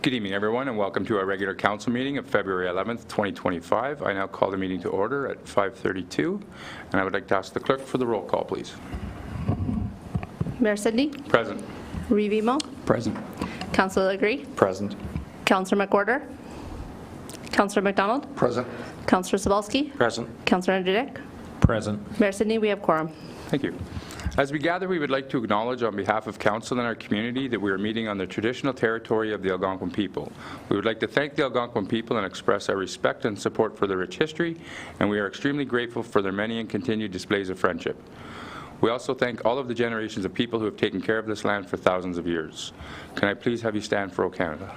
Good evening, everyone, and welcome to our regular council meeting of February 11th, 2025. I now call the meeting to order at 5:32, and I would like to ask the clerk for the roll call, please. Mayor Sydney? Present. Revimo? Present. Councillor Legree? Present. Councillor McWhorter? Councillor McDonald? Present. Councillor Cebulski? Present. Councillor Anderdick? Present. Mayor Sydney, we have quorum. Thank you. As we gather, we would like to acknowledge on behalf of Council and our community that we are meeting on the traditional territory of the Algonquin people. We would like to thank the Algonquin people and express our respect and support for their rich history, and we are extremely grateful for their many and continued displays of friendship. We also thank all of the generations of people who have taken care of this land for thousands of years. Can I please have you stand for O Canada?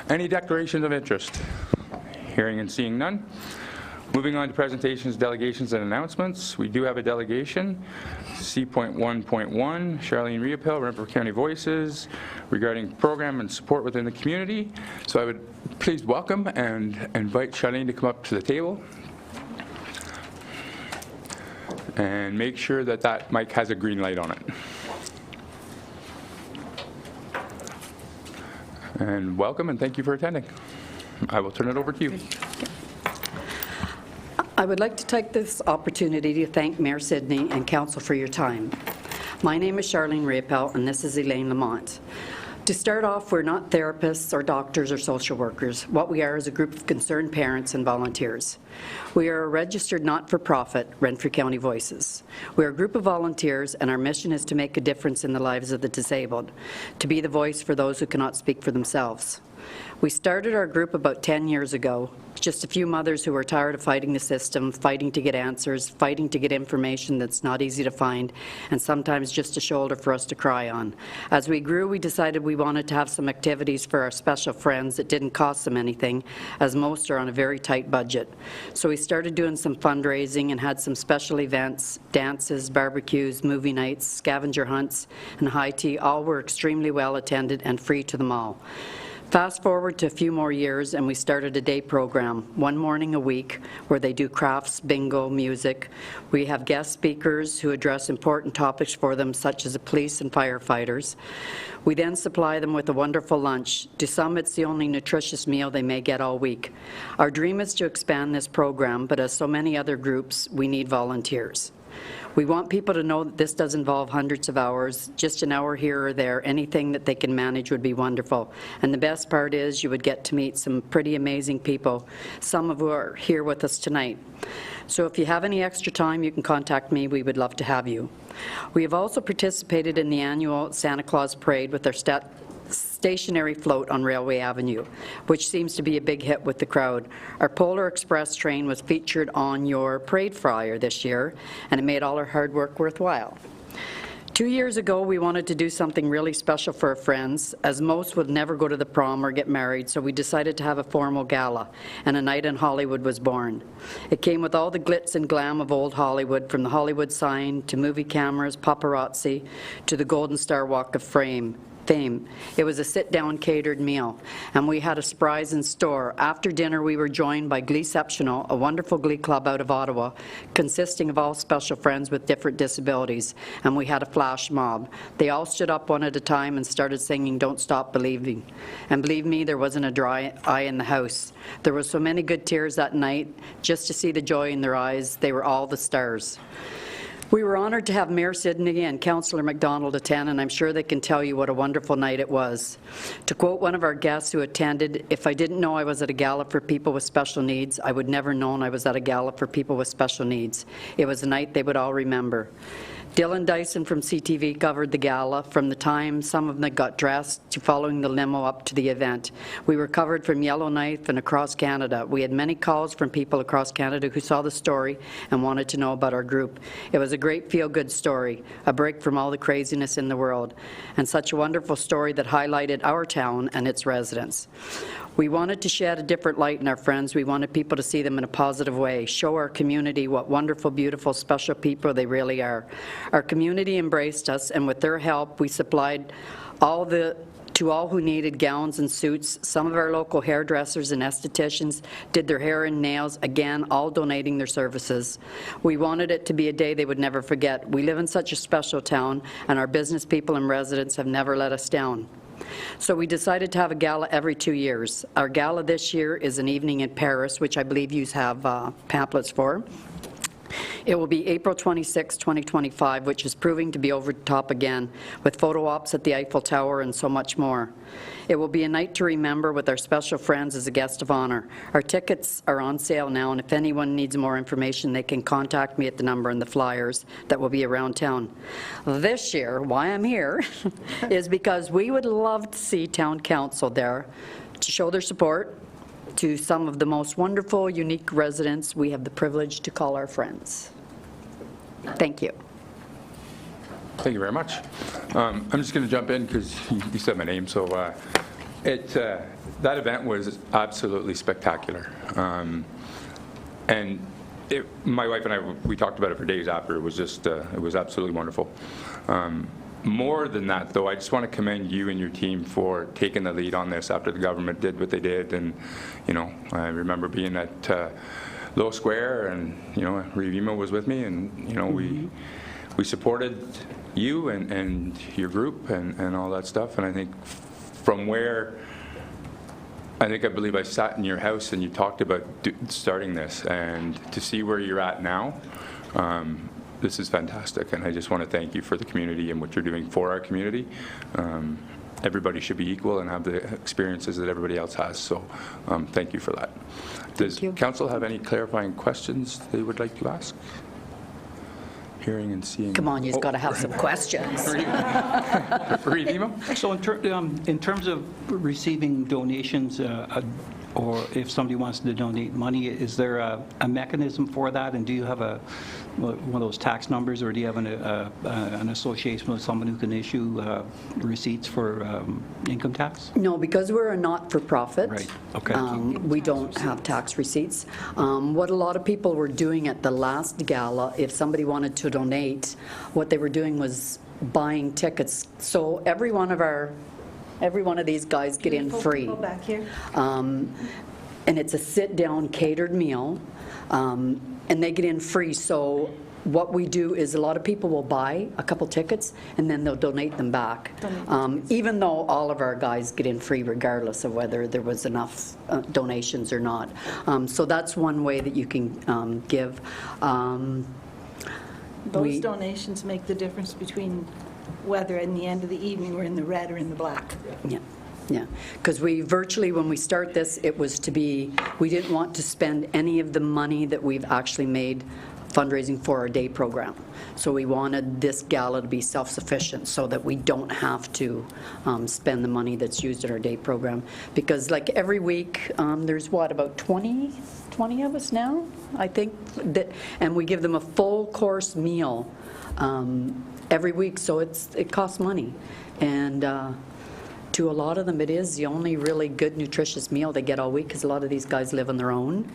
Any declarations of interest? Hearing and seeing none. Moving on to presentations, delegations, and announcements. We do have a delegation, C.1.1, Charlene Riopel, Renfrew County Voices, regarding program and support within the community. So I would please welcome and invite Charlene to come up to the table. And make sure that that mic has a green light on it. And welcome, and thank you for attending. I will turn it over to you. I would like to take this opportunity to thank Mayor Sydney and Council for your time. My name is Charlene Riopel, and this is Elaine Lamont. To start off, we're not therapists or doctors or social workers. What we are is a group of concerned parents and volunteers. We are a registered not-for-profit, Renfrew County Voices. We are a group of volunteers, and our mission is to make a difference in the lives of the disabled, to be the voice for those who cannot speak for themselves. We started our group about 10 years ago, just a few mothers who were tired of fighting the system, fighting to get answers, fighting to get information that's not easy to find, and sometimes just a shoulder for us to cry on. As we grew, we decided we wanted to have some activities for our special friends that didn't cost them anything, as most are on a very tight budget. So we started doing some fundraising and had some special events, dances, barbecues, movie nights, scavenger hunts, and high tea. All were extremely well attended and free to them all. Fast forward to a few more years, and we started a day program, one morning a week, where they do crafts, bingo, music. We have guest speakers who address important topics for them, such as the police and firefighters. We then supply them with a wonderful lunch. To some, it's the only nutritious meal they may get all week. Our dream is to expand this program, but as so many other groups, we need volunteers. We want people to know that this does involve hundreds of hours, just an hour here or there. Anything that they can manage would be wonderful. And the best part is you would get to meet some pretty amazing people, some of who are here with us tonight. So if you have any extra time, you can contact me. We would love to have you. We have also participated in the annual Santa Claus Parade with our stationary float on Railway Avenue, which seems to be a big hit with the crowd. Our Polar Express train was featured on your parade flyer this year, and it made all our hard work worthwhile. 2 years ago, we wanted to do something really special for our friends, as most would never go to the prom or get married, so we decided to have a formal gala, and A Night in Hollywood was born. It came with all the glitz and glam of old Hollywood, from the Hollywood sign to movie cameras, paparazzi, to the Golden Star Walk of Fame. Fame. It was a sit-down catered meal, and we had a surprise in store. After dinner, we were joined by Gleeceptional, a wonderful glee club out of Ottawa, consisting of all special friends with different disabilities, and we had a flash mob. They all stood up one at a time and started singing Don't Stop Believing. And believe me, there wasn't a dry eye in the house. There were so many good tears that night, just to see the joy in their eyes. They were all the stars. We were honored to have Mayor Sidney and Councillor MacDonald attend, and I'm sure they can tell you what a wonderful night it was. To quote one of our guests who attended, "If I didn't know I was at a gala for people with special needs, I would never known I was at a gala for people with special needs. It was a night they would all remember." Dylan Dyson from CTV covered the gala from the time some of them got dressed to following the limo up to the event. We were covered from Yellowknife and across Canada. We had many calls from people across Canada who saw the story and wanted to know about our group. It was a great feel-good story, a break from all the craziness in the world, and such a wonderful story that highlighted our town and its residents. We wanted to shed a different light in our friends. We wanted people to see them in a positive way, show our community what wonderful, beautiful, special people they really are. Our community embraced us, and with their help, we supplied to all who needed gowns and suits. Some of our local hairdressers and estheticians did their hair and nails, again, all donating their services. We wanted it to be a day they would never forget. We live in such a special town, and our business people and residents have never let us down. So we decided to have a gala every 2 years. Our gala this year is an evening in Paris, which I believe you have pamphlets for. It will be April 26, 2025, which is proving to be over the top again, with photo ops at the Eiffel Tower and so much more. It will be a night to remember with our special friends as a guest of honor. Our tickets are on sale now, and if anyone needs more information, they can contact me at the number in the flyers that will be around town. This year, why I'm here, is because we would love to see Town Council there to show their support to some of the most wonderful, unique residents we have the privilege to call our friends. Thank you. Thank you very much. I'm just going to jump in because you said my name. So that event was absolutely spectacular. And my wife and I, we talked about it for days after. It was just, it was absolutely wonderful. More than that, though, I just want to commend you and your team for taking the lead on this after the government did what they did. And, you know, I remember being at Low Square, and, you know, Revima was with me, and, you know, we supported you and your group and all that stuff. And I think from where, I believe I sat in your house and you talked about starting this, and to see where you're at now, this is fantastic, and I just want to thank you for the community and what you're doing for our community. Everybody should be equal and have the experiences that everybody else has, so thank you for that. Does council have any clarifying questions they would like to ask? Hearing and seeing. Come on, you've got to have some questions. So in terms of receiving donations, or if somebody wants to donate money, is there a mechanism for that? And do you have one of those tax numbers, or do you have an association with someone who can issue receipts for income tax? No, because we're a not-for-profit. Right. Okay. We don't have tax receipts. What a lot of people were doing at the last gala, if somebody wanted to donate, what they were doing was buying tickets. So every one of these guys get in free. Back here. And it's a sit-down catered meal, and they get in free. So what we do is a lot of people will buy a couple tickets, and then they'll donate them back, even though all of our guys get in free regardless of whether there was enough donations or not. So that's one way that you can give. Those donations make the difference between whether in the end of the evening we're in the red or in the black. Yeah, because we virtually, when we start this, it was to be, we didn't want to spend any of the money that we've actually made fundraising for our day program. So we wanted this gala to be self-sufficient so that we don't have to spend the money that's used in our day program. Because like every week, there's what, about 20 of us now, I think, and we give them a full course meal every week, so it costs money. And to a lot of them, it is the only really good, nutritious meal they get all week, because a lot of these guys live on their own.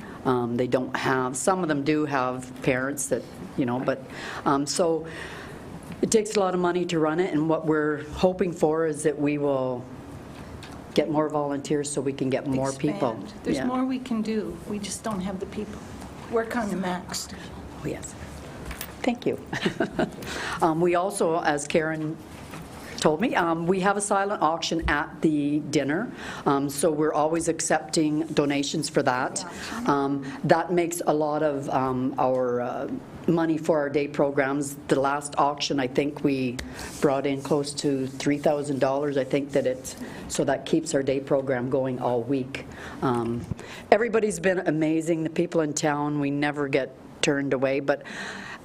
They don't have, some of them do have parents that, you know, but so It takes a lot of money to run it, and what we're hoping for is that we will get more volunteers so we can get more people. Expand. There's Yeah. more we can do. We just don't have the people. We're kind of maxed. Oh, yes. Thank you. We also, as Karen told me, we have a silent auction at the dinner, so we're always accepting donations for that. That makes a lot of our money for our day programs. The last auction, I think we brought in close to $3,000. I think that so that keeps our day program going all week. Everybody's been amazing. The people in town, we never get turned away. But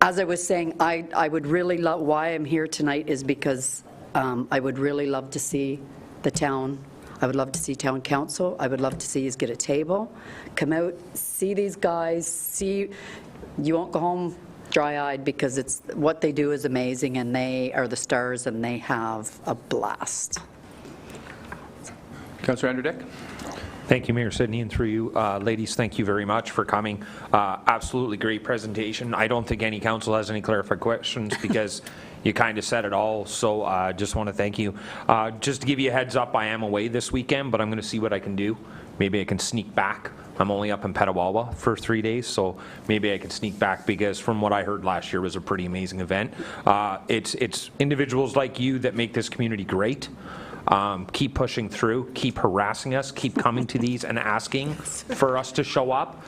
as I was saying, I would really love, why I'm here tonight is because I would really love to see the town. I would love to see town council. I would love to see us get a table, come out, see these guys, see, you won't go home dry-eyed because it's what they do is amazing, and they are the stars, and they have a blast. Councillor Andrew Dick? Thank you, Mayor Sidney, and through you. Ladies, thank you very much for coming. Absolutely great presentation. I don't think any council has any clarified questions because you kind of said it all, so I just want to thank you. Just to give you a heads up, I am away this weekend, but I'm going to see what I can do. Maybe I can sneak back. I'm only up in Petawawa for 3 days, so maybe I can sneak back because from what I heard last year was a pretty amazing event. It's individuals like you that make this community great. Keep pushing through, keep harassing us, keep coming to these and asking for us to show up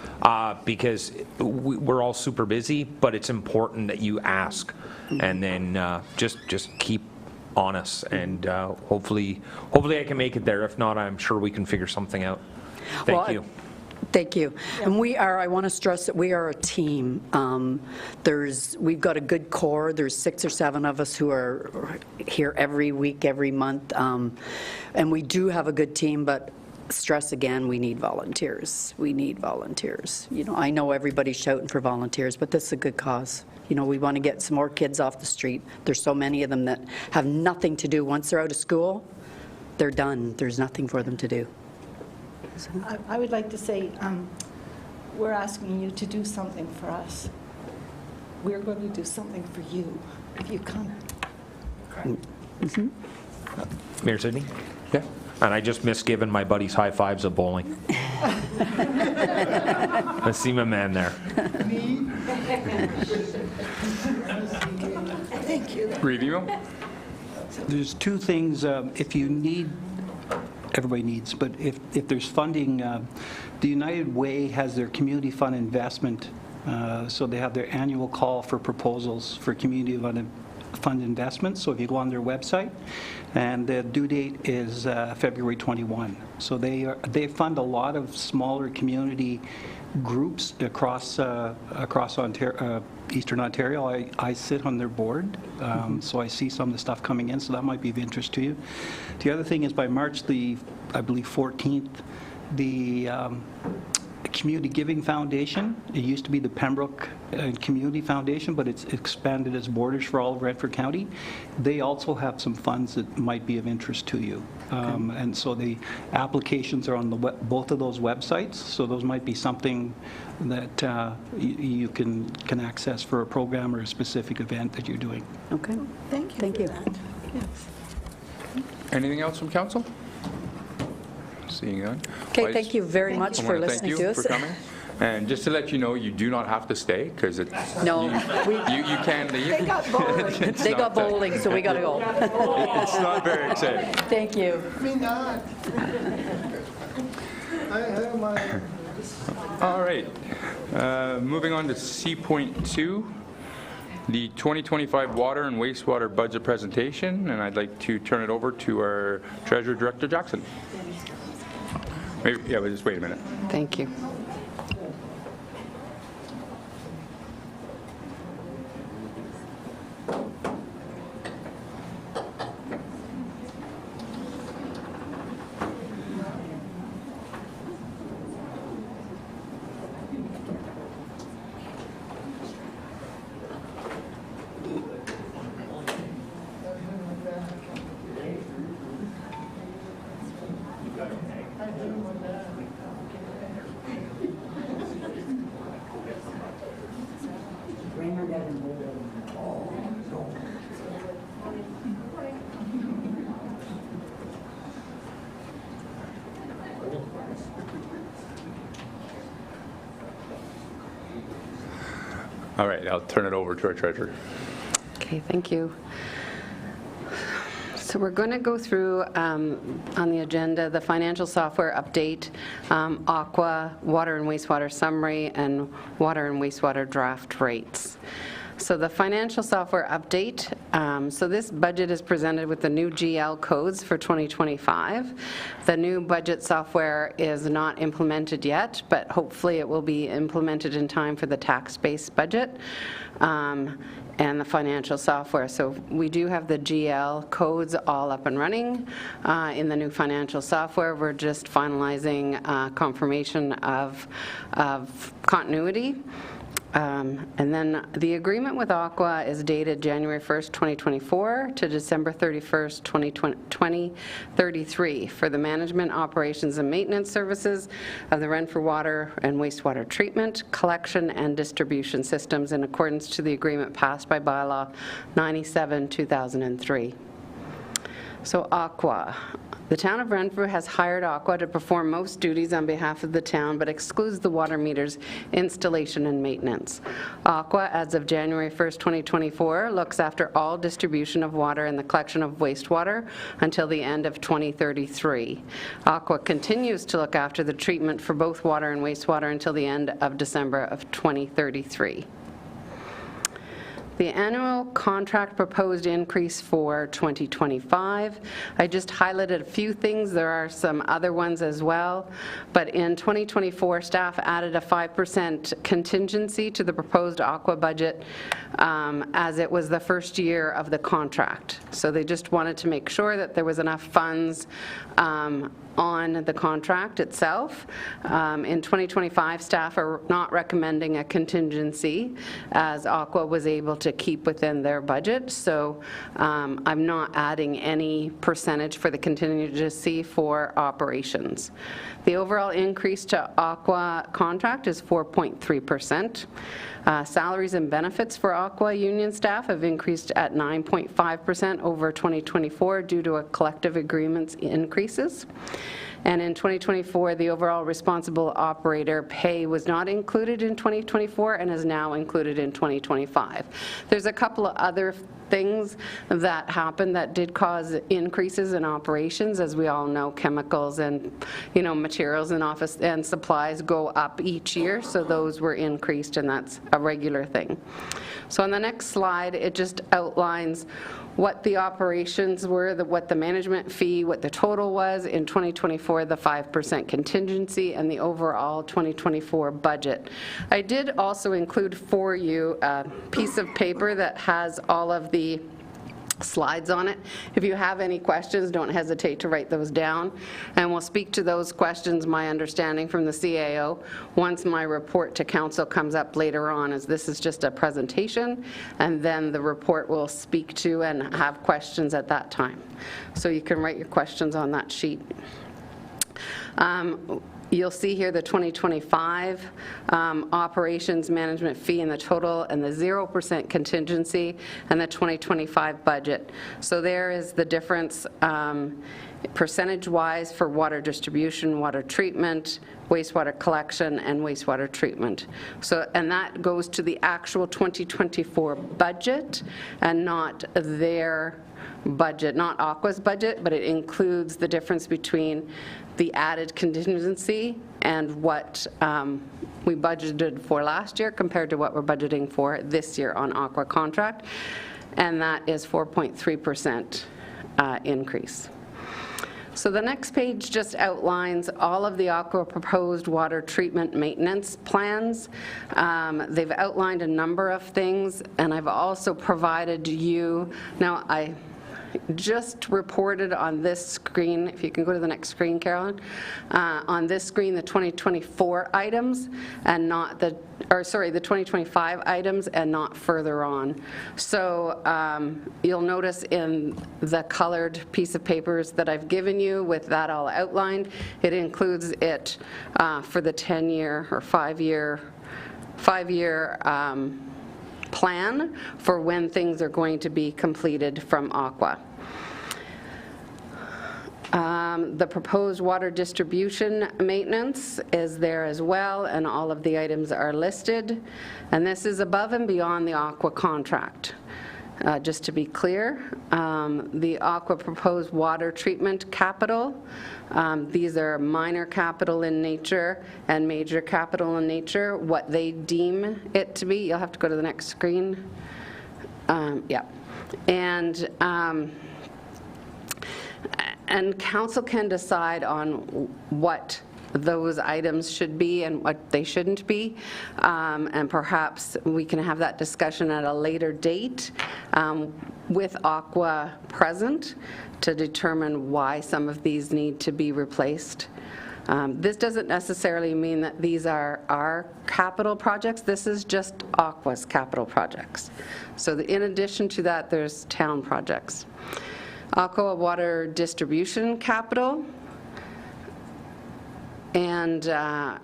because we're all super busy, but it's important that you ask. And then just keep on us, and hopefully I can make it there. If not, I'm sure we can figure something out. Thank you. Thank you. And we are, I want to stress that we are a team. We've got a good core. There's 6 or 7 of us who are here every week, every month. And we do have a good team, but stress again, we need volunteers. We need volunteers. You know, I know everybody's shouting for volunteers, but this is a good cause. You know, we want to get some more kids off the street. There's so many of them that have nothing to do. Once they're out of school, they're done. There's nothing for them to do. I would like to say, we're asking you to do something for us. We're going to do something for you if you come. Mayor Sidney? Yeah. And I just missed giving my buddies high fives at bowling. I see my man there. Thank you. Review? There's 2 things, if you need, everybody needs, but if there's funding, the United Way has their community fund investment, so they have their annual call for proposals for community fund investments. So if you go on their website, and the due date is February 21. So they fund a lot of smaller community groups across Ontario, Eastern Ontario. I sit on their board, so I see some of the stuff coming in, so that might be of interest to you. The other thing is by March I believe 14th, the Community Giving Foundation, it used to be the Pembroke Community Foundation, but it's expanded its borders for all of Renfrew County. They also have some funds that might be of interest to you. And so the applications are on both of those websites, so those might be something that you can access for a program or a specific event that you're doing. Okay. Thank you. Thank for you. that. Yes. Anything else from council? Seeing none. Okay, thank you very much I for want to listening thank to you us. for coming. And just to let you know, you do not have to stay because it's No, you can leave. They got bowling. It's they not got bowling, so we got to go. It's not very exciting. Thank you. Me not. I have my. All right. Moving on to C.2, the 2025 water and wastewater budget presentation, and I'd like to turn it over to our Treasurer Director Jackson. Maybe, yeah, but just wait a minute. Thank you. All right, I'll turn it over to our treasurer. Okay, thank you. So we're going to go through on the agenda the financial software update, Aqua, water and wastewater summary, and water and wastewater draft rates. So the financial software update, so this budget is presented with the new GL codes for 2025. The new budget software is not implemented yet, but hopefully it will be implemented in time for the tax-based budget and the financial software. So we do have the GL codes all up and running in the new financial software. We're just finalizing confirmation of continuity. And then the agreement with Aqua is dated January 1st, 2024 to December 31st, 2033 for the management, operations, and maintenance services of the Renfrew water and wastewater treatment, collection, and distribution systems in accordance to the agreement passed by Bylaw 97/2003. So Aqua. The town of Renfrew has hired Aqua to perform most duties on behalf of the town, but excludes the water meters installation and maintenance. Aqua, as of January 1st, 2024, looks after all distribution of water and the collection of wastewater until the end of 2033. Aqua continues to look after the treatment for both water and wastewater until the end of December of 2033. The annual contract proposed increase for 2025. I just highlighted a few things. There are some other ones as well. But in 2024, staff added a 5% contingency to the proposed Aqua budget as it was the first year of the contract. So they just wanted to make sure that there was enough funds on the contract itself. In 2025, staff are not recommending a contingency as Aqua was able to keep within their budget. So I'm not adding any percentage for the contingency for operations. The overall increase to Aqua contract is 4.3%. Salaries and benefits for Aqua union staff have increased at 9.5% over 2024 due to a collective agreements increases. And in 2024, the overall responsible operator pay was not included in 2024 and is now included in 2025. There's a couple of other things that happened that did cause increases in operations. As we all know, chemicals and materials and office and supplies go up each year, so those were increased, and that's a regular thing. So on the next slide, it just outlines what the operations were, what the management fee, what the total was in 2024, the 5% contingency, and the overall 2024 budget. I did also include for you a piece of paper that has all of the slides on it. If you have any questions, don't hesitate to write those down, and we'll speak to those questions, my understanding from the CAO, once my report to council comes up later on, as this is just a presentation, and then the report will speak to and have questions at that time. So you can write your questions on that sheet. You'll see here the 2025 operations management fee and the total, and the 0% contingency, and the 2025 budget. So there is the difference percentage-wise for water distribution, water treatment, wastewater collection, and wastewater treatment. So, and that goes to the actual 2024 budget and not their budget, not Aqua's budget, but it includes the difference between the added contingency and what we budgeted for last year compared to what we're budgeting for this year on Aqua contract, and that is 4.3% increase. So the next page just outlines all of the Aqua proposed water treatment maintenance plans. They've outlined a number of things, and I've also provided you, now I just reported on this screen, if you can go to the next screen, Carolyn, on this screen the 2024 items and not the, or sorry, the 2025 items and not further on. So you'll notice in the colored piece of papers that I've given you with that all outlined, it includes it for the 10-year or 5-year plan for when things are going to be completed from Aqua. The proposed water distribution maintenance is there as well, and all of the items are listed. And this is above and beyond the Aqua contract. Just to be clear, the Aqua proposed water treatment capital, these are minor capital in nature and major capital in nature, what they deem it to be. You'll have to go to the next screen. Yeah. And council can decide on what those items should be and what they shouldn't be, and perhaps we can have that discussion at a later date with Aqua present to determine why some of these need to be replaced. This doesn't necessarily mean that these are our capital projects. This is just Aqua's capital projects. So in addition to that, there's town projects. Aqua water distribution capital, and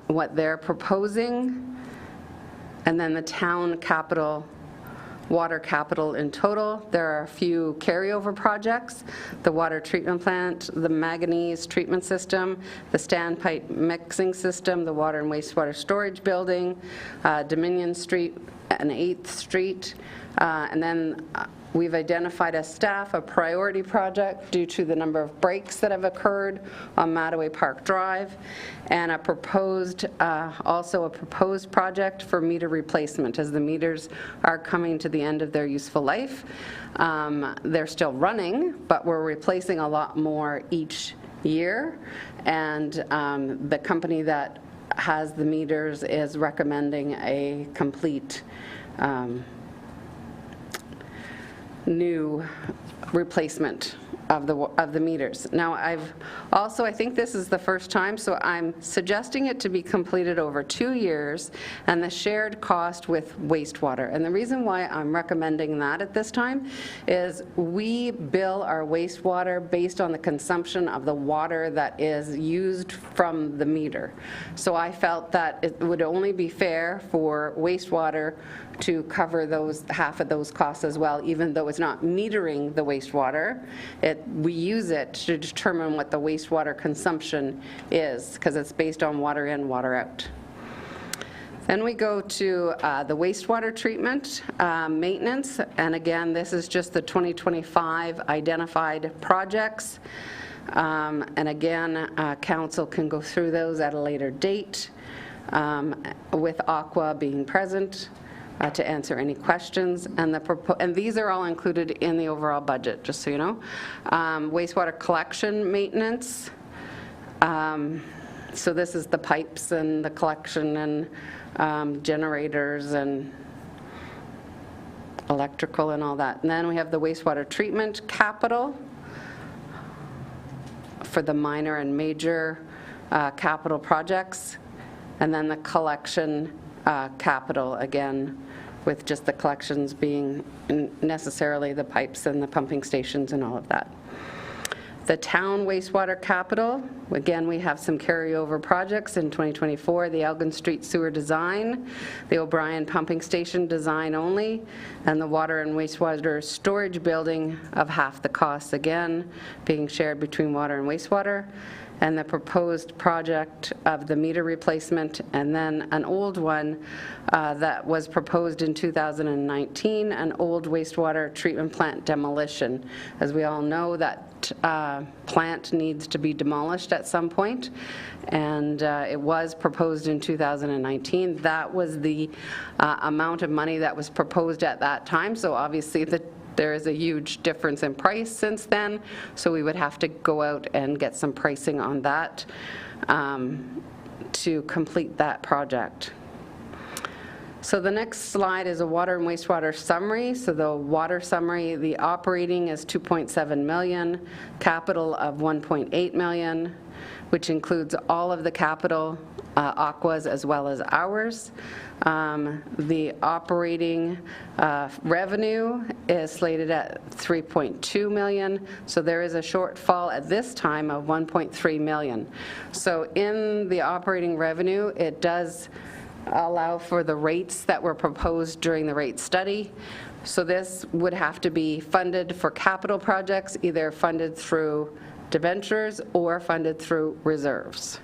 what they're proposing, and then the town capital, water capital in total. There are a few carryover projects: the water treatment plant, the manganese treatment system, the standpipe mixing system, the water and wastewater storage building, Dominion Street and 8th Street, and then we've identified as staff a priority project due to the number of breaks that have occurred on Mway Park Drive, and a proposed, also a proposed project for meter replacement, as the meters are coming to the end of their useful life. They're still running, but we're replacing a lot more each year, and the company that has the meters is recommending a complete new replacement of the meters. Now, I think this is the first time, so I'm suggesting it to be completed over 2 years and the shared cost with wastewater. And the reason why I'm recommending that at this time is we bill our wastewater based on the consumption of the water that is used from the meter. So I felt that it would only be fair for wastewater to cover half of those costs as well, even though it's not metering the wastewater. We use it to determine what the wastewater consumption is, because it's based on water in, water out. Then we go to the wastewater treatment maintenance, and again, this is just the 2025 identified projects. And again, council can go through those at a later date, with Aqua being present to answer any questions, and these are all included in the overall budget, just so you know. Wastewater collection maintenance. So this is the pipes and the collection and generators and electrical and all that. And then we have the wastewater treatment capital for the minor and major capital projects, and then the collection capital, again, with just the collections being necessarily the pipes and the pumping stations and all of that. The town wastewater capital, again, we have some carryover projects in 2024, the Argal Street sewer design, the O'Brien pumping station design only, and the water and wastewater storage building of half the costs, again, being shared between water and wastewater, and the proposed project of the meter replacement, and then an old one that was proposed in 2019, an old wastewater treatment plant demolition. As we all know, that plant needs to be demolished at some point, and it was proposed in 2019. That was the amount of money that was proposed at that time, so obviously there is a huge difference in price since then, so we would have to go out and get some pricing on that to complete that project. So the next slide is a water and wastewater summary. So the water summary, the operating is 2.7 million, capital of 1.8 million, which includes all of the capital, Aqua's as well as ours. The operating revenue is slated at 3.2 million, so there is a shortfall at this time of 1.3 million. So in the operating revenue, it does allow for the rates that were proposed during the rate study. So this would have to be funded for capital projects, either funded through debentures or funded through reserves.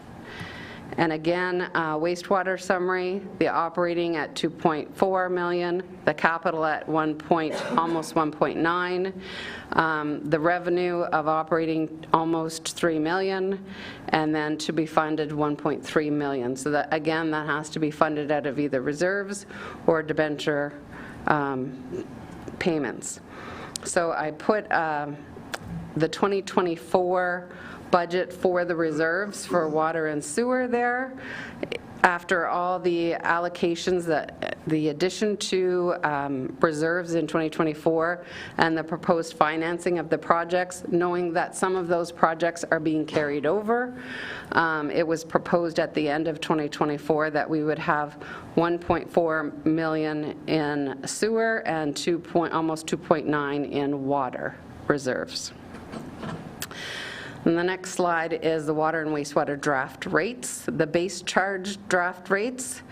And again, wastewater summary, the operating at 2.4 million, the capital at almost 1.9, the revenue of operating almost 3 million, and then to be funded 1.3 million. So that, again, that has to be funded out of either reserves or debenture payments. So I put the 2024 budget for the reserves for water and sewer there. After all the allocations, the addition to reserves in 2024 and the proposed financing of the projects, knowing that some of those projects are being carried over, it was proposed at the end of 2024 that we would have 1.4 million in sewer and almost 2.9 in water reserves. And the next slide is the water and wastewater draft rates, the base charge draft rates,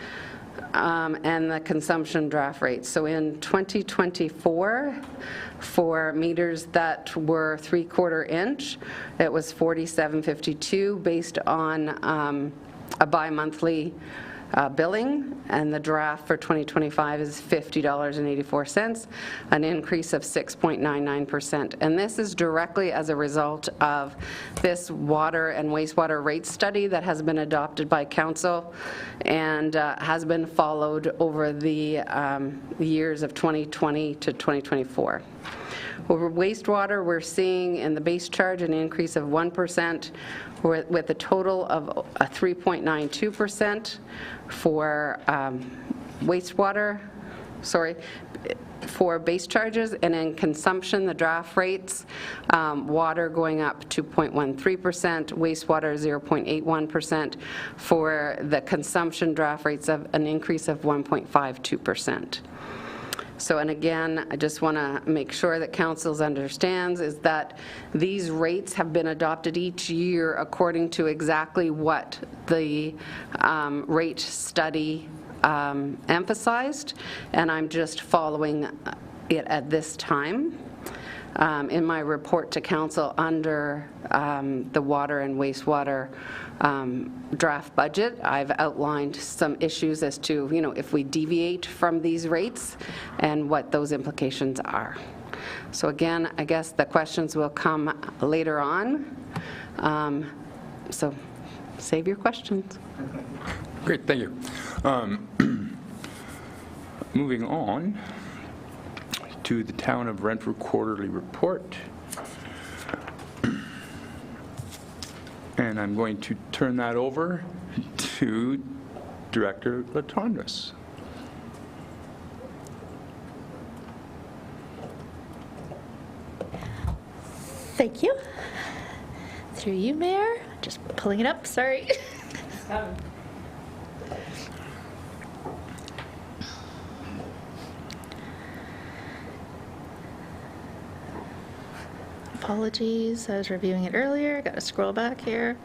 and the consumption draft rates. So in 2024, for meters that were 3/4 inch, it was $47.52 based on a bi-monthly billing, and the draft for 2025 is $50.84, an increase of 6.99%. And this is directly as a result of this water and wastewater rate study that has been adopted by council and has been followed over the years of 2020 to 2024. Over wastewater, we're seeing in the base charge an increase of 1%, with a total of a 3.92% for wastewater, for base charges, and in consumption, the draft rates, water going up 2.13%, wastewater 0.81%, for the consumption draft rates of an increase of 1.52%. So, and again, I just want to make sure that council understands is that these rates have been adopted each year according to exactly what the rate study emphasized, and I'm just following it at this time. In my report to council under the water and wastewater draft budget, I've outlined some issues as to, if we deviate from these rates and what those implications are. So again, I guess the questions will come later on. So save your questions. Great, thank you. Moving on to the Town of Renfrew Quarterly Report. And I'm going to turn that over to Director Latondras. Thank you. Through you, Mayor. Just pulling it up, sorry. Apologies, I was reviewing it earlier. Got to scroll back here.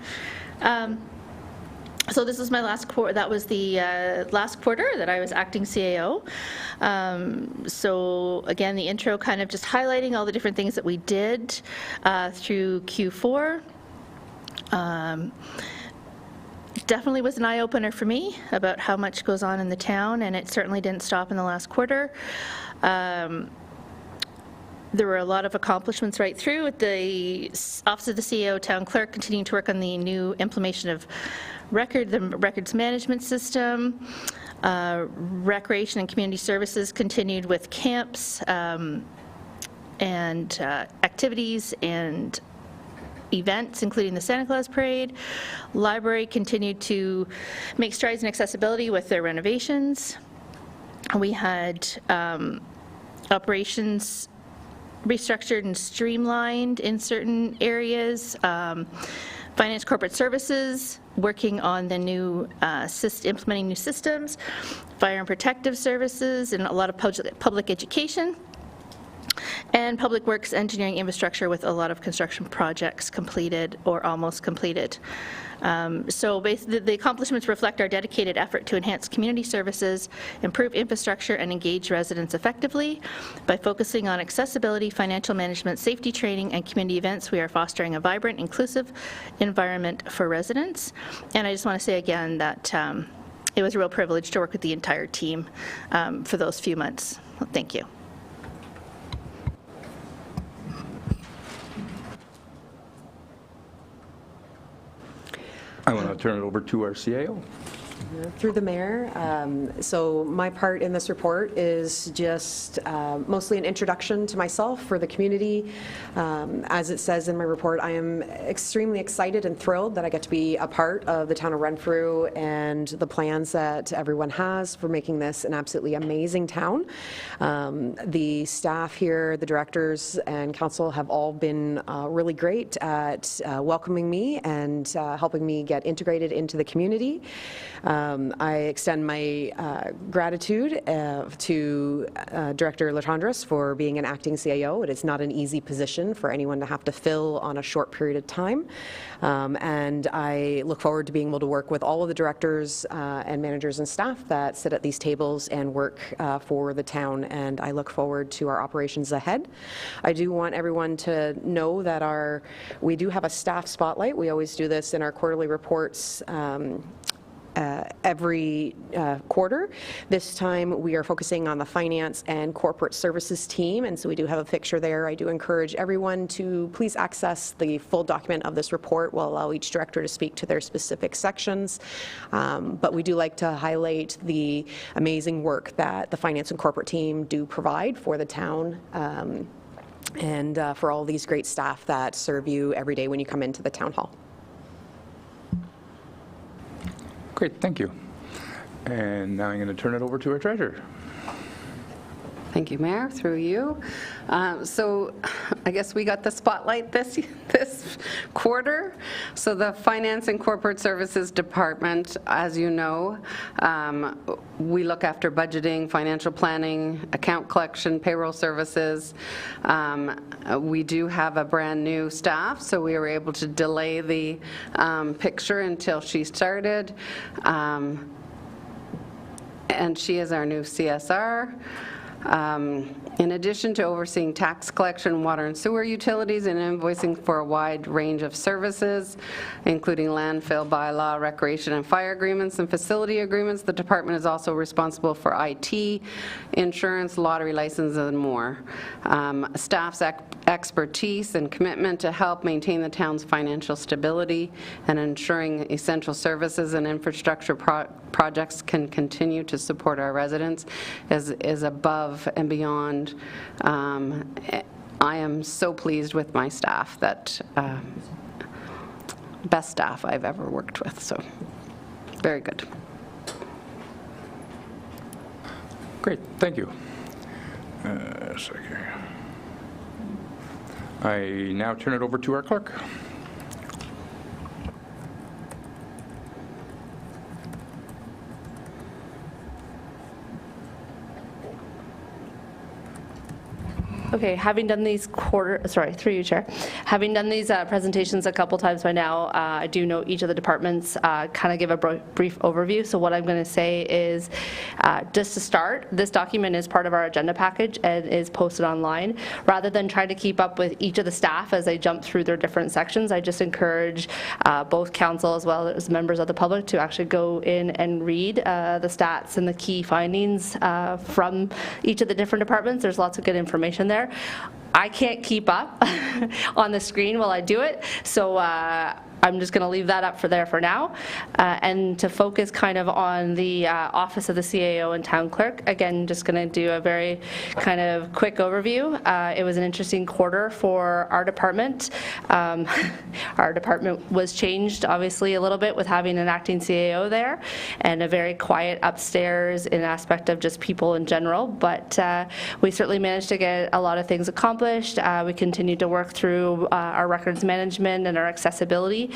So this is my last quarter. That was the last quarter that I was acting CAO. So again, the intro kind of just highlighting all the different things that we did through Q4. Definitely was an eye-opener for me about how much goes on in the town, and it certainly didn't stop in the last quarter. There were a lot of accomplishments right through with the Office of the CEO, Town Clerk, continuing to work on the new implementation of the records management system. Recreation and community services continued with camps and activities and events, including the Santa Claus Parade. Library continued to make strides in accessibility with their renovations. We had operations restructured and streamlined in certain areas. Finance Corporate Services, working on the new, implementing new systems. Fire and Protective Services, and a lot of public education. and Public Works Engineering Infrastructure with a lot of construction projects completed or almost completed. So basically, the accomplishments reflect our dedicated effort to enhance community services, improve infrastructure, and engage residents effectively. By focusing on accessibility, financial management, safety training, and community events, we are fostering a vibrant, inclusive environment for residents. And I just want to say again that it was a real privilege to work with the entire team for those few months. Thank you. I want to turn it over to our CAO. Through the mayor. So my part in this report is just mostly an introduction to myself for the community. As it says in my report, I am extremely excited and thrilled that I get to be a part of the town of Renfrew and the plans that everyone has for making this an absolutely amazing town. The staff here, the directors and council have all been really great at welcoming me and helping me get integrated into the community. I extend my gratitude to Director Latondras for being an acting CAO. It is not an easy position for anyone to have to fill on a short period of time. And I look forward to being able to work with all of the directors and managers and staff that sit at these tables and work for the town. And I look forward to our operations ahead. I do want everyone to know that we do have a staff spotlight. We always do this in our quarterly reports every quarter. This time we are focusing on the finance and corporate services team, and so we do have a picture there. I do encourage everyone to please access the full document of this report. We'll allow each director to speak to their specific sections, but we do like to highlight the amazing work that the finance and corporate team do provide for the town, and for all these great staff that serve you every day when you come into the town hall. Great, thank you. And now I'm going to turn it over to our treasurer. Thank you, Mayor, through you. So I guess we got the spotlight this quarter. So the Finance and Corporate Services Department, as you know, we look after budgeting, financial planning, account collection, payroll services. We do have a brand new staff, so we were able to delay the picture until she started. And she is our new CSR. In addition to overseeing tax collection, water and sewer utilities, and invoicing for a wide range of services, including landfill, bylaw, recreation and fire agreements, and facility agreements, the department is also responsible for IT, insurance, lottery license, and more. Staff's expertise and commitment to help maintain the town's financial stability and ensuring essential services and infrastructure projects can continue to support our residents is above and beyond. I am so pleased with my staff, that best staff I've ever worked with, so very good. Great, thank you. Second. I now turn it over to our clerk. Okay, having done these through you, Chair. Having done these presentations a couple times by now, I do know each of the departments kind of give a brief overview. So what I'm going to say is, just to start, this document is part of our agenda package and is posted online. Rather than trying to keep up with each of the staff as they jump through their different sections, I just encourage both council as well as members of the public to actually go in and read the stats and the key findings from each of the different departments. There's lots of good information there. I can't keep up on the screen while I do it, so I'm just going to leave that up for now, and to focus kind of on the office of the CAO and town clerk. Again, just going to do a very kind of quick overview. It was an interesting quarter for our department. Our department was changed obviously a little bit with having an acting CAO there, and a very quiet upstairs in aspect of just people in general, but we certainly managed to get a lot of things accomplished. accomplished. We continue to work through our records management and our accessibility,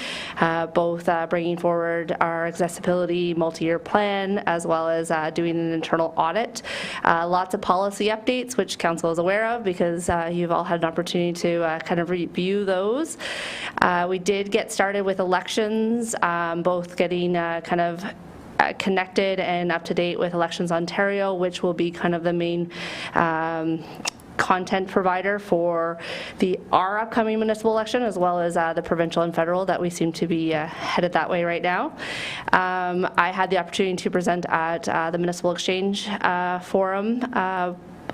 both bringing forward our accessibility multi-year plan as well as doing an internal audit. Lots of policy updates, which Council is aware of because you've all had an opportunity to kind of review those. We did get started with elections, both getting kind of connected and up to date with Elections Ontario, which will be kind of the main content provider for our upcoming municipal election, as well as the provincial and federal that we seem to be headed that way right now. I had the opportunity to present at the Municipal Exchange Forum,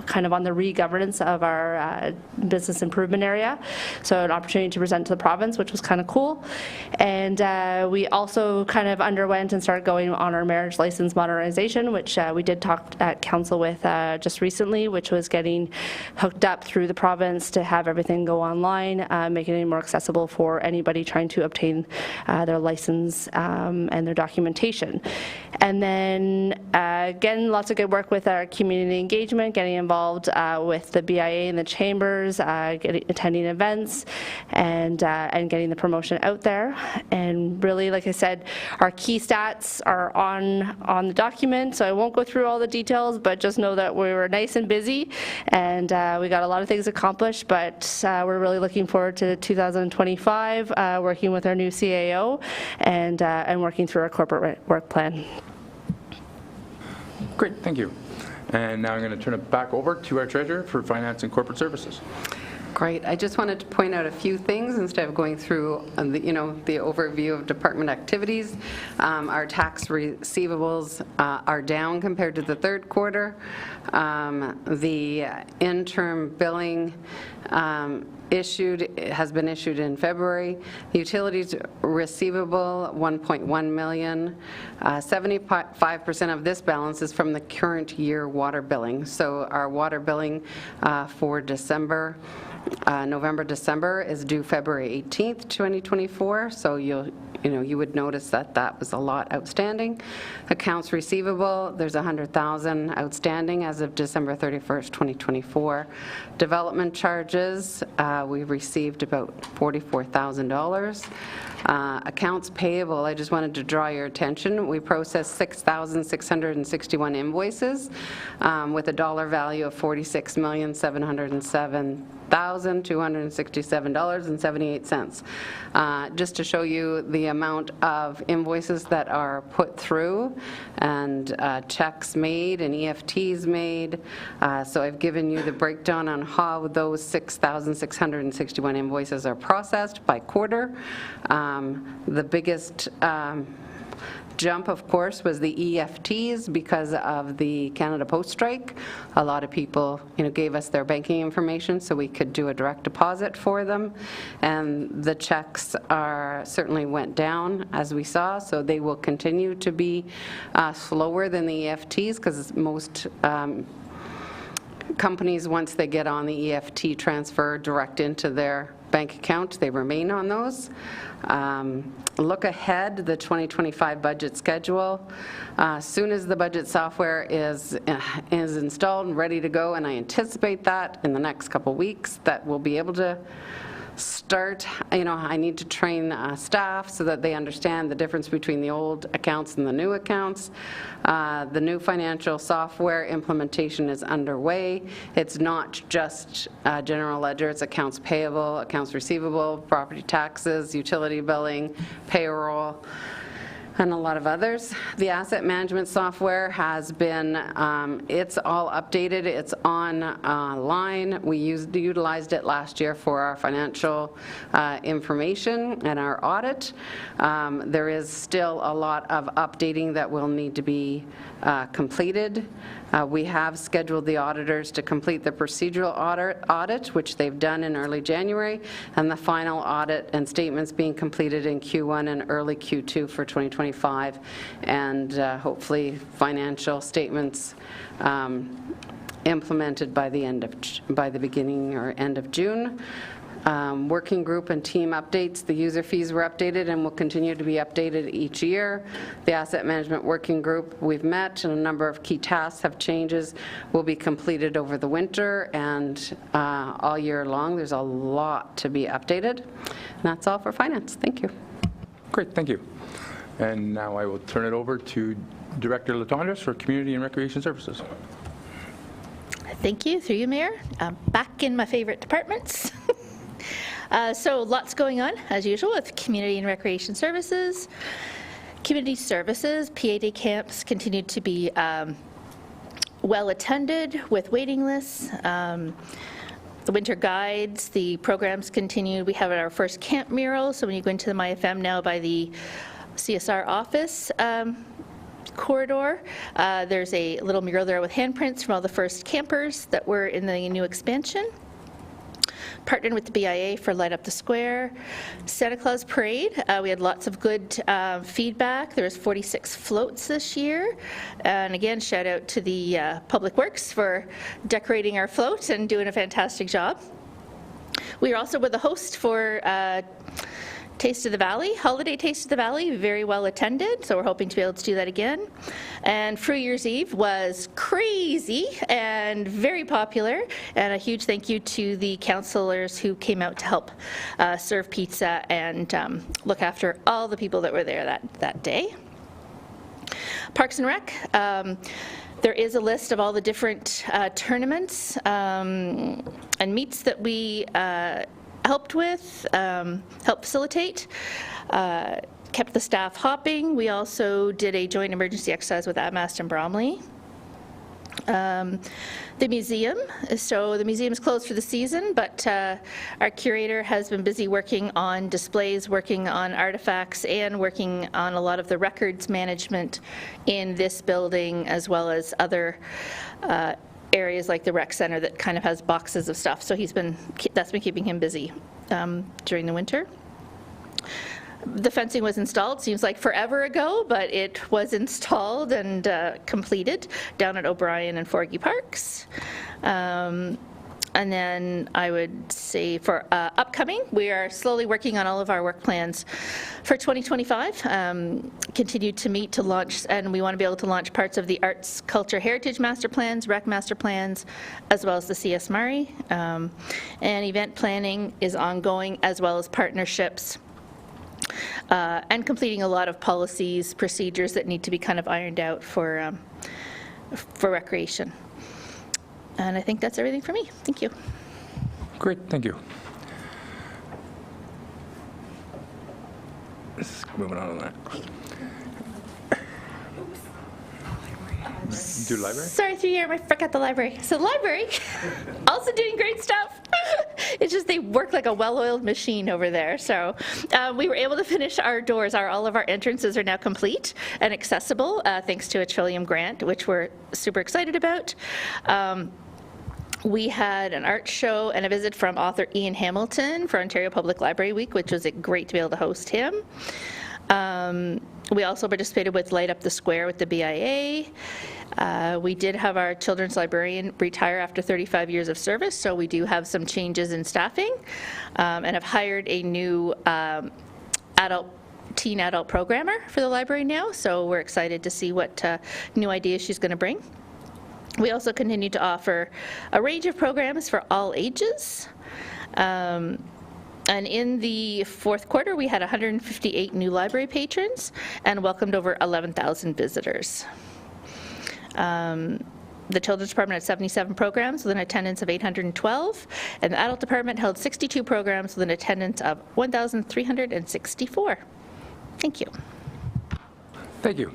kind of on the re-governance of our business improvement area. So an opportunity to present to the province, which was kind of cool. And we also kind of underwent and started going on our marriage license modernization, which we did talk at council with just recently, which was getting hooked up through the province to have everything go online, making it more accessible for anybody trying to obtain their license and their documentation. And then again, lots of good work with our community engagement, getting involved with the BIA and the chambers, attending events, and getting the promotion out there. And really, like I said, our key stats are on the document, so I won't go through all the details, but just know that we were nice and busy, and we got a lot of things accomplished, but we're really looking forward to 2025, working with our new CAO and working through our corporate work plan. Great, thank you. And now I'm going to turn it back over to our treasurer for finance and corporate services. Great. I just wanted to point out a few things instead of going through the overview of department activities. Our tax receivables are down compared to the third quarter. The interim billing has been issued in February. Utilities receivable, $1.1 million. 75% of this balance is from the current year water billing. So our water billing for November, December is due February 18th, 2024. So you would notice that was a lot outstanding. Accounts receivable, there's $100,000 outstanding as of December 31st, 2024. Development charges, we received about $44,000. Accounts payable, I just wanted to draw your attention. We processed 6,661 invoices with a dollar value of $46,707,267.78. Just to show you the amount of invoices that are put through and checks made and EFTs made. So I've given you the breakdown on how those 6,661 invoices are processed by quarter. The biggest jump, of course, was the EFTs because of the Canada Post strike. A lot of people, gave us their banking information so we could do a direct deposit for them, and the checks certainly went down as we saw, so they will continue to be slower than the EFTs because most companies, once they get on the EFT transfer direct into their bank account, they remain on those. Look ahead, the 2025 budget schedule. As soon as the budget software is installed and ready to go, and I anticipate that in the next couple weeks, that we'll be able to start. I need to train staff so that they understand the difference between the old accounts and the new accounts. The new financial software implementation is underway. It's not just general ledger, it's accounts payable, accounts receivable, property taxes, utility billing, payroll, and a lot of others. The management software has been, it's all updated, it's online. We utilized it last year for our financial information and our audit. There is still a lot of updating that will need to be completed. We have scheduled the auditors to complete the procedural audit, which they've done in early January, and the final audit and statements being completed in Q1 and early Q2 for 2025, and hopefully financial statements implemented by the beginning or end of June. working group and team updates. The user fees were updated and will continue to be updated each year. The asset management working group, we've met, and a number of key tasks have changes, will be completed over the winter and all year long. There's a lot to be updated. And that's all for finance. Thank you. Great, thank you. And now I will turn it over to Director Latondras for Community and Recreation Services. Thank you, through you, Mayor. Back in my favorite departments. So lots going on, as usual, with Community and Recreation Services. Community Services, PA Day camps continue to be well attended with waiting lists. The winter guides, the programs continue. We have our first camp mural, so when you go into the MyFM now by the CSR office corridor, there's a little mural there with handprints from all the first campers that were in the new expansion. Partnered with the BIA for Light Up the Square. Santa Claus Parade, we had lots of good feedback. There was 46 floats this year. And again, shout out to the Public Works for decorating our float and doing a fantastic job. We are also with the host for Taste of the Valley, Holiday Taste of the Valley, very well attended, so we're hoping to be able to do that again. And New Year's Eve was crazy and very popular, and a huge thank you to the councillors who came out to help serve pizza and look after all the people that were there that day. Parks and Rec. There is a list of all the different tournaments and meets that we helped with, helped facilitate, kept the staff hopping. We also did a joint emergency exercise with Amast and Bromley. The museum, so the museum is closed for the season, but our curator has been busy working on displays, working on artifacts, and working on a lot of the records management in this building, as well as other areas like the rec center that kind of has boxes of stuff. So that's been keeping him busy during the winter. The fencing was installed, seems like forever ago, but it was installed and completed down at O'Brien and Forgy Parks. And then I would say for upcoming, we are slowly working on all of our work plans for 2025. Continue to meet to launch, and we want to be able to launch parts of the Arts, Culture, Heritage Master Plans, Rec Master Plans, as well as the CS Murray. And event planning is ongoing, as well as partnerships. And completing a lot of policies, procedures that need to be kind of ironed out for recreation. And I think that's everything for me. Thank you. Great, thank you. Moving on to that. Do library? Sorry, through here, I forgot the library. So the library, also doing great stuff. It's just they work like a well-oiled machine over there. So we were able to finish our doors. All of our entrances are now complete and accessible thanks to a Trillium grant, which we're super excited about. We had an art show and a visit from author Ian Hamilton for Ontario Public Library Week, which was great to be able to host him. We also participated with Light Up the Square with the BIA. We did have our children's librarian retire after 35 years of service, so we do have some changes in staffing and have hired a new teen adult programmer for the library now, so we're excited to see what new ideas she's going to bring. We also continue to offer a range of programs for all ages. And in the fourth quarter, we had 158 new library patrons and welcomed over 11,000 visitors. The Children's Department had 77 programs with an attendance of 812, and the Adult Department held 62 programs with an attendance of 1,364. Thank you. Thank you.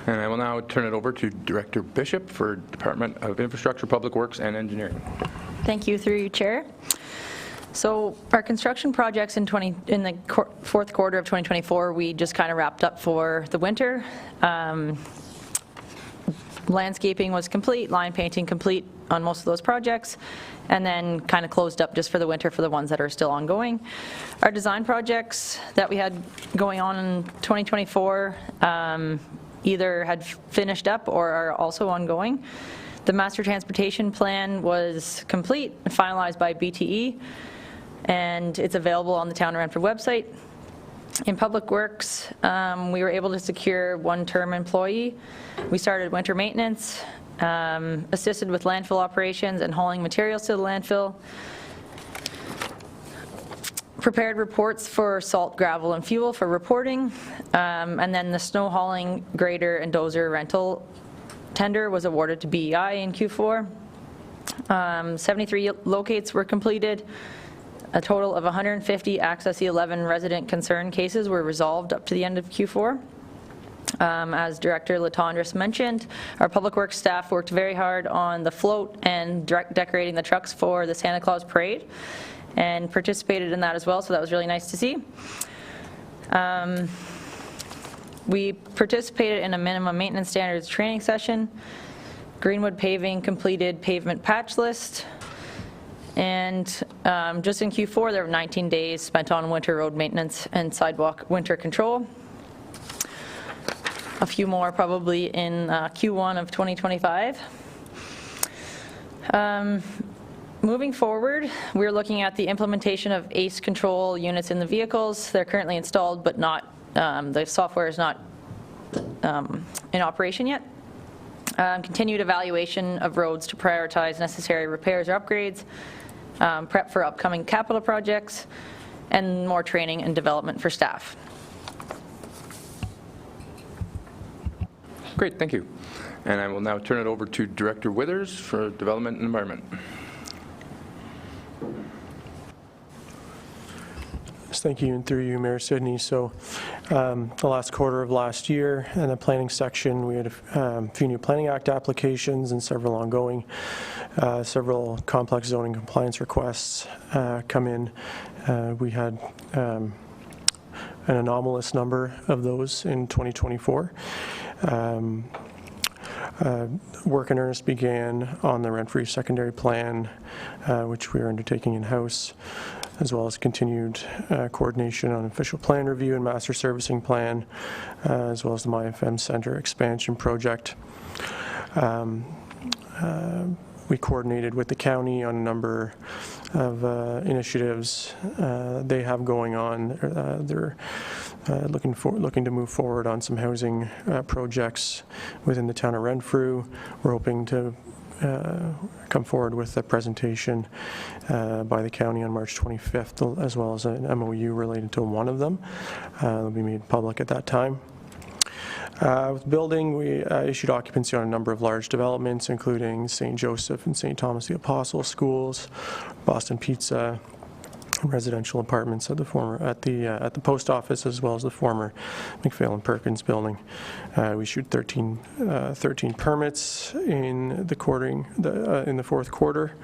And I will now turn it over to Director Bishop for Department of Infrastructure, Public Works, and Engineering. Thank you, through you, Chair. So our construction projects in the fourth quarter of 2024, we just kind of wrapped up for the winter. Landscaping was complete, line painting complete on most of those projects, and then kind of closed up just for the winter for the ones that are still ongoing. Our design projects that we had going on in 2024 either had finished up or are also ongoing. The master transportation plan was complete and finalized by BTE, and it's available on the Town of Renfrew website. In Public Works, we were able to secure one-term employee. We started winter maintenance, assisted with landfill operations and hauling materials to the landfill, prepared reports for salt, gravel, and fuel for reporting, and then the snow hauling, grader, and dozer rental tender was awarded to BEI in Q4. 73 locates were completed. A total of 150 Access 11 resident concern cases were resolved up to the end of Q4. As Director Latondras mentioned, our Public Works staff worked very hard on the float and decorating the trucks for the Santa Claus Parade, and participated in that as well, so that was really nice to see. We participated in a minimum maintenance standards training session. Greenwood Paving completed pavement patch list. And just in Q4, there were 19 days spent on winter road maintenance and sidewalk winter control. A few more probably in Q1 of 2025. Moving forward, we're looking at the implementation of ACE control units in the vehicles. They're currently installed, but not, the software is not in operation yet. Continued evaluation of roads to prioritize necessary repairs or upgrades, prep for upcoming capital projects, and more training and development for staff. Great, thank you. And I will now turn it over to Director Withers for Development and Environment. Thank you, and through you, Mayor Sidney. So the last quarter of last year in the planning section, we had a few new Planning Act applications and several ongoing, several complex zoning compliance requests come in. We had an anomalous number of those in 2024. Work in earnest began on the Renfrew secondary plan, which we are undertaking in-house, as well as continued coordination on official plan review and master servicing plan, as well as the MyFM Center expansion project. We coordinated with the county on a number of initiatives they have going on. They're looking to move forward on some housing projects within the town of Renfrew. We're hoping to come forward with a presentation by the county on March 25th, as well as an MOU related to one of them. It'll be made public at that time. With building, we issued occupancy on a number of large developments, including St. Joseph and St. Thomas the Apostle schools, Boston Pizza, residential apartments at the post office, as well as the former McPhail and Perkins building. We issued 13 permits in the fourth quarter,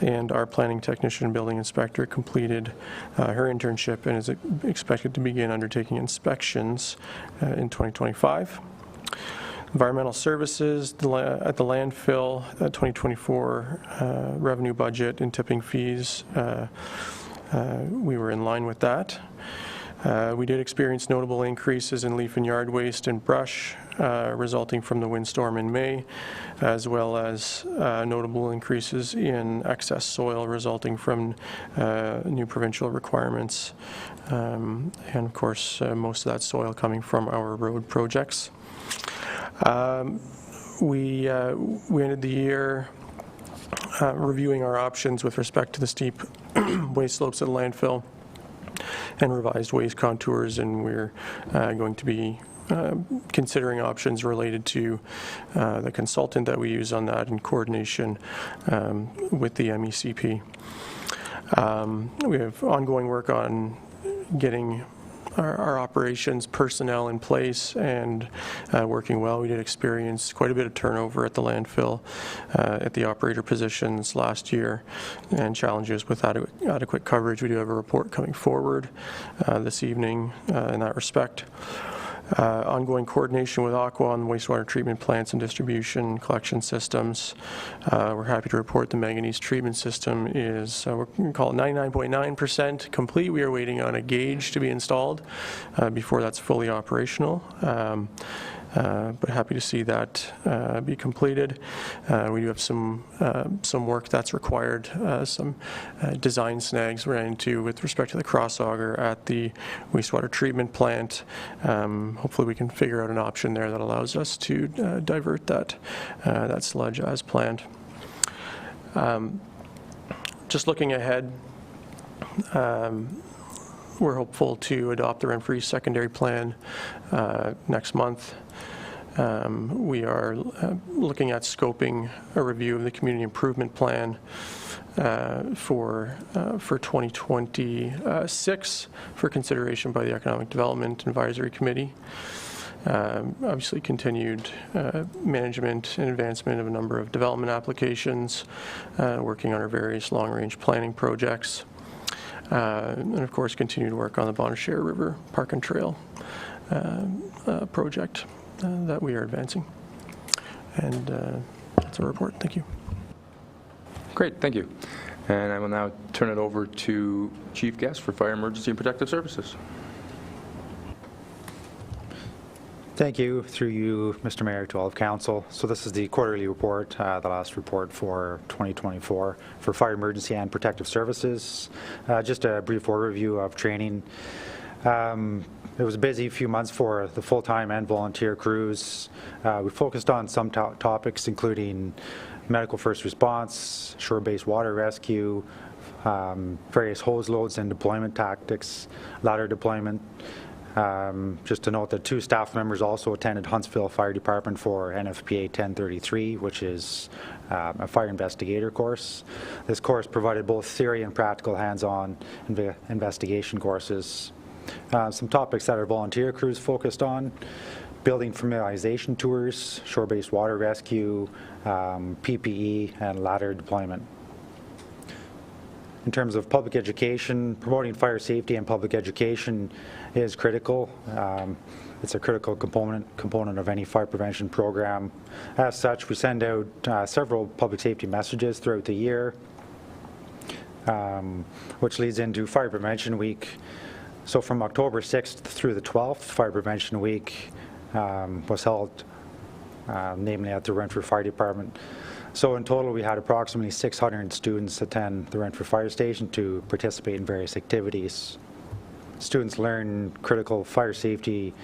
and our planning technician and building inspector completed her internship and is expected to begin undertaking inspections in 2025. Environmental services at the landfill, 2024 revenue budget and tipping fees, we were in line with that. We did experience notable increases in leaf and yard waste and brush resulting from the windstorm in May, as well as notable increases in excess soil resulting from new provincial requirements, and of course most of that soil coming from our road projects. We ended the year reviewing our options with respect to the steep waste slopes at the landfill and revised waste contours, and we're going to be considering options related to the consultant that we use on that in coordination with the MECP. We have ongoing work on getting our operations personnel in place and working well. We did experience quite a bit of turnover at the landfill at the operator positions last year, and challenges with adequate coverage. We do have a report coming forward this evening in that respect. Ongoing coordination with Aqua on wastewater treatment plants and distribution collection systems. We're happy to report the manganese treatment system is, we're going to call it 99.9% complete. We are waiting on a gauge to be installed before that's fully operational. but happy to see that be completed. We do have some work that's required, some design snags we're into with respect to the cross auger at the wastewater treatment plant. Hopefully we can figure out an option there that allows us to divert that sludge as planned. Just looking ahead, we're hopeful to adopt the Renfrew secondary plan next month. We are looking at scoping a review of the community improvement plan for 2026 for consideration by the Economic Development Advisory Committee. Obviously continued management and advancement of a number of development applications, working on our various long-range planning projects, and of course continued work on the Bonnechere River Park and Trail project that we are advancing. And that's our report. Thank you. Great, thank you. And I will now turn it over to Chief Guest for Fire, Emergency, and Protective Services. Thank you, through you, Mr. Mayor, to all of Council. So this is the quarterly report, the last report for 2024 for Fire, Emergency, and Protective Services. Just a brief overview of training. It was a busy few months for the full-time and volunteer crews. We focused on some topics including medical first response, shore-based water rescue, various hose loads and deployment tactics, ladder deployment. Just to note that 2 staff members also attended Huntsville Fire Department for NFPA 1033, which is a fire investigator course. This course provided both theory and practical hands-on investigation courses. Some topics that our volunteer crews focused on: building familiarization tours, shore-based water rescue, PPE, and ladder deployment. In terms of public education, promoting fire safety and public education is critical. It's a critical component of any fire prevention program. As such, we send out several public safety messages throughout the year, which leads into Fire Prevention Week. So from October 6th through the 12th, Fire Prevention Week was held, namely at the Renfrew Fire Department. So in total, we had approximately 600 students attend the Renfrew Fire Station to participate in various activities. Students learn critical fire safety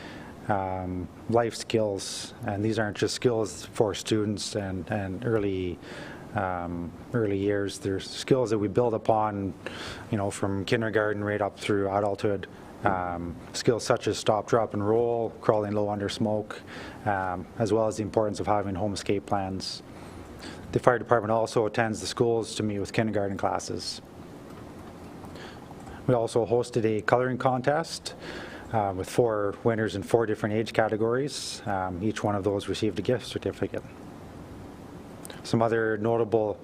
life skills, and these aren't just skills for students and early years. They're skills that we build upon, from kindergarten right up through adulthood. Skills such as stop, drop, and roll, crawling low under smoke, as well as the importance of having home escape plans. The fire department also attends the schools to meet with kindergarten classes. We also hosted a coloring contest with 4 winners in 4 different age categories. Each one of those received a gift certificate. Some other notable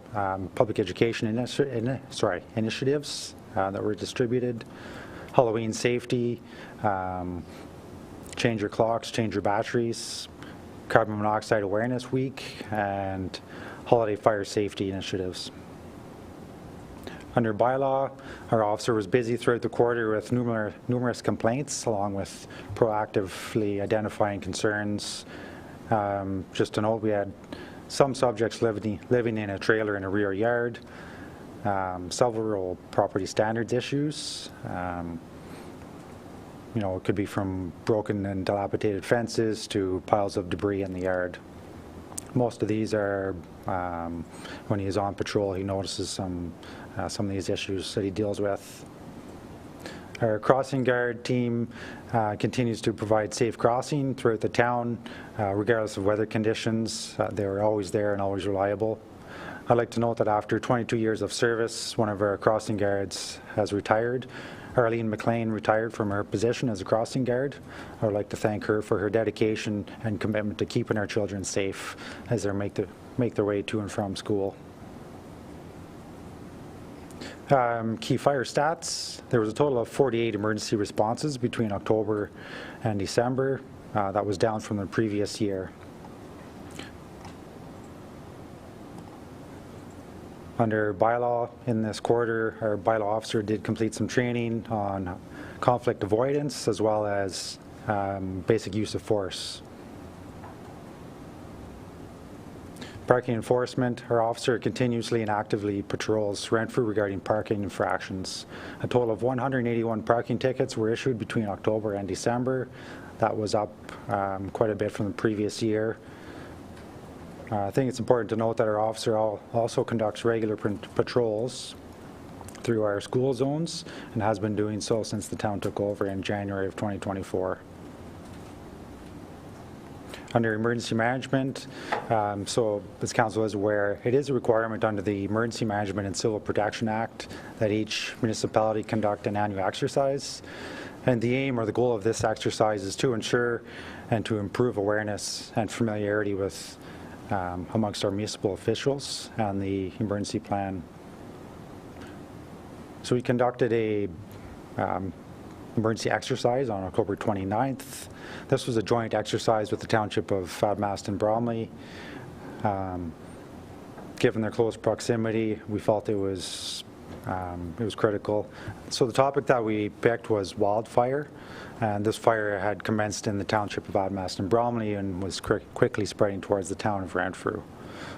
public education initiatives that were distributed: Halloween safety, change your clocks, change your batteries, carbon monoxide awareness week, and holiday fire safety initiatives. Under bylaw, our officer was busy throughout the quarter with numerous complaints, along with proactively identifying concerns. Just to note, we had some subjects living in a trailer in a rear yard, several property standards issues. It could be from broken and dilapidated fences to piles of debris in the yard. Most of these are, when he is on patrol, he notices some of these issues that he deals with. Our crossing guard team continues to provide safe crossing throughout the town, regardless of weather conditions. They are always there and always reliable. I'd like to note that after 22 years of service, one of our crossing guards has retired. Arlene McLean retired from her position as a crossing guard. I would like to thank her for her dedication and commitment to keeping our children safe as they make their way to and from school. Key fire stats: there was a total of 48 emergency responses between October and December. That was down from the previous year. Under bylaw in this quarter, our bylaw officer did complete some training on conflict avoidance as well as basic use of force. Parking enforcement, our officer continuously and actively patrols Renfrew regarding parking infractions. A total of 181 parking tickets were issued between October and December. That was up quite a bit from the previous year. I think it's important to note that our officer also conducts regular patrols through our school zones and has been doing so since the town took over in January of 2024. Under emergency management, so as council is aware, it is a requirement under the Emergency Management and Civil Protection Act that each municipality conduct an annual exercise. And the aim or the goal of this exercise is to ensure and to improve awareness and familiarity with amongst our municipal officials and the emergency plan. So we conducted a emergency exercise on October 29th. This was a joint exercise with the Township of Fadmast and Bromley. Given their close proximity, we felt it was critical. So the topic that we picked was wildfire, and this fire had commenced in the Township of Fadmast and Bromley and was quickly spreading towards the town of Renfrew.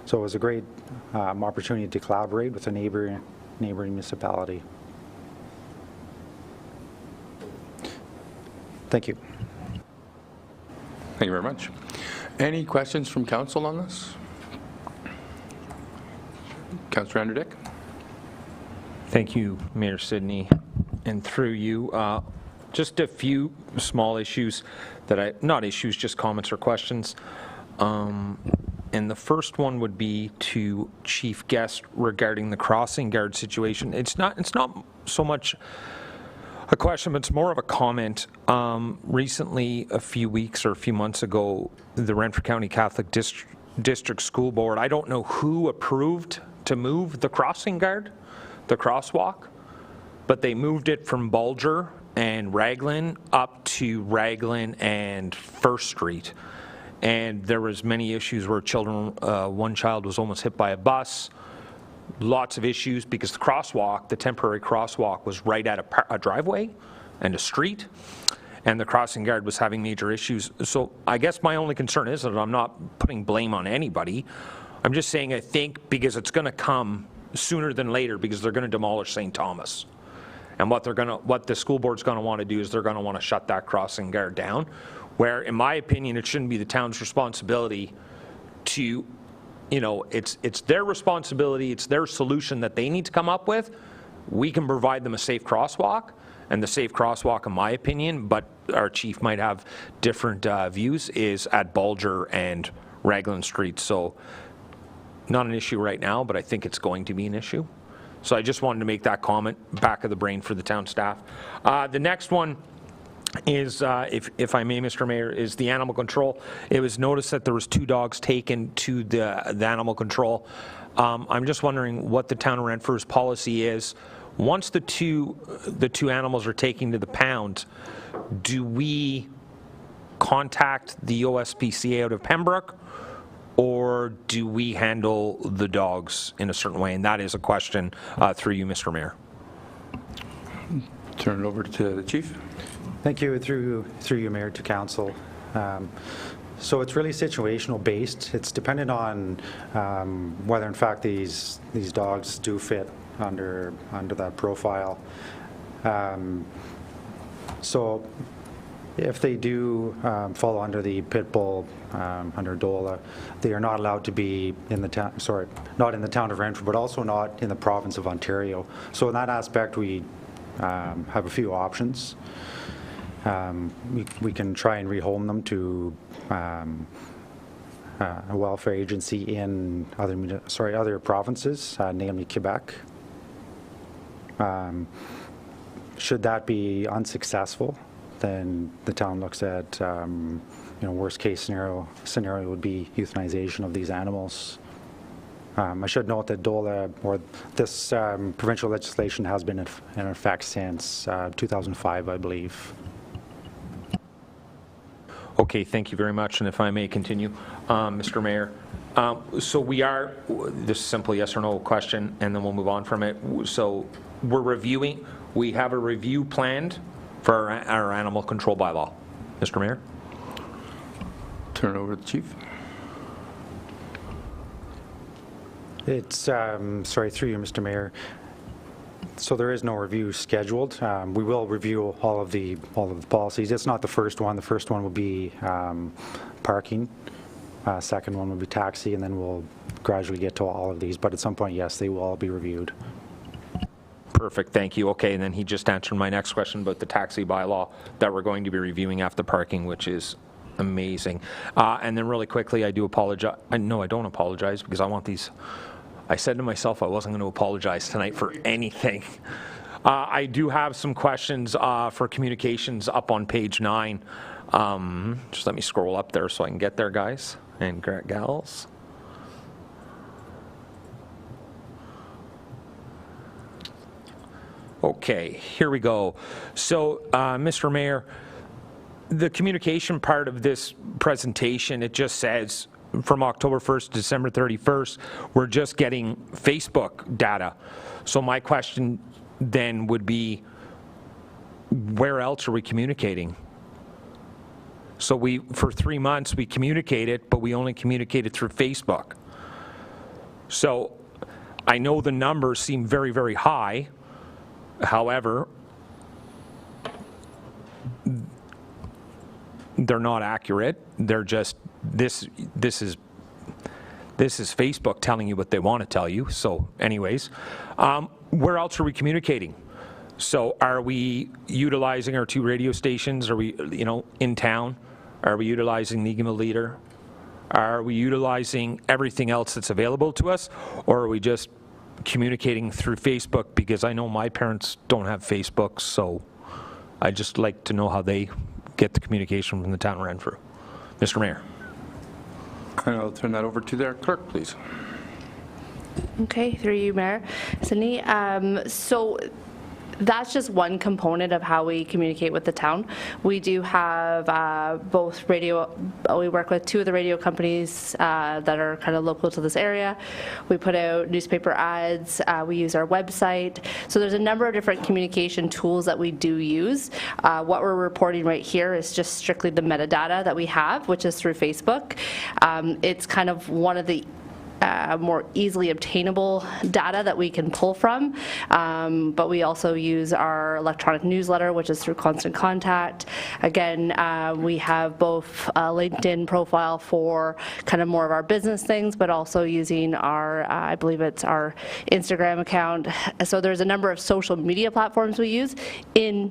So it was a great opportunity to collaborate with a neighboring municipality. Thank you. Thank you very much. Any questions from council on this? Councillor Anderdick? Thank you, Mayor Sidney. And through you, just a few small issues that not issues, just comments or questions. And the first one would be to Chief Guest regarding the crossing guard situation. It's not so much a question, but it's more of a comment. Recently, a few weeks or a few months ago, the Renfrew County Catholic District School Board, I don't know who approved to move the crossing guard, the crosswalk, but they moved it from Bulger and Raglan up to Raglan and First Street. And there was many issues where children, one child was almost hit by a bus. Lots of issues because the crosswalk, the temporary crosswalk, was right at a driveway and a street, and the crossing guard was having major issues. So I guess my only concern is that I'm not putting blame on anybody. I'm just saying I think because it's going to come sooner than later because they're going to demolish St. Thomas. And what the school board's going to want to do is they're going to want to shut that crossing guard down, where in my opinion it shouldn't be the town's responsibility to, you know, it's their responsibility, it's their solution that they need to come up with. We can provide them a safe crosswalk, and the safe crosswalk, in my opinion, but our chief might have different views, is at Bulger and Raglan Street. So not an issue right now, but I think it's going to be an issue. So I just wanted to make that comment, back of the brain for the town staff. The next one is, if I may, Mr. Mayor, is the animal control. It was noticed that there was 2 dogs taken to the animal control. I'm just wondering what the town of Renfrew's policy is. Once the two animals are taken to the pound, do we contact the OSPCA out of Pembroke, or do we handle the dogs in a certain way? And that is a question through you, Mr. Mayor. Turn it over to the chief. Thank you. Through you, Mayor, to council. So it's really situational based. It's dependent on whether in fact these dogs do fit under that profile. So if they do fall under the pit bull, under DOLA, they are not allowed to be in the town, not in the town of Renfrew, but also not in the province of Ontario. So in that aspect, we have a few options. We can try and rehome them to a welfare agency in other provinces, namely Quebec. Should that be unsuccessful, then the town looks at, worst case scenario would be euthanization of these animals. I should note that DOLA, or this provincial legislation, has been in effect since 2005, I believe. Okay, thank you very much. And if I may continue, Mr. Mayor. So we are, this is simply yes or no question, and then we'll move on from it. So we're reviewing, we have a review planned for our animal control bylaw. Mr. Mayor? Turn it over to the chief. It's, sorry, through you, Mr. Mayor. So there is no review scheduled. We will review all of the policies. It's not the first one. The first one will be parking. Second one will be taxi, and then we'll gradually get to all of these. But at some point, yes, they will all be reviewed. Perfect, thank you. Okay, and then he just answered my next question about the taxi bylaw that we're going to be reviewing after parking, which is amazing. And then really quickly, I do apologize. No, I don't apologize because I want these. I said to myself I wasn't going to apologize tonight for anything. I do have some questions for communications up on page 9. Just let me scroll up there so I can get there, guys and gals. Okay, here we go. So, Mr. Mayor, the communication part of this presentation, it just says from October 1st to December 31st, we're just getting Facebook data. So my question then would be, where else are we communicating? So for 3 months, we communicated, but we only communicated through Facebook. So I know the numbers seem very, very high. However, they're not accurate. They're just, this is Facebook telling you what they want to tell you. So anyways, where else are we communicating? So are we utilizing our 2 radio stations? Are we, in town? Are we utilizing the Eagle Leader? Are we utilizing everything else that's available to us? Or are we just communicating through Facebook? Because I know my parents don't have Facebook, so I just like to know how they get the communication from the town of Renfrew. Mr. Mayor. And I'll turn that over to their clerk, please. Okay, through you, Mayor. Sydney, so that's just one component of how we communicate with the town. We do have both radio, we work with 2 of the radio companies that are kind of local to this area. We put out newspaper ads, we use our website. So there's a number of different communication tools that we do use. What we're reporting right here is just strictly the metadata that we have, which is through Facebook. It's kind of one of the more easily obtainable data that we can pull from, but we also use our electronic newsletter, which is through Constant Contact. Again, we have both a LinkedIn profile for kind of more of our business things, but also using our, I believe it's our Instagram account. So there's a number of social media platforms we use in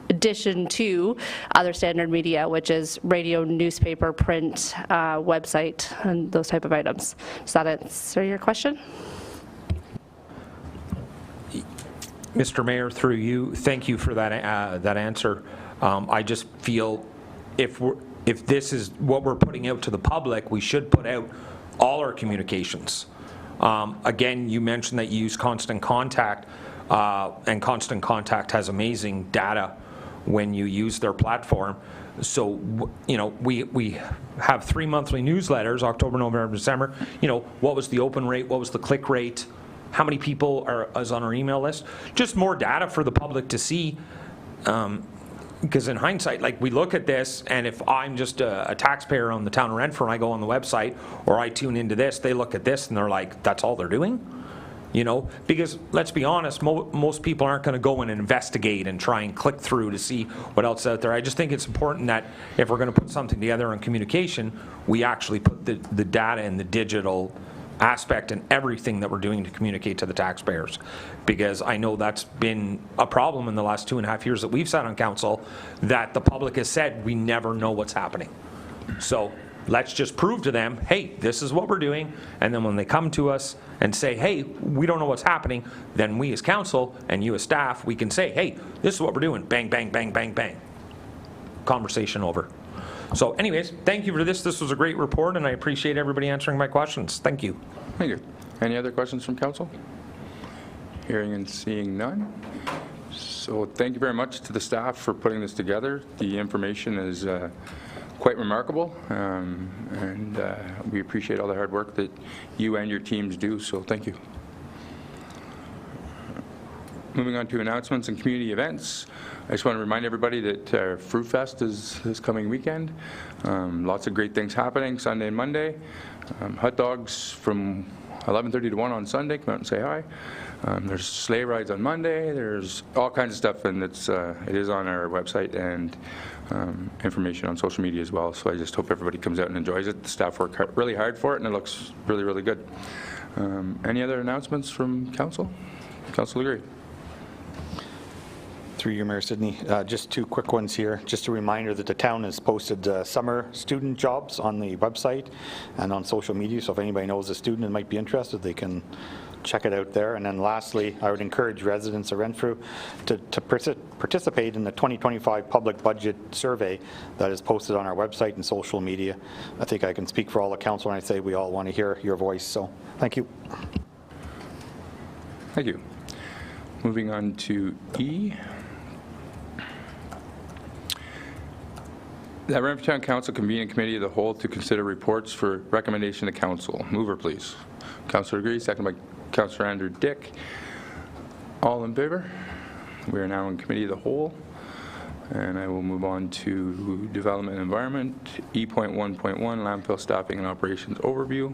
addition to other standard media, which is radio, newspaper, print, website, and those type of items. Does that answer your question? Mr. Mayor, through you, thank you for that answer. I just feel if this is what we're putting out to the public, we should put out all our communications. Again, you mentioned that you use Constant Contact, and Constant Contact has amazing data when you use their platform. So, we have 3 monthly newsletters, October, November, December. What was the open rate? What was the click rate? How many people is on our email list? Just more data for the public to see. Because in hindsight, like, we look at this, and if I'm just a taxpayer on the town of Renfrew and I go on the website or I tune into this, they look at this and they're like, that's all they're doing? Because let's be honest, most people aren't going to go and investigate and try and click through to see what else is out there. I just think it's important that if we're going to put something together on communication, we actually put the data and the digital aspect and everything that we're doing to communicate to the taxpayers. Because I know that's been a problem in the last 2.5 years that we've sat on council, that the public has said we never know what's happening. So let's just prove to them, hey, this is what we're doing, and then when they come to us and say, hey, we don't know what's happening, then we as council and you as staff, we can say, hey, this is what we're doing, bang, bang, bang, bang, bang. Conversation over. So anyways, thank you for this. This was a great report, and I appreciate everybody answering my questions. Thank you. Thank you. Any other questions from council? Hearing and seeing none. So thank you very much to the staff for putting this together. The information is quite remarkable, and we appreciate all the hard work that you and your teams do, so thank you. Moving on to announcements and community events, I just want to remind everybody that Fruit Fest is this coming weekend. Lots of great things happening Sunday and Monday. Hot dogs from 11:30 to 1 on Sunday. Come out and say hi. There's sleigh rides on Monday. There's all kinds of stuff, and it is on our website and information on social media as well. So I just hope everybody comes out and enjoys it. The staff work really hard for it, and it looks really, really good. Any other announcements from council? Councilor Leary. Through you, Mayor Sidney. Just two quick ones here. Just a reminder that the town has posted summer student jobs on the website and on social media, so if anybody knows a student that might be interested, they can check it out there. And then lastly, I would encourage residents of Renfrew to participate in the 2025 public budget survey that is posted on our website and social media. I think I can speak for all the council when I say we all want to hear your voice, so thank you. Thank you. Moving on to E. That Renfrew Town Council convene a committee of the whole to consider reports for recommendation to council. Mover, please. Councilor Gree, second by Councilor Andrew Dick. All in favor? We are now in committee of the whole. And I will move on to development and environment. E.1.1, landfill staffing and operations overview.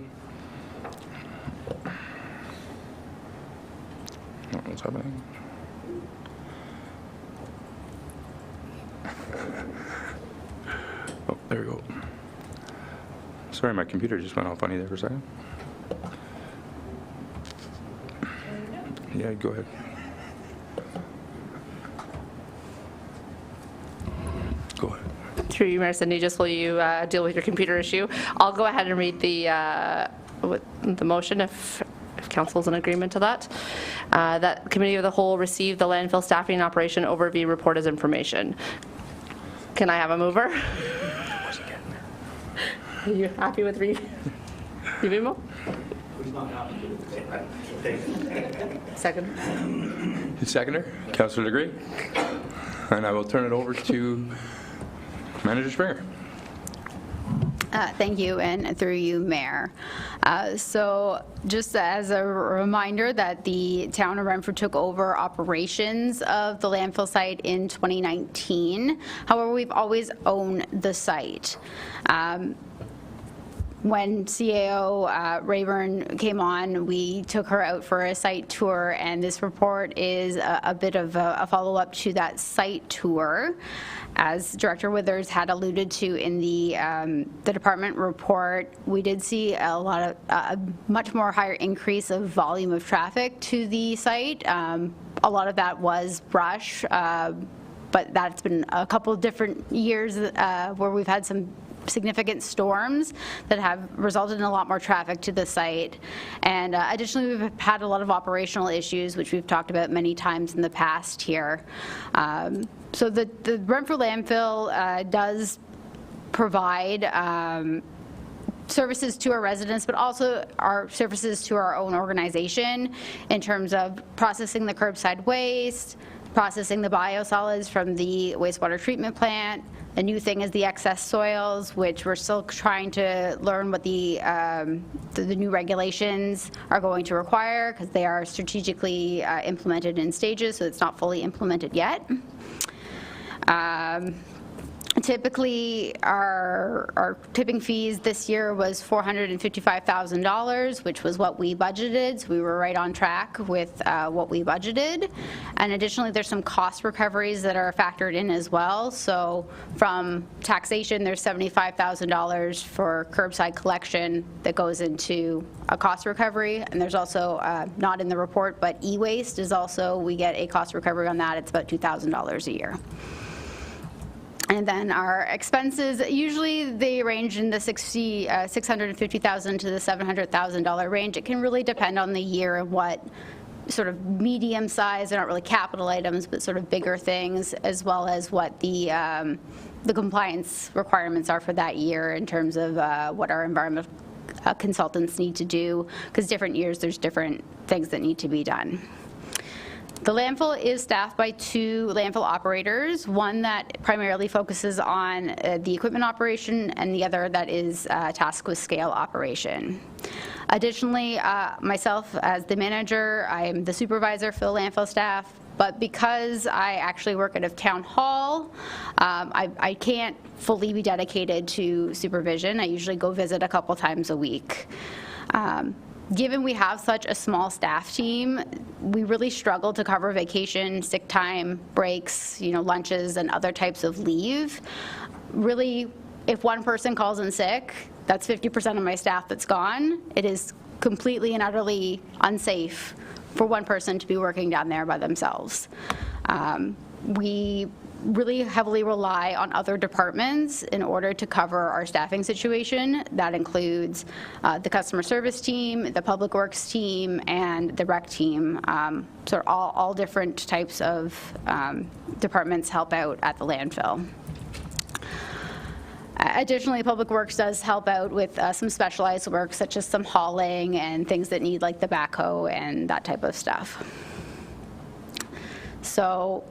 What's happening? Oh, there we go. Sorry, my computer just went all funny there for a second. Yeah, go ahead. Go ahead. Through you, Mayor Sidney, just while you deal with your computer issue, I'll go ahead and read the motion if council's in agreement to that. That committee of the whole received the landfill staffing and operation overview report as information. Can I have a mover? Are you happy with Revimo? Second. Seconder, Councilor Legree. And I will turn it over to Manager Springer. Thank you, and through you, Mayor. So just as a reminder that the town of Renfrew took over operations of the landfill site in 2019. However, we've always owned the site. When CAO Rayburn came on, we took her out for a site tour, and this report is a bit of a follow-up to that site tour. As Director Withers had alluded to in the department report, we did see a much more higher increase of volume of traffic to the site. A lot of that was brush, but that's been a couple different years where we've had some significant storms that have resulted in a lot more traffic to the site. And additionally, we've had a lot of operational issues, which we've talked about many times in the past here. So the Renfrew landfill does provide services to our residents, but also our services to our own organization in terms of processing the curbside waste, processing the biosolids from the wastewater treatment plant. A new thing is the excess soils, which we're still trying to learn what the new regulations are going to require, because they are strategically implemented in stages, so it's not fully implemented yet. Typically, our tipping fees this year was $455,000, which was what we budgeted, so we were right on track with what we budgeted. And additionally, there's some cost recoveries that are factored in as well. So from taxation, there's $75,000 for curbside collection that goes into a cost recovery. And there's also, not in the report, but e-waste is also, we get a cost recovery on that. It's about $2,000 a year. And then our expenses, usually they range in the $650,000 to the $700,000 range. It can really depend on the year and what sort of medium size, they're not really capital items, but sort of bigger things, as well as what the compliance requirements are for that year in terms of what our environmental consultants need to do, because different years there's different things that need to be done. The landfill is staffed by 2 landfill operators, one that primarily focuses on the equipment operation and the other that is tasked with scale operation. Additionally, myself as the manager, I am the supervisor for the landfill staff, but because I actually work at a town hall, I can't fully be dedicated to supervision. I usually go visit a couple times a week. Given we have such a small staff team, we really struggle to cover vacation, sick time, breaks, lunches, and other types of leave. Really, if one person calls in sick, that's 50% of my staff that's gone. It is completely and utterly unsafe for one person to be working down there by themselves. We really heavily rely on other departments in order to cover our staffing situation. That includes the customer service team, the public works team, and the rec team. So all different types of departments help out at the landfill. Additionally, Public Works does help out with some specialized work, such as some hauling and things that need like the backhoe and that type of stuff. So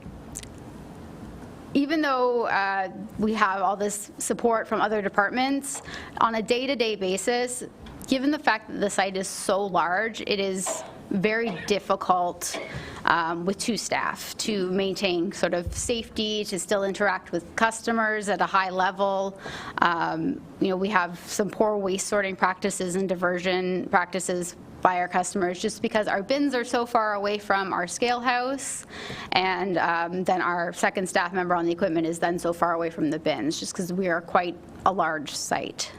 even though we have all this support from other departments, on a day-to-day basis, given the fact that the site is so large, it is very difficult with 2 staff to maintain sort of safety, to still interact with customers at a high level. We have some poor waste sorting practices and diversion practices by our customers just because our bins are so far away from our scale house, and then our second staff member on the equipment is then so far away from the bins just because we are quite a large site.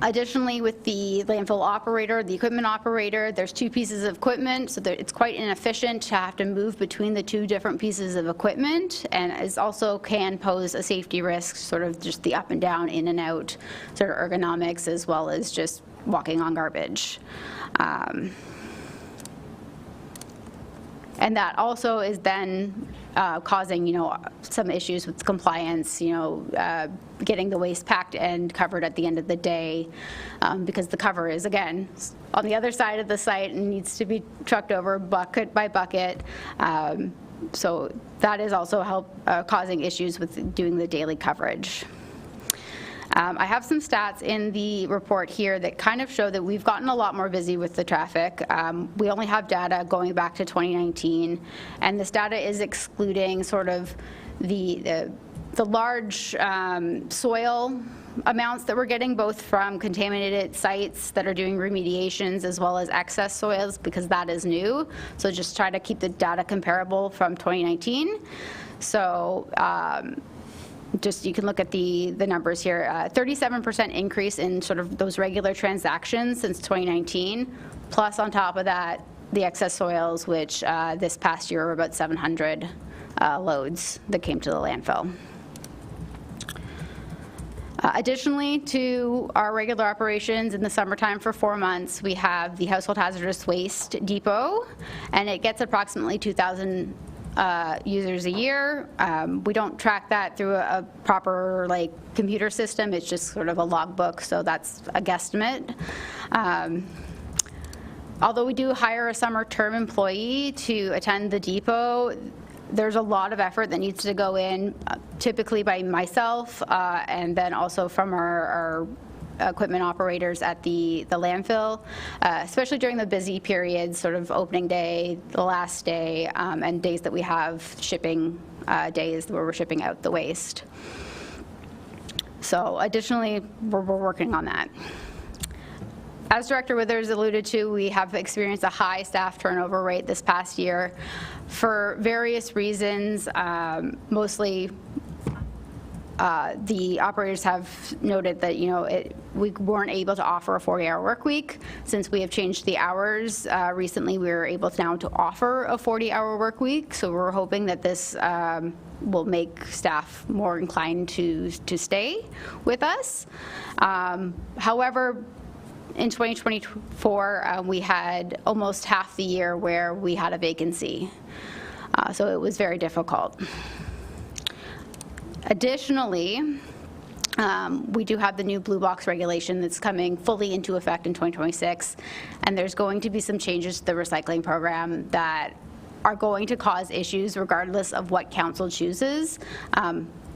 Additionally, with the landfill operator, the equipment operator, there's 2 pieces of equipment, so that it's quite inefficient to have to move between the 2 different pieces of equipment, and it also can pose a safety risk, sort of just the up and down, in and out sort of ergonomics, as well as just walking on garbage. And that also is then causing, some issues with compliance, getting the waste packed and covered at the end of the day, because the cover is, again, on the other side of the site and needs to be trucked over bucket by bucket. So that is also causing issues with doing the daily coverage. I have some stats in the report here that kind of show that we've gotten a lot more busy with the traffic. We only have data going back to 2019, and this data is excluding sort of the large soil amounts that we're getting, both from contaminated sites that are doing remediations as well as excess soils, because that is new. So just try to keep the data comparable from 2019. So just you can look at the numbers here. 37% increase in sort of those regular transactions since 2019, plus on top of that, the excess soils, which this past year were about 700 loads that came to the landfill. Additionally to our regular operations in the summertime for 4 months, we have the Household Hazardous Waste Depot, and it gets approximately 2,000 users a year. We don't track that through a proper computer system. It's just sort of a logbook, so that's a guesstimate. Although we do hire a summer term employee to attend the depot, there's a lot of effort that needs to go in, typically by myself, and then also from our equipment operators at the landfill, especially during the busy periods, sort of opening day, the last day, and days that we have shipping days where we're shipping out the waste. So additionally, we're working on that. As Director Withers alluded to, we have experienced a high staff turnover rate this past year for various reasons. Mostly the operators have noted that we weren't able to offer a 40-hour work week. Since we have changed the hours recently, we were able now to offer a 40-hour work week. So we're hoping that this will make staff more inclined to stay with us. However, in 2024, we had almost half the year where we had a vacancy. So it was very difficult. Additionally, we do have the new blue box regulation that's coming fully into effect in 2026, and there's going to be some changes to the recycling program that are going to cause issues regardless of what council chooses.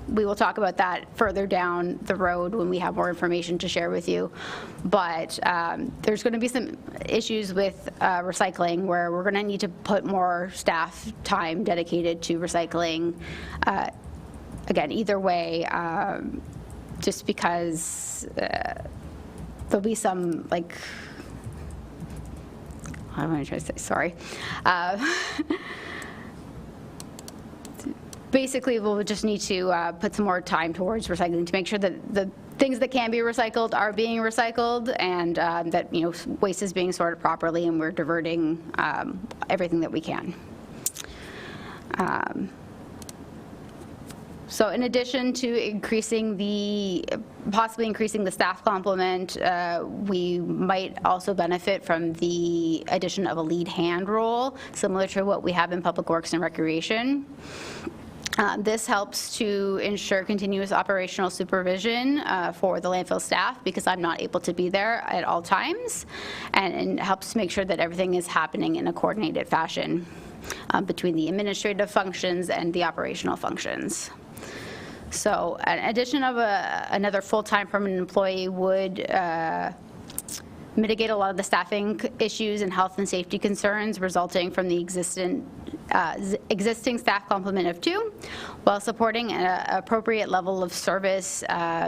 We will talk about that further down the road when we have more information to share with you. But there's going to be some issues with recycling where we're going to need to put more staff time dedicated to recycling. Again, either way, just because there'll be some, like, I'm going to try to say, sorry. Basically, we'll just need to put some more time towards recycling to make sure that the things that can be recycled are being recycled, and that, you know, waste is being sorted properly, and we're diverting everything that we can. So in addition to possibly increasing the staff complement, we might also benefit from the addition of a lead hand role, similar to what we have in Public Works and Recreation. This helps to ensure continuous operational supervision for the landfill staff, because I'm not able to be there at all times, and helps to make sure that everything is happening in a coordinated fashion between the administrative functions and the operational functions. So an addition of another full-time permanent employee would mitigate a lot of the staffing issues and health and safety concerns resulting from the existing staff complement of 2, while supporting an appropriate level of service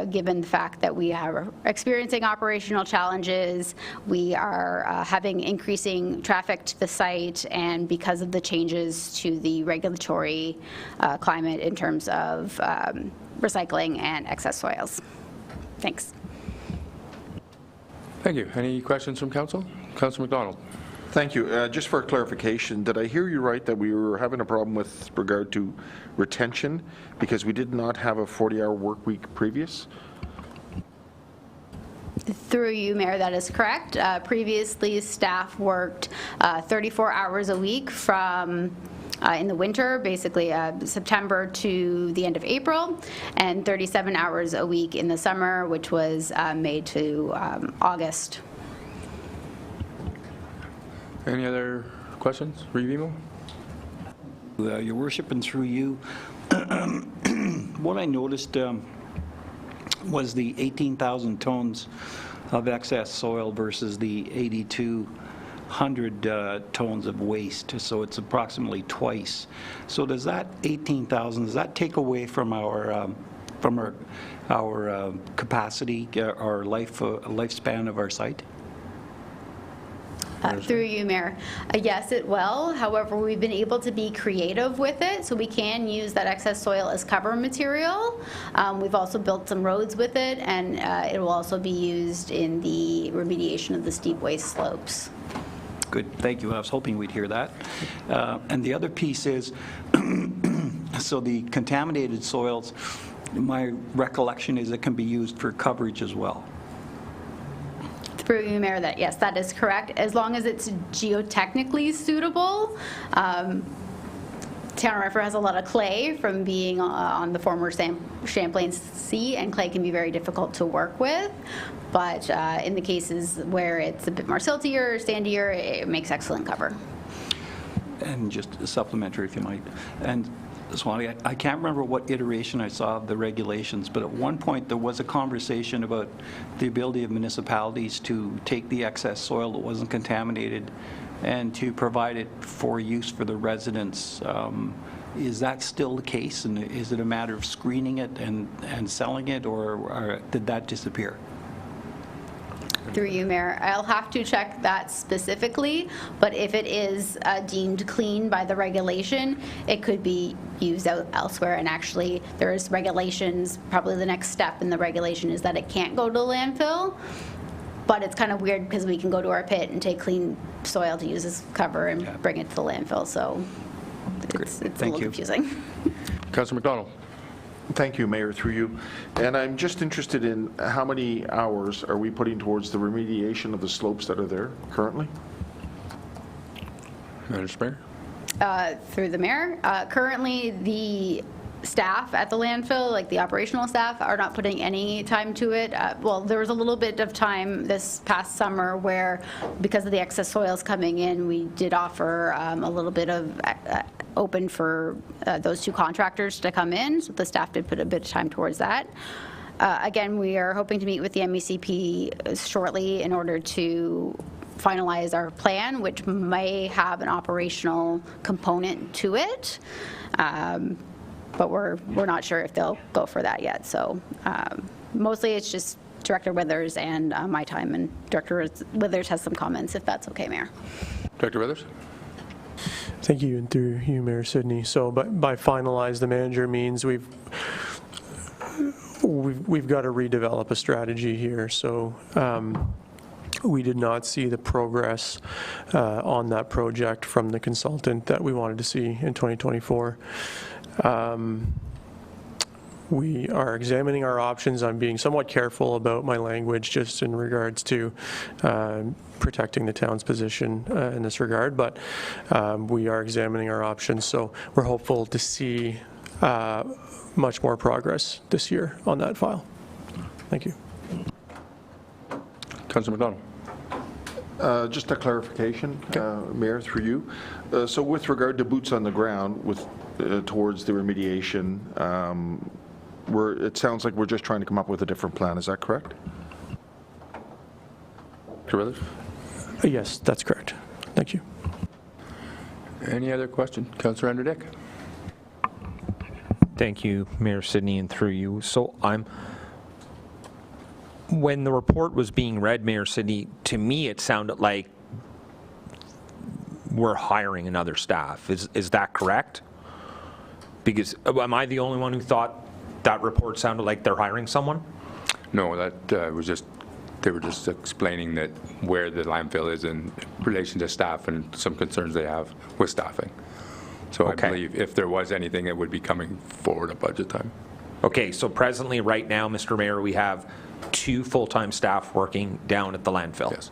given the fact that we are experiencing operational challenges, we are having increasing traffic to the site, and because of the changes to the regulatory climate in terms of recycling and excess soils. Thanks. Thank you. Any questions from council? Councilor McDonald. Thank you. Just for clarification, did I hear you right that we were having a problem with regard to retention because we did not have a 40-hour work week previous? Through you, Mayor, that is correct. Previously, staff worked 34 hours a week from in the winter, basically September to the end of April, and 37 hours a week in the summer, which was May to August. Any other questions? Revimo? Your Worship, and through you, what I noticed was the 18,000 tons of excess soil versus the 8,200 tons of waste, so it's approximately twice. So does that 18,000, does that take away from our capacity, our lifespan of our site? Through you, Mayor. Yes, it will. However, we've been able to be creative with it, so we can use that excess soil as cover material. We've also built some roads with it, and it will also be used in the remediation of the steep waste slopes. Good, thank you. I was hoping we'd hear that. And the other piece is, so the contaminated soils, my recollection is it can be used for coverage as well. Through you, Mayor, that yes, that is correct. As long as it's geotechnically suitable. Town of Renfrew has a lot of clay from being on the former Champlain Sea, and clay can be very difficult to work with. But in the cases where it's a bit more siltier or sandier, it makes excellent cover. And just a supplementary, if you might. And Swanee, I can't remember what iteration I saw of the regulations, but at one point there was a conversation about the ability of municipalities to take the excess soil that wasn't contaminated and to provide it for use for the residents. Is that still the case, and is it a matter of screening it and selling it, or did that disappear? Through you, Mayor, I'll have to check that specifically, but if it is deemed clean by the regulation, it could be used elsewhere. And actually, there's regulations, probably the next step in the regulation is that it can't go to landfill, but it's kind of weird because we can go to our pit and take clean soil to use as cover and bring it to the landfill, so it's a little confusing. Councilor McDonald. Thank you, Mayor, through you. And I'm just interested in how many hours are we putting towards the remediation of the slopes that are there currently? Mr. Mayor. Through the Mayor, currently the staff at the landfill, like the operational staff, are not putting any time to it. Well, there was a little bit of time this past summer where, because of the excess soils coming in, we did offer a little bit of open for those 2 contractors to come in, so the staff did put a bit of time towards that. Again, we are hoping to meet with the MECP shortly in order to finalize our plan, which may have an operational component to it. But we're not sure if they'll go for that yet. So mostly it's just Director Withers and my time, and Director Withers has some comments, if that's okay, Mayor. Director Withers? Thank you, and through you, Mayor Sidney. So by finalize the manager means we've got to redevelop a strategy here. So we did not see the progress on that project from the consultant that we wanted to see in 2024. We are examining our options. I'm being somewhat careful about my language just in regards to protecting the town's position in this regard, but we are examining our options. So we're hopeful to see much more progress this year on that file. Thank you. Councillor McDonald. Just a clarification, Mayor, through you. So with regard to boots on the ground with towards the remediation, it sounds like we're just trying to come up with a different plan. Is that correct? Yes, that's correct. Thank you. Any other question? Councillor Andrew Dick. Thank you, Mayor Sidney, and through you. So when the report was being read, Mayor Sidney, to me it sounded like we're hiring another staff. Is that correct? Because am I the only one who thought that report sounded like they're hiring someone? No, that was just, they were just explaining that where the landfill is in relation to staff and some concerns they have with staffing. So I believe if there was anything, it would be coming forward at budget time. Okay, so presently, right now, Mr. Mayor, we have 2 full-time staff working down at the landfill. Yes.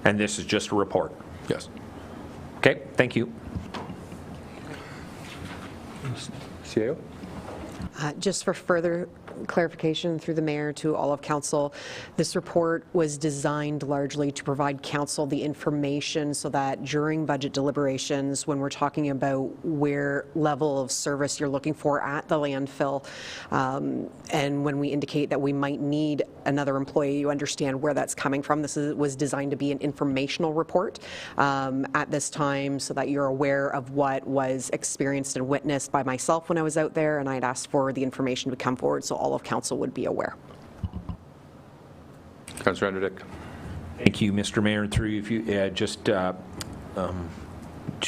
And this is just a report? Yes. Okay, thank you. CAO? Just for further clarification through the mayor to all of council, this report was designed largely to provide council the information so that during budget deliberations, when we're talking about where level of service you're looking for at the landfill, and when we indicate that we might need another employee, you understand where that's coming from. This was designed to be an informational report at this time so that you're aware of what was experienced and witnessed by myself when I was out there, and I'd asked for the information to come forward so all of council would be aware. Councillor Andrew Dick. Thank you, Mr. Mayor. And through you, if you just to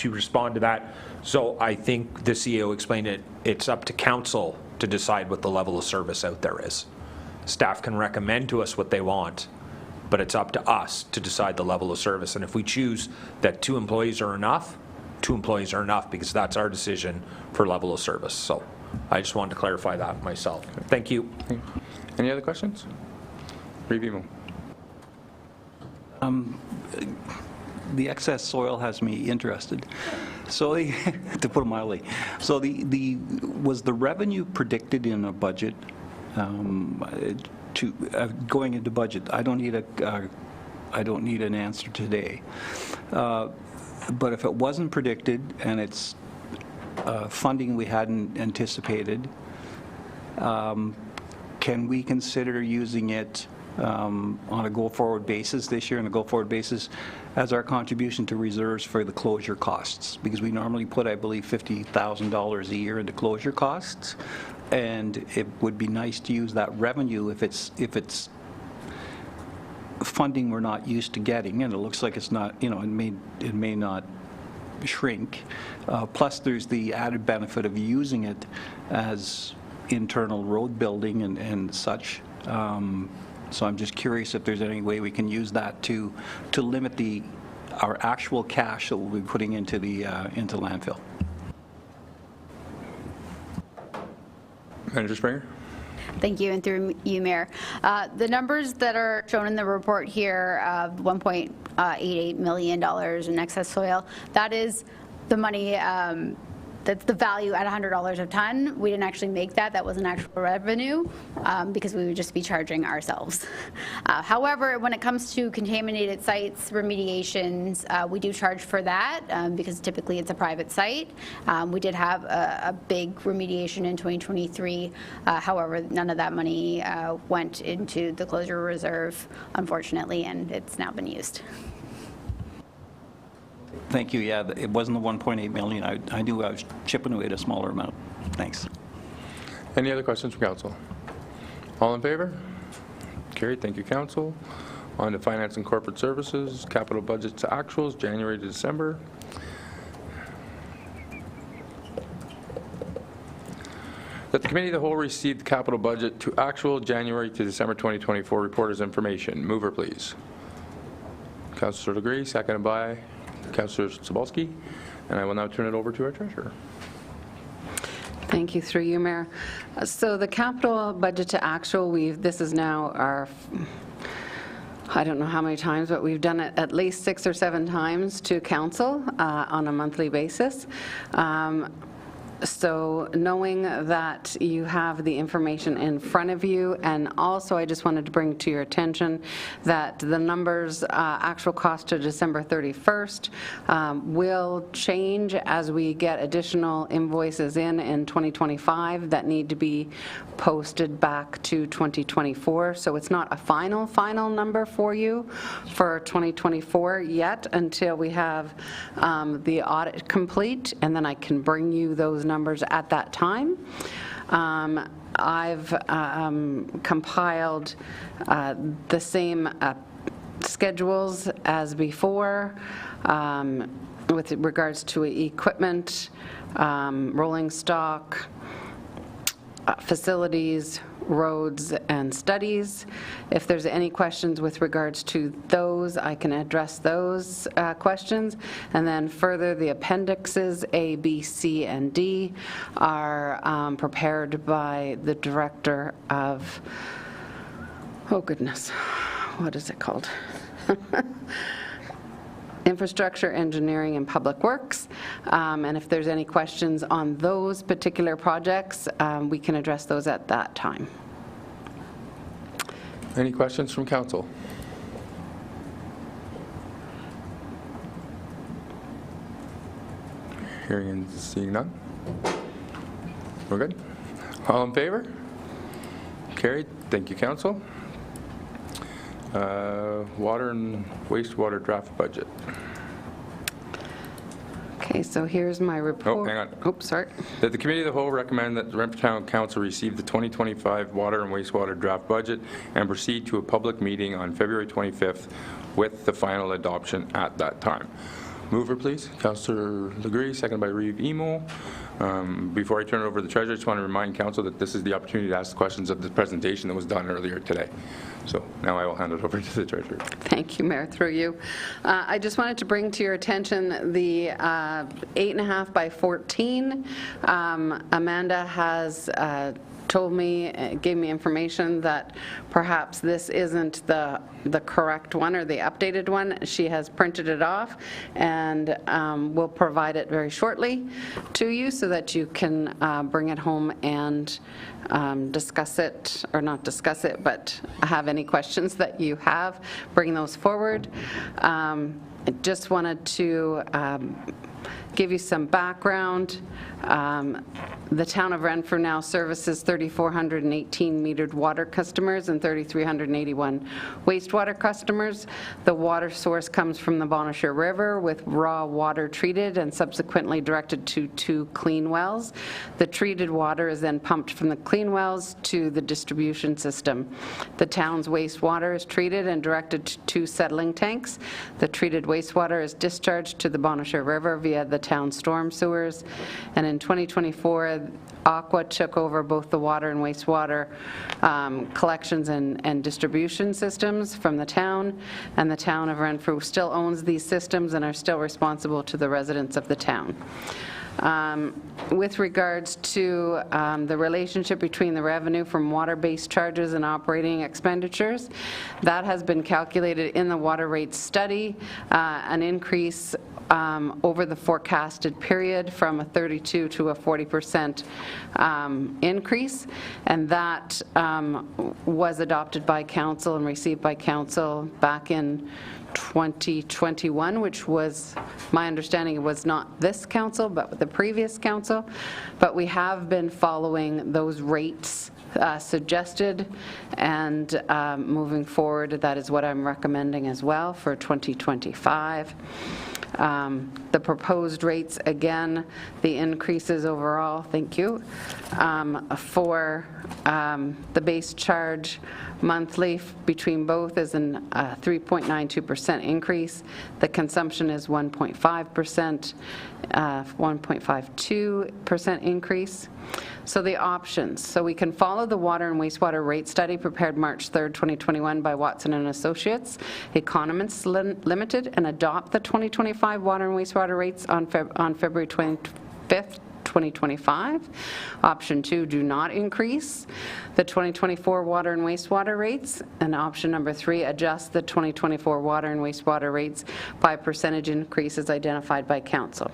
respond to that, so I think the CEO explained it. It's up to council to decide what the level of service out there is. Staff can recommend to us what they want, but it's up to us to decide the level of service. And if we choose that 2 employees are enough, 2 employees are enough, because that's our decision for level of service. So I just wanted to clarify that myself. Thank you. Any other questions? Review. The excess soil has me interested. So, to put it mildly, so was the revenue predicted in a budget to going into budget? I don't need an answer today. But if it wasn't predicted and it's funding we hadn't anticipated, can we consider using it on a go-forward basis this year, on a go-forward basis, as our contribution to reserves for the closure costs? Because we normally put, I believe, $50,000 a year into closure costs, and it would be nice to use that revenue if it's funding we're not used to getting, and it looks like it's not, it may not shrink. Plus, there's the added benefit of using it as internal road building and such. So I'm just curious if there's any way we can use that to limit our actual cash that we'll be putting into landfill. Manager Springer. Thank you, and through you, Mayor. The numbers that are shown in the report here of $1.88 million in excess soil, that is the money, that's the value at $100 a ton. We didn't actually make that. That wasn't actual revenue because we would just be charging ourselves. However, when it comes to contaminated sites, remediations, we do charge for that because typically it's a private site. We did have a big remediation in 2023. However, none of that money went into the closure reserve, unfortunately, and it's now been used. Thank you. Yeah, it wasn't the 1.8 million. I knew I was chipping away at a smaller amount. Thanks. Any other questions from council? All in favor? Carried. Thank you, Council. On to Finance and Corporate Services, capital budget to actuals, January to December. That the Committee of the Whole received the capital budget to actual January to December 2024 report as information. Mover, please. Councillor Legree, seconded by Councillor Sobolski. And I will now turn it over to our Treasurer. Thank you, through you, Mayor. So the capital budget to actual, this is now our, I don't know how many times, but we've done it at least 6 or 7 times to council on a monthly basis. So knowing that you have the information in front of you, and also I just wanted to bring to your attention that the numbers, actual cost to December 31st, will change as we get additional invoices in 2025 that need to be posted back to 2024. So it's not a final number for you for 2024 yet until we have the audit complete, and then I can bring you those numbers at that time. I've compiled the same schedules as before with regards to equipment, rolling stock, facilities, roads, and studies. If there's any questions with regards to those, I can address those questions. And then further, the appendixes A, B, C, and D are prepared by the Director of, oh goodness, what is it called? Infrastructure, Engineering, and Public Works. And if there's any questions on those particular projects, we can address those at that time. Any questions from Council? Hearing and seeing none. We're good? All in favor? Carried. Thank you, Council. Water and wastewater draft budget. Okay, so here's my report. Oh, hang on. Oops, sorry. That the Committee of the Whole recommend that the Renfrew Town Council receive the 2025 water and wastewater draft budget and proceed to a public meeting on February 25th with the final adoption at that time. Mover, please. Councillor Legree, seconded by Reeve Emo. Before I turn it over to the Treasurer, I just want to remind Council that this is the opportunity to ask questions of the presentation that was done earlier today. So now I will hand it over to the Treasurer. Thank you, Mayor, through you. I just wanted to bring to your attention the 8.5 by 14. Amanda has told me, gave me information that perhaps this isn't the correct one or the updated one. She has printed it off and will provide it very shortly to you so that you can bring it home and discuss it, or not discuss it, but have any questions that you have, bring those forward. I just wanted to give you some background. The town of Renfrew now services 3,418 metered water customers and 3,381 wastewater customers. The water source comes from the Bonnechere River with raw water treated and subsequently directed to 2 clean wells. The treated water is then pumped from the clean wells to the distribution system. The town's wastewater is treated and directed to 2 settling tanks. The treated wastewater is discharged to the Bonnechere River via the town storm sewers. And in 2024, Aqua took over both the water and wastewater collections and distribution systems from the town, and the town of Renfrew still owns these systems and are still responsible to the residents of the town. With regards to the relationship between the revenue from water-based charges and operating expenditures, that has been calculated in the water rates study, an increase over the forecasted period from a 32 to a 40% increase, and that was adopted by council and received by council back in 2021, which was, my understanding, it was not this council, but the previous council. But we have been following those rates suggested, and moving forward, that is what I'm recommending as well for 2025. The proposed rates, again, the increases overall, thank you, for the base charge monthly between both is a 3.92% increase. The consumption is 1.5%, 1.52% increase. So the options. So we can follow the water and wastewater rate study prepared March 3rd, 2021 by Watson and Associates, Economists Limited, and adopt the 2025 water and wastewater rates on February 25th, 2025. Option 2, do not increase the 2024 water and wastewater rates. And option number 3, adjust the 2024 water and wastewater rates by percentage increases identified by council.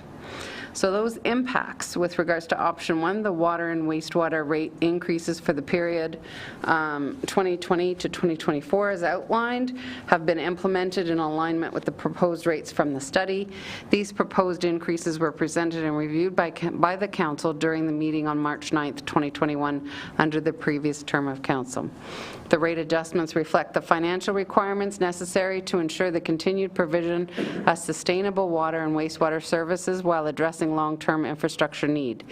So those impacts with regards to option 1, the water and wastewater rate increases for the period 2020 to 2024 as outlined have been implemented in alignment with the proposed rates from the study. These proposed increases were presented and reviewed by the council during the meeting on March 9th, 2021 under the previous term of council. The rate adjustments reflect the financial requirements necessary to ensure the continued provision of sustainable water and wastewater services while addressing long-term infrastructure need.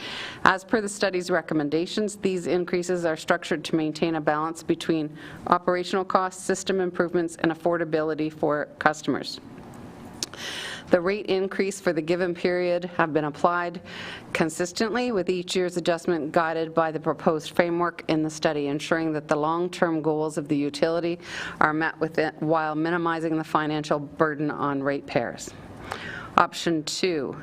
As per the study's recommendations, these increases are structured to maintain a balance between operational costs, system improvements, and affordability for customers. The rate increase for the given period have been applied consistently with each year's adjustment guided by the proposed framework in the study, ensuring that the long-term goals of the utility are met with it while minimizing the financial burden on ratepayers. Option 2.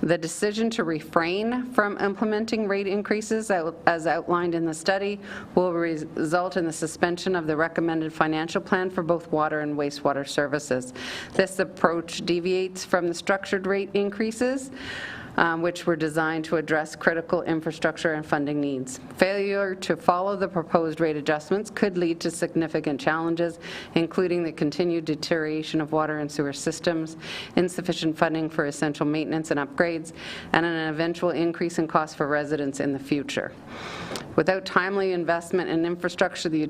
The decision to refrain from implementing rate increases as outlined in the study will result in the suspension of the recommended financial plan for both water and wastewater services. This approach deviates from the structured rate increases, which were designed to address critical infrastructure and funding needs. Failure to follow the proposed rate adjustments could lead to significant challenges, including the continued deterioration of water and sewer systems, insufficient funding for essential maintenance and upgrades, and an eventual increase in costs for residents in the future. Without timely investment in infrastructure, the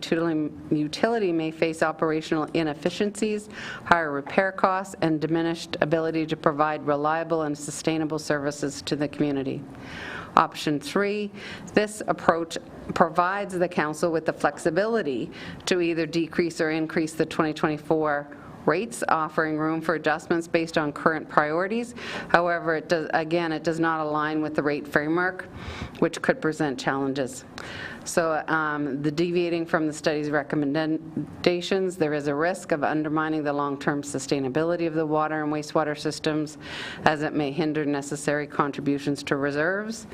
utility may face operational inefficiencies, higher repair costs, and diminished ability to provide reliable and sustainable services to the community. Option 3, this approach provides the council with the flexibility to either decrease or increase the 2024 rates, offering room for adjustments based on current priorities. However, it does not align with the rate framework, which could present challenges. So the deviating from the study's recommendations, there is a risk of undermining the long-term sustainability of the water and wastewater systems, as it may hinder necessary contributions to reserves.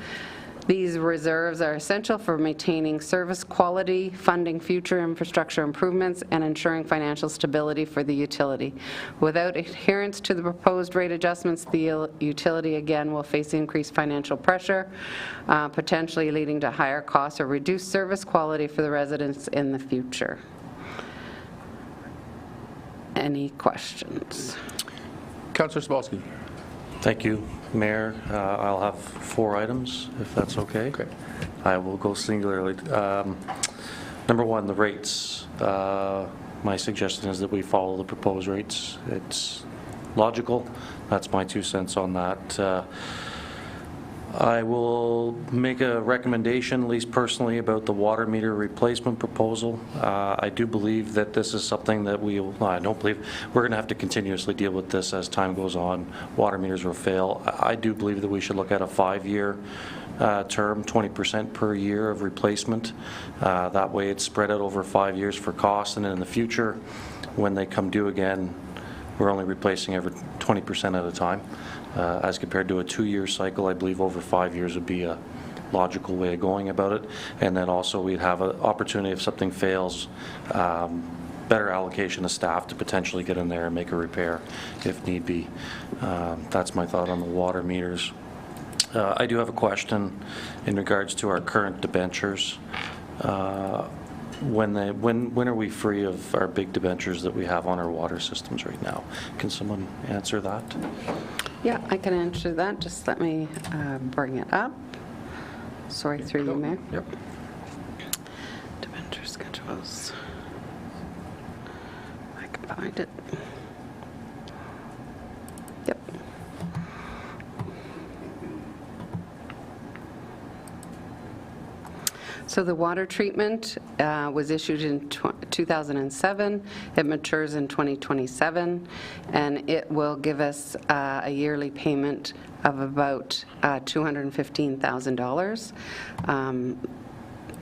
These reserves are essential for maintaining service quality, funding future infrastructure improvements, and ensuring financial stability for the utility. Without adherence to the proposed rate adjustments, the utility again will face increased financial pressure, potentially leading to higher costs or reduced service quality for the residents in the future. Any questions? Councillor Spolsky. Thank you, Mayor. I'll have 4 items, if that's okay. Okay. I will go singularly. Number 1, the rates. My suggestion is that we follow the proposed rates. It's logical. That's my 2 cents on that. I will make a recommendation, at least personally, about the water meter replacement proposal. I do believe that this is something that I don't believe, we're going to have to continuously deal with this as time goes on. Water meters will fail. I do believe that we should look at a 5-year term, 20% per year of replacement. That way it's spread out over 5 years for cost, and then in the future, when they come due again, we're only replacing every 20% at a time. As compared to a 2-year cycle, I believe over 5 years would be a logical way of going about it. And then also we'd have an opportunity if something fails, better allocation of staff to potentially get in there and make a repair if need be. That's my thought on the water meters. I do have a question in regards to our current debentures. When are we free of our big debentures that we have on our water systems right now? Can someone answer that? Yeah, I can answer that. Just let me bring it up. Sorry, through you, Mayor. Yep. Debenture schedules. I can find it. Yep. So the water treatment was issued in 2007. It matures in 2027, and it will give us a yearly payment of about $215,000.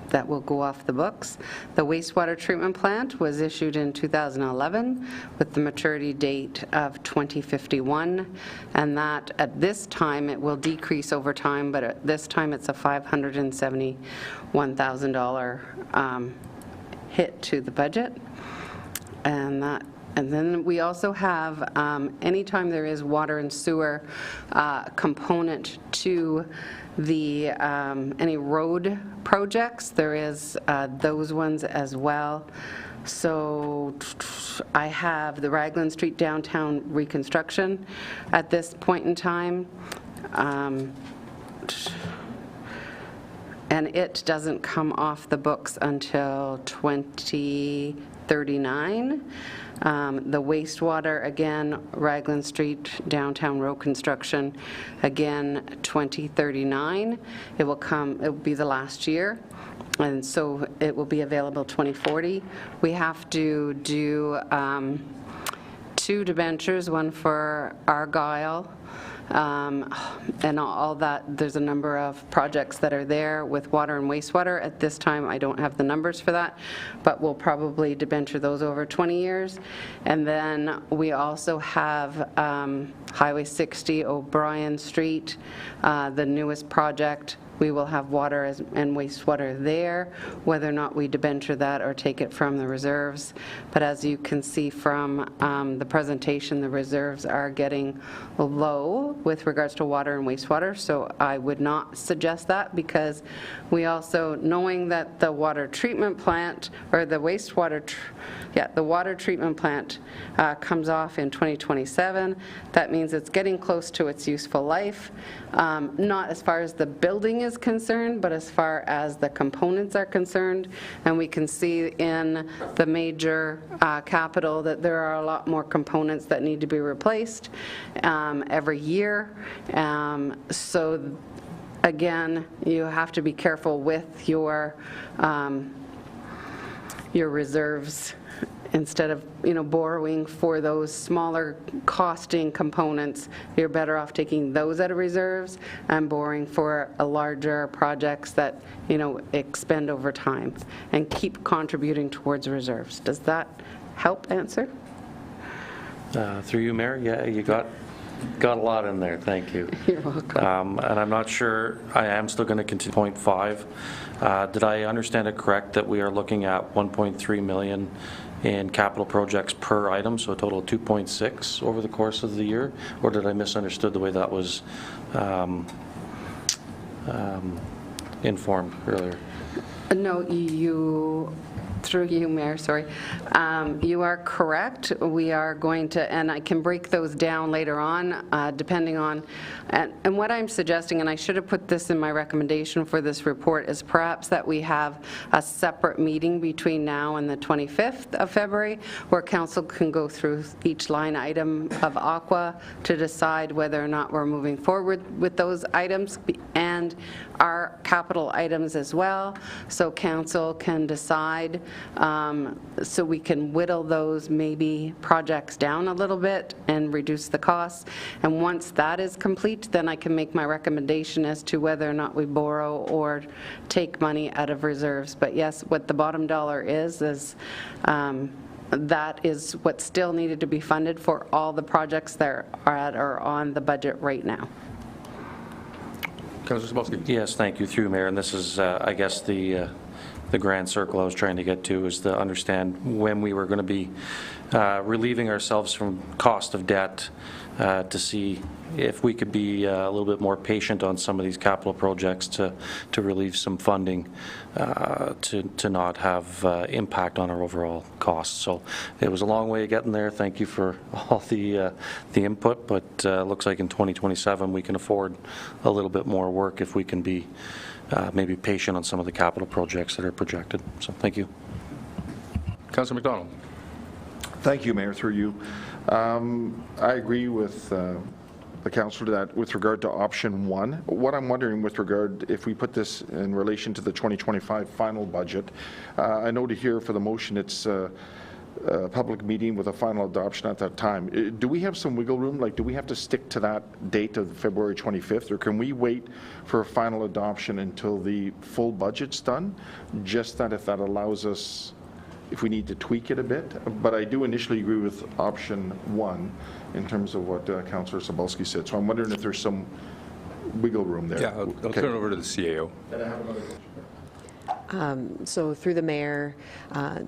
That will go off the books. The wastewater treatment plant was issued in 2011 with the maturity date of 2051, and that at this time it will decrease over time, but at this time it's a $571,000 hit to the budget. And then we also have, anytime there is water and sewer component to the any road projects, there is those ones as well. So I have the Argal Street downtown reconstruction at this point in time. And it doesn't come off the books until 2039. The wastewater, again, Argal Street downtown road construction, again, 2039. It will be the last year, and so it will be available 2040. We have to do 2 debentures, one for Argyle, and all that. There's a number of projects that are there with water and wastewater. At this time, I don't have the numbers for that, but we'll probably debenture those over 20 years. And then we also have Highway 60, O'Brien Street, the newest project. We will have water and wastewater there, whether or not we debenture that or take it from the reserves. But as you can see from the presentation, the reserves are getting low with regards to water and wastewater, so I would not suggest that, because we also, knowing that the water treatment plant, or the wastewater, the water treatment plant comes off in 2027, that means it's getting close to its useful life, not as far as the building is concerned, but as far as the components are concerned. And we can see in the major capital that there are a lot more components that need to be replaced every year. So again, you have to be careful with your reserves. Instead of, borrowing for those smaller costing components, you're better off taking those out of reserves and borrowing for a larger projects that, expend over time and keep contributing towards reserves. Does that help answer? Through you, Mayor, yeah, you got a lot in there, thank you. You're welcome. And I'm not sure, I am still going to continue point 5. Did I understand it correct that we are looking at 1.3 million in capital projects per item, so a total of 2.6 over the course of the year? Or did I misunderstood the way that was informed earlier? No, through you, Mayor, sorry. You are correct. We are going to, and I can break those down later on, depending on, and what I'm suggesting, and I should have put this in my recommendation for this report, is perhaps that we have a separate meeting between now and the 25th of February, where council can go through each line item of Aqua to decide whether or not we're moving forward with those items and our capital items as well, so council can decide, so we can whittle those maybe projects down a little bit and reduce the costs. And once that is complete, then I can make my recommendation as to whether or not we borrow or take money out of reserves. But yes, what the bottom dollar is that is what still needed to be funded for all the projects that are on the budget right now. Councillor Sapolsky. Yes, thank you, through Mayor. And this is, I guess, the grand circle I was trying to get to, is to understand when we were going to be relieving ourselves from cost of debt, to see if we could be a little bit more patient on some of these capital projects to relieve some funding to not have impact on our overall costs. So it was a long way of getting there. Thank you for all the input, but looks like in 2027 we can afford a little bit more work if we can be maybe patient on some of the capital projects that are projected. So thank you. Councillor McDonald. Thank you, Mayor, through you. I agree with the the council to that with regard to option 1. What I'm wondering with regard, if we put this in relation to the 2025 final budget, I know to hear for the motion it's a public meeting with a final adoption at that time. Do we have some wiggle room? Like, do we have to stick to that date of February 25th, or can we wait for a final adoption until the full budget's done? Just that if that allows us, if we need to tweak it a bit. But I do initially agree with option 1 in terms of what Councillor Sobolski said. So I'm wondering if there's some wiggle room there. Yeah, I'll turn it over to the CAO. And I have another question. So through the mayor,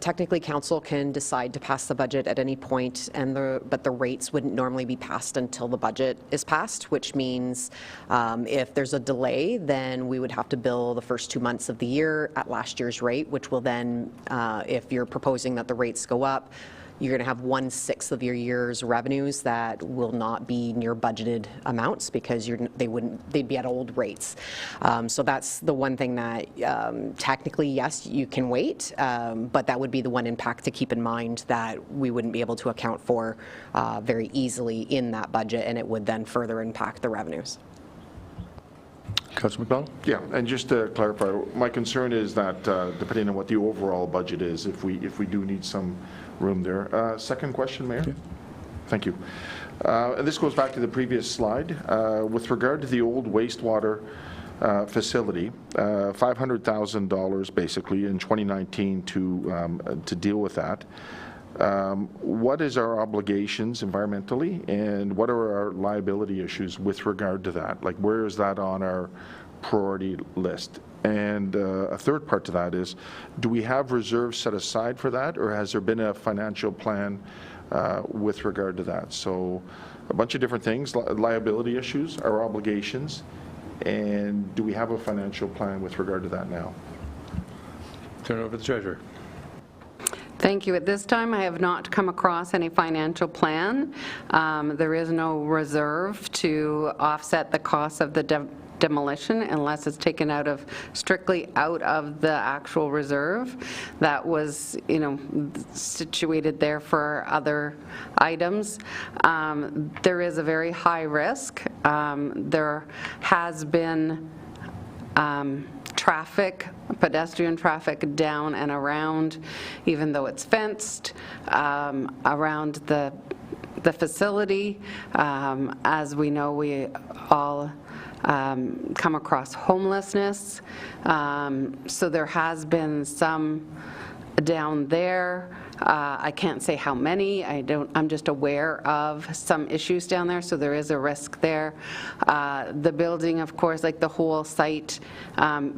technically council can decide to pass the budget at any point, but the rates wouldn't normally be passed until the budget is passed, which means if there's a delay, then we would have to bill the first 2 months of the year at last year's rate, which will then, if you're proposing that the rates go up, you're going to have 1/6 of your year's revenues that will not be near budgeted amounts because they'd be at old rates. So that's the one thing that technically, yes, you can wait, but that would be the one impact to keep in mind that we wouldn't be able to account for very easily in that budget, and it would then further impact the revenues. Councillor McDonald? Yeah, and just to clarify, my concern is that depending on what the overall budget is, if we do need some room there. Second question, Mayor. Okay. Thank you. And this goes back to the previous slide. With regard to the old wastewater facility, $500,000 basically in 2019 to deal with that. What is our obligations environmentally, and what are our liability issues with regard to that? Like, where is that on our priority list? And a third part to that is, do we have reserves set aside for that, or has there been a financial plan with regard to that? So a bunch of different things, liability issues, our obligations, and do we have a financial plan with regard to that now? Turn it over to the Treasurer. Thank you. At this time, I have not come across any financial plan. There is no reserve to offset the cost of the demolition unless it's taken strictly out of the actual reserve that was, situated there for other items. There is a very high risk. There has been pedestrian traffic down and around, even though it's fenced, around the facility. As we know, we all come across homelessness. So there has been some down there. I can't say how many. I'm just aware of some issues down there, so there is a risk there. The building, of course, like the whole site,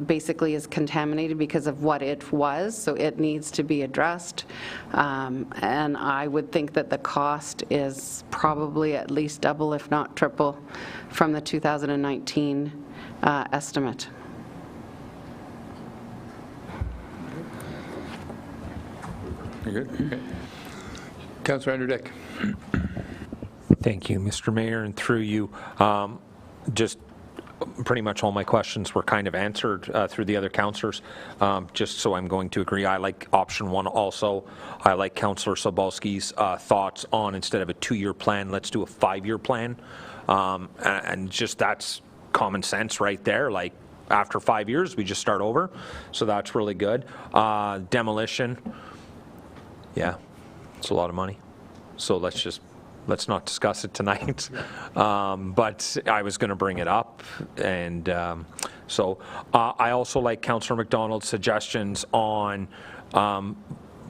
basically is contaminated because of what it was, so it needs to be addressed. And I would think that the cost is probably at least double, if not triple, from the 2019 estimate. You're good? Okay. Councillor Andrew Dick. Thank you, Mr. Mayor, and through you. Just pretty much all my questions were kind of answered through the other councillors. Just so I'm going to agree, I like option 1 also. I like Councillor Sobolski's thoughts on, instead of a 2-year plan, let's do a 5-year plan. And just that's common sense right there. Like, after 5 years, we just start over. So that's really good. Demolition. Yeah, it's a lot of money. So let's not discuss it tonight. But I was going to bring it up. And so I also like Councillor McDonald's suggestions on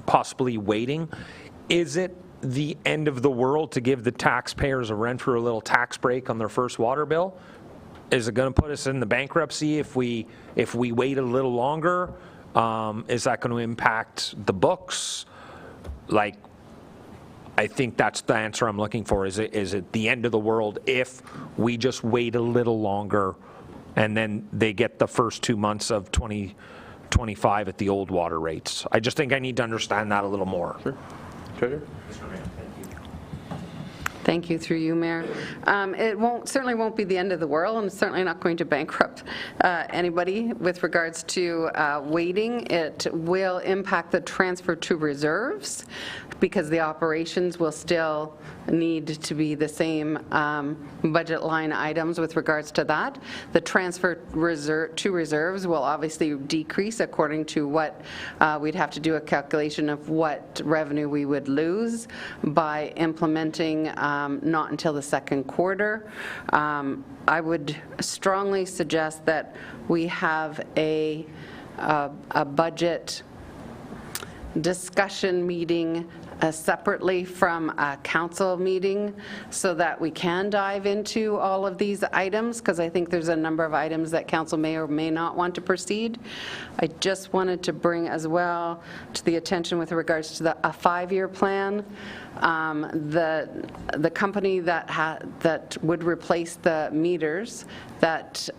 possibly waiting. Is it the end of the world to give the taxpayers of Renfrew a little tax break on their first water bill? Is it going to put us in the bankruptcy if we wait a little longer? Is that going to impact the books? Like, I think that's the answer I'm looking for. Is it the end of the world if we just wait a little longer and then they get the first 2 months of 2025 at the old water rates? I just think I need to understand that a little more. Sure. Treasurer? Thank you, through you, Mayor. It certainly won't be the end of the world, and it's certainly not going to bankrupt anybody with regards to waiting. It will impact the transfer to reserves because the operations will still need to be the same budget line items with regards to that. The transfer to reserves will obviously decrease according to what we'd have to do a calculation of what revenue we would lose by implementing not until the second quarter. I would strongly suggest that we have a budget discussion meeting separately from a council meeting so that we can dive into all of these items, because I think there's a number of items that council may or may not want to proceed. I just wanted to bring as well to the attention with regards to a 5-year plan. The company that would replace the meters, that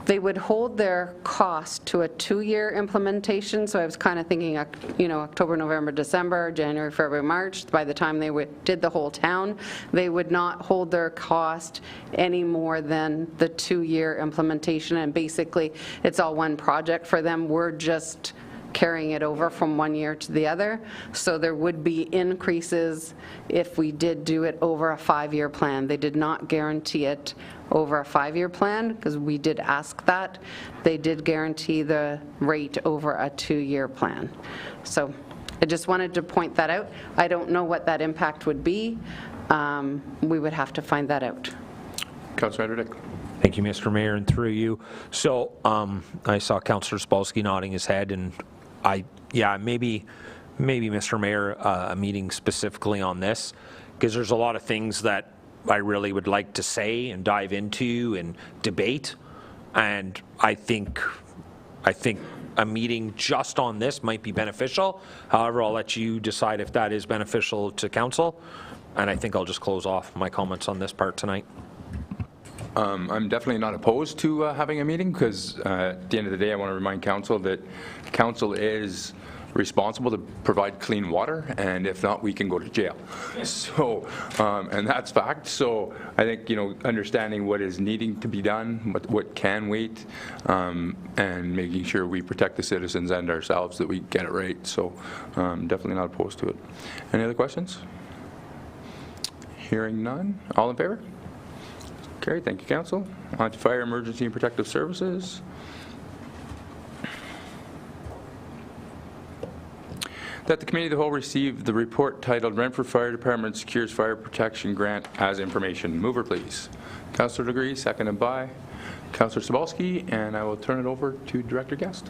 they would hold their cost to a 2-year implementation. So I was kind of thinking, October, November, December, January, February, March. By the time they did the whole town, they would not hold their cost any more than the 2-year implementation. And basically, it's all one project for them. We're just carrying it over from one year to the other. So there would be increases if we did do it over a 5-year plan. They did not guarantee it over a 5-year plan because we did ask that. They did guarantee the rate over a 2-year plan. So I just wanted to point that out. I don't know what that impact would be. We would have to find that out. Councillor Edwardick. Thank you, Mr. Mayor, and through you. So I saw Councillor Spolsky nodding his head, and maybe Mr. Mayor, a meeting specifically on this, because there's a lot of things that I really would like to say and dive into and debate, and I think a meeting just on this might be beneficial. However, I'll let you decide if that is beneficial to council, and I think I'll just close off my comments on this part tonight. I'm definitely not opposed to having a meeting because at the end of the day, I want to remind council that council is responsible to provide clean water, and if not, we can go to jail. So, and that's fact. So I think, understanding what is needing to be done, what can wait, and making sure we protect the citizens and ourselves that we get it right. So definitely not opposed to it. Any other questions? Hearing none. All in favor? Carried. Thank you, council. On to Fire, Emergency and Protective Services. That the Committee of the Whole receive the report titled Renfrew Fire Department Secures Fire Protection Grant as information. Mover, please. Councillor Degree, seconded by Councillor Sobalski, and I will turn it over to Director Guest.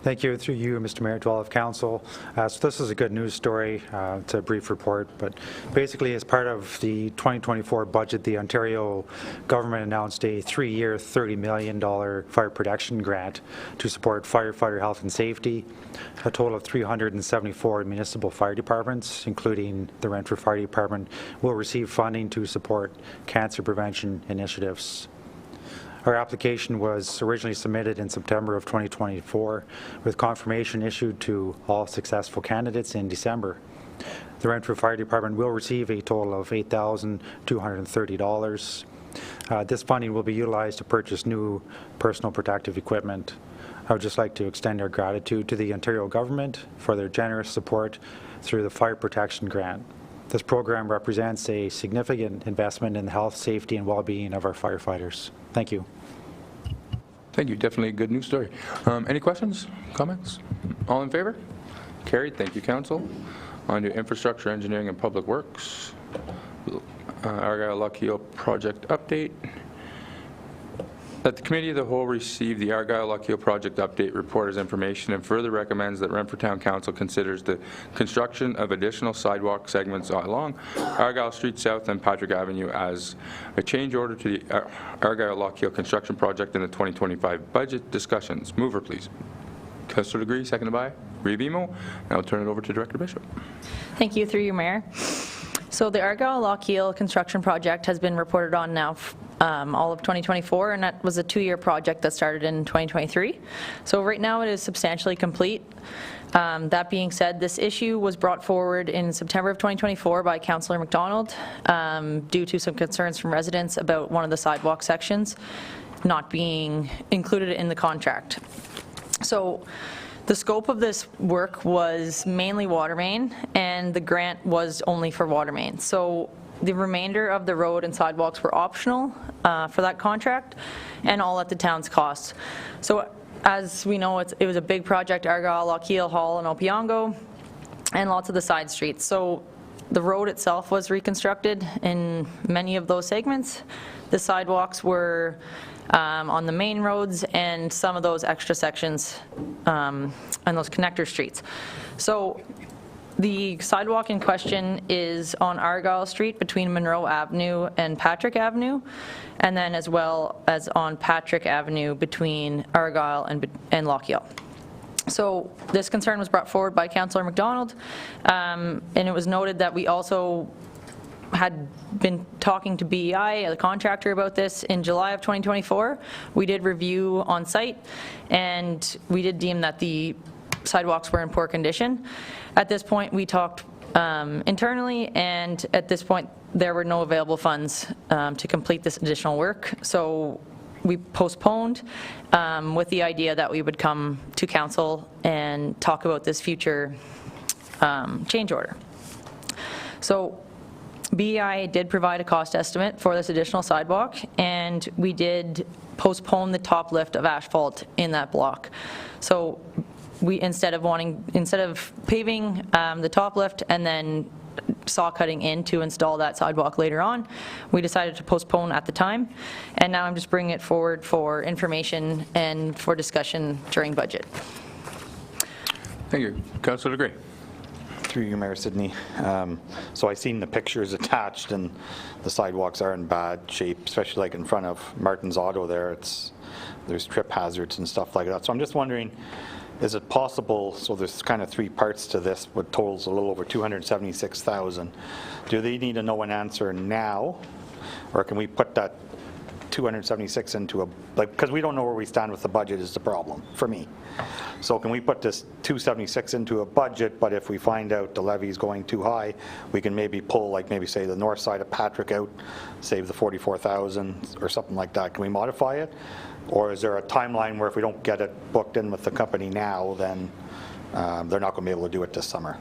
Thank you. Through you, Mr. Mayor, to all of council. So this is a good news story. It's a brief report, but basically as part of the 2024 budget, the Ontario government announced a 3-year, $30 million fire protection grant to support firefighter health and safety. A total of 374 municipal fire departments, including the Renfrew Fire Department, will receive funding to support cancer prevention initiatives. Our application was originally submitted in September of 2024, with confirmation issued to all successful candidates in December. The Renfrew Fire Department will receive a total of $8,230. This funding will be utilized to purchase new personal protective equipment. I would just like to extend our gratitude to the Ontario government for their generous support through the Fire Protection Grant. This program represents a significant investment in the health, safety, and well-being of our firefighters. Thank you. Thank you. Definitely a good news story. Any questions, comments? All in favor? Carried. Thank you, council. On to Infrastructure, Engineering, and Public Works. Argal Lockheed project update. That the Committee of the Whole receive the Argal Lockheed project update report as information and further recommends that Renfrew Town Council considers the construction of additional sidewalk segments along Argal Street South and Patrick Avenue as a change order to the Argal Lockheed construction project in the 2025 budget discussions. Mover, please. Councillor Degree, seconded by Rebimo. Now I'll turn it over to Director Bishop. Thank you, through you, Mayor. So the Argal Lockheed construction project has been reported on now all of 2024, and that was a 2-year project that started in 2023. So right now it is substantially complete. That being said, this issue was brought forward in September of 2024 by Councillor McDonald due to some concerns from residents about one of the sidewalk sections not being included in the contract. So the scope of this work was mainly water main, and the grant was only for water main. So the remainder of the road and sidewalks were optional for that contract, and all at the town's cost. So as we know, it was a big project, Argal, Lochiel, Hall, and Opeongo, and lots of the side streets. So the road itself was reconstructed in many of those segments. The sidewalks were on the main roads and some of those extra sections and those connector streets. So the sidewalk in question is on Argal Street between Monroe Avenue and Patrick Avenue, and then as well as on Patrick Avenue between Argal and Lochiel. So this concern was brought forward by Councillor McDonald, and it was noted that we also had been talking to BEI, the contractor, about this in July of 2024. We did review on site, and we did deem that the sidewalks were in poor condition. At this point, we talked internally, and at this point, there were no available funds to complete this additional work. So we postponed with the idea that we would come to council and talk about this future change order. So BEI did provide a cost estimate for this additional sidewalk, and we did postpone the top lift of asphalt in that block. So we, instead of paving the top lift and then saw cutting in to install that sidewalk later on, we decided to postpone at the time, and now I'm just bringing it forward for information and for discussion during budget. Thank you. Councillor Gray. Through you, Mayor Sidney. So I've seen the pictures attached, and the sidewalks are in bad shape, especially like in front of Martin's Auto there. There's trip hazards and stuff like that. So I'm just wondering, is it possible, so there's kind of three parts to this, what totals a little over $276,000. Do they need to know an answer now, or can we put that 276 into a, because we don't know where we stand with the budget is the problem for me. So can we put this 276 into a budget, but if we find out the levy is going too high, we can maybe pull, like maybe say the north side of Patrick out, save the 44,000 or something like that. Can we modify it? Or is there a timeline where if we don't get it booked in with the company now, then they're not going to be able to do it this summer?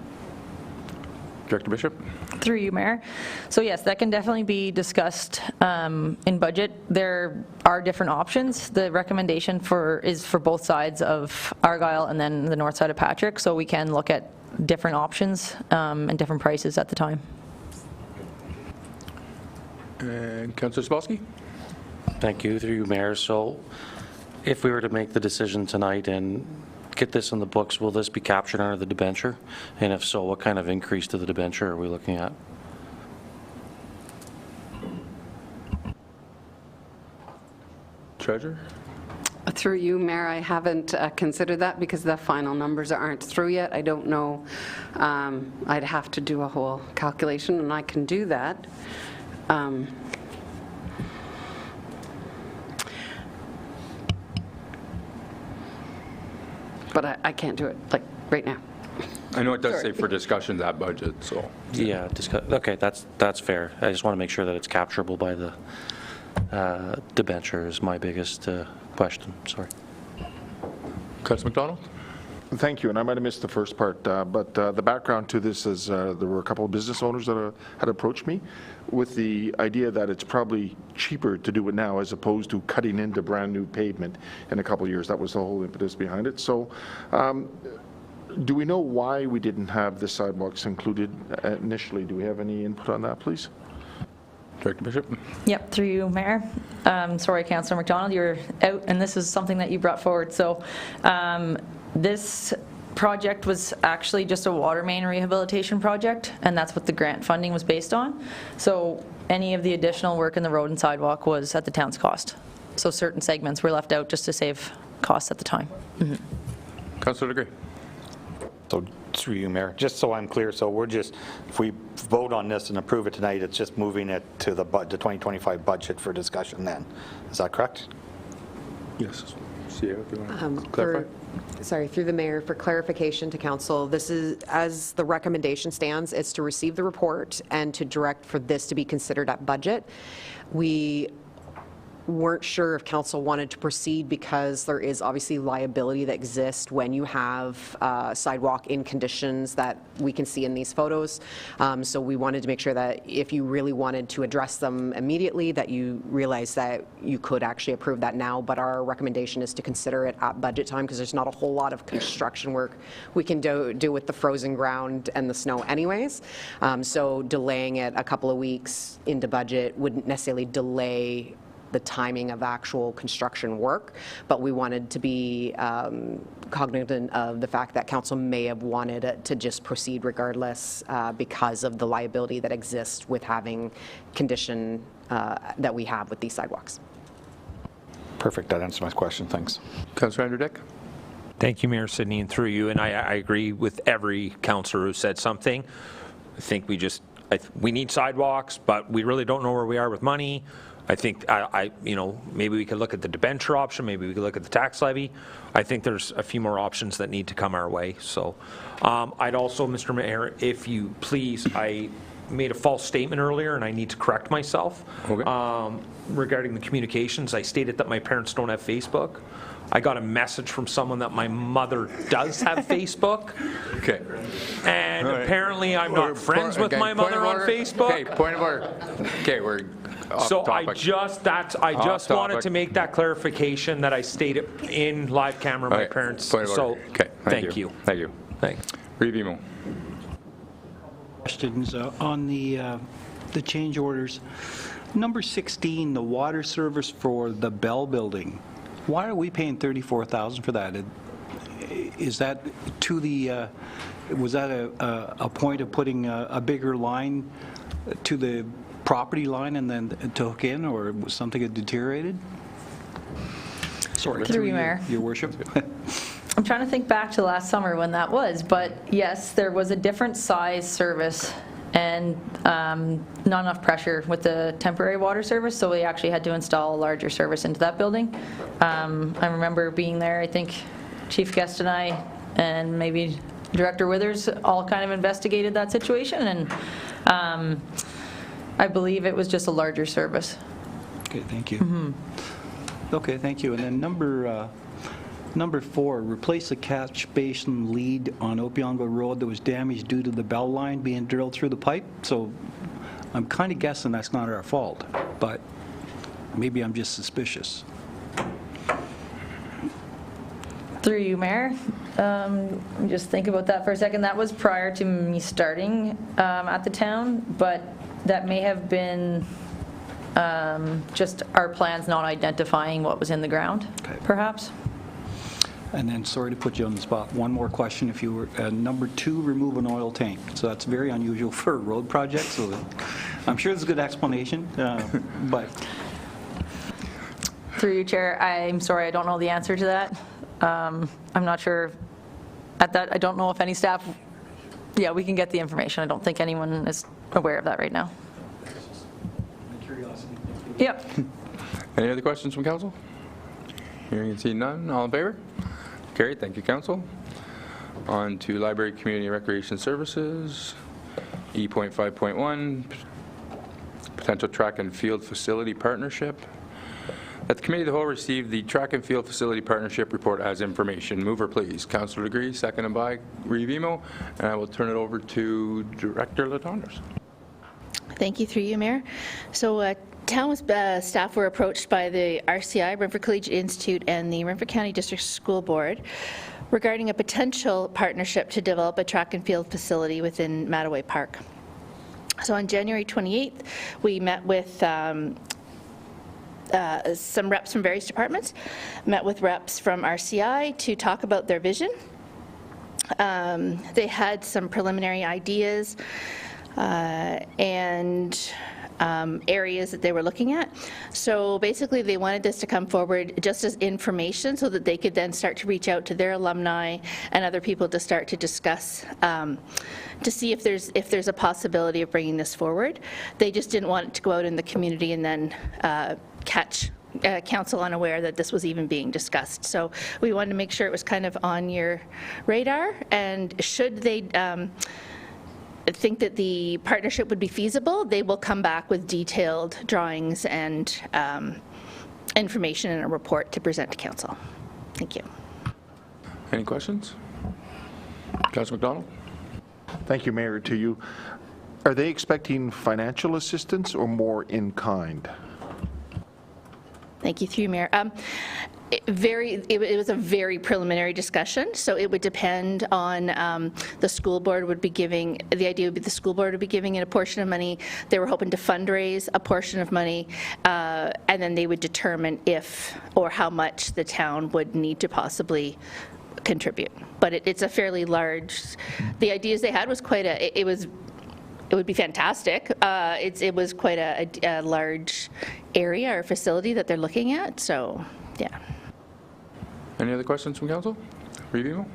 Director Bishop. Through you, Mayor. So yes, that can definitely be discussed in budget. There are different options. The recommendation is for both sides of Argyle and then the north side of Patrick, so we can look at different options and different prices at the time. And Councillor Spolsky. Thank you, through you, Mayor. So if we were to make the decision tonight and get this in the books, will this be captured under the debenture? And if so, what kind of increase to the debenture are we looking at? Treasurer? Through you, Mayor, I haven't considered that because the final numbers aren't through yet. I don't know. I'd have to do a whole calculation, and I can do that. But I can't do it like right now. I know it does say for discussion that budget, so. Yeah, okay, that's fair. I just want to make sure that it's capturable by the debenture is my biggest question. Sorry. Councillor McDonald. Thank you, and I might have missed the first part, but the background to this is there were a couple of business owners that had approached me with the idea that it's probably cheaper to do it now as opposed to cutting into brand new pavement in a couple of years. That was the whole impetus behind it. So do we know why we didn't have the sidewalks included initially? Do we have any input on that, please? Director Bishop. Yep, through you, Mayor. Sorry, Councillor McDonald, you're out, and this is something that you brought forward. So this project was actually just a water main rehabilitation project, and that's what the grant funding was based on. So any of the additional work in the road and sidewalk was at the town's cost. So certain segments were left out just to save costs at the time. Mm-hmm. Councillor Gray. So through you, Mayor, just so I'm clear, so we're just, if we vote on this and approve it tonight, it's just moving it to the 2025 budget for discussion then. Is that correct? Yes. CEO, if you want to clarify. Sorry, through the mayor, for clarification to council, this is, as the recommendation stands, it's to receive the report and to direct for this to be considered at budget. We weren't sure if council wanted to proceed because there is obviously liability that exists when you have sidewalk in conditions that we can see in these photos. So we wanted to make sure that if you really wanted to address them immediately, that you realize that you could actually approve that now, but our recommendation is to consider it at budget time because there's not a whole lot of construction work we can do with the frozen ground and the snow anyways. So delaying it a couple of weeks into budget wouldn't necessarily delay the timing of actual construction work, but we wanted to be cognizant of the fact that council may have wanted it to just proceed regardless because of the liability that exists with having condition that we have with these sidewalks. Perfect. That answers my question. Thanks. Councillor Andrew Dick. Thank you, Mayor Sidney, and through you, and I agree with every councillor who said something. I think we need sidewalks, but we really don't know where we are with money. I think, maybe we could look at the debenture option, maybe we could look at the tax levy. I think there's a few more options that need to come our way. So I'd also, Mr. Mayor, if you please, I made a false statement earlier and I need to correct myself. Okay. Regarding the communications, I stated that my parents don't have Facebook. I got a message from someone that my mother does have Facebook. Okay. And apparently I'm not friends with my mother on Facebook. Okay, point of order. Okay, we're off So topic. I just wanted to make that clarification that I stated in live camera my parents. Point of order. So Okay, thank you. Thank you. Thanks. Revimo. Questions on the change orders. Number 16, the water service for the Bell Building. Why are we paying $34,000 for that? Is that to the, was that a point of putting a bigger line to the property line and then to hook in, or was something that deteriorated? Sorry, Through you, Mayor. Your worship. I'm trying to think back to last summer when that was, but yes, there was a different size service and not enough pressure with the temporary water service, so we actually had to install a larger service into that building. I remember being there, I think Chief Guest and I, and maybe Director Withers all kind of investigated that situation, and I believe it was just a larger service. Okay, thank you. Okay, thank you. And then number 4, replace the catch basin lead on Opeongo Road that was damaged due to the bell line being drilled through the pipe. So I'm kind of guessing that's not our fault, but maybe I'm just suspicious. Through you, Mayor. Just think about that for a second. That was prior to me starting at the town, but that may have been just our plans not identifying what was in the ground, perhaps. And then, sorry to put you on the spot, one more question. If you were, number 2, remove an oil tank. So that's very unusual for a road project, so I'm sure there's a good explanation, but. Through you, Chair, I'm sorry, I don't know the answer to that. I'm not sure at that, I don't know if any staff, yeah, we can get the information. I don't think anyone is aware of that right now. Curiosity. Yep. Any other questions from council? Hearing and seeing none, all in favor? Carried. Thank you, council. On to Library, Community, and Recreation Services. E.5.1, potential track and field facility partnership. That the Committee of the Whole received the track and field facility partnership report as information. Mover, please. Councillor Degree, seconded by Revimo, and I will turn it over to Director Latondres. Thank you, through you, Mayor. So town staff were approached by the RCI, Renfrew Collegiate Institute, and the Renfrew County District School Board regarding a potential partnership to develop a track and field facility within Mway Park. So on January 28th, we met with some reps from various departments, met with reps from RCI to talk about their vision. They had some preliminary ideas and areas that they were looking at. So basically they wanted this to come forward just as information so that they could then start to reach out to their alumni and other people to start to discuss to see if there's a possibility of bringing this forward. They just didn't want it to go out in the community and then catch council unaware that this was even being discussed. So we wanted to make sure it was kind of on your radar, and should they think that the partnership would be feasible, they will come back with detailed drawings and information in a report to present to council. Thank you. Any questions? Councillor McDonald? Thank you, Mayor. To you, are they expecting financial assistance or more in kind? Thank you, through you, Mayor. It was a very preliminary discussion, so it would depend on the school board would be giving, the idea would be the school board would be giving it a portion of money. They were hoping to fundraise a portion of money, and then they would determine if or how much the town would need to possibly contribute. But it's a fairly large, the ideas they had was quite a, it would be fantastic. It was quite a large area or facility that they're looking at, so yeah. Any other questions from council? Review?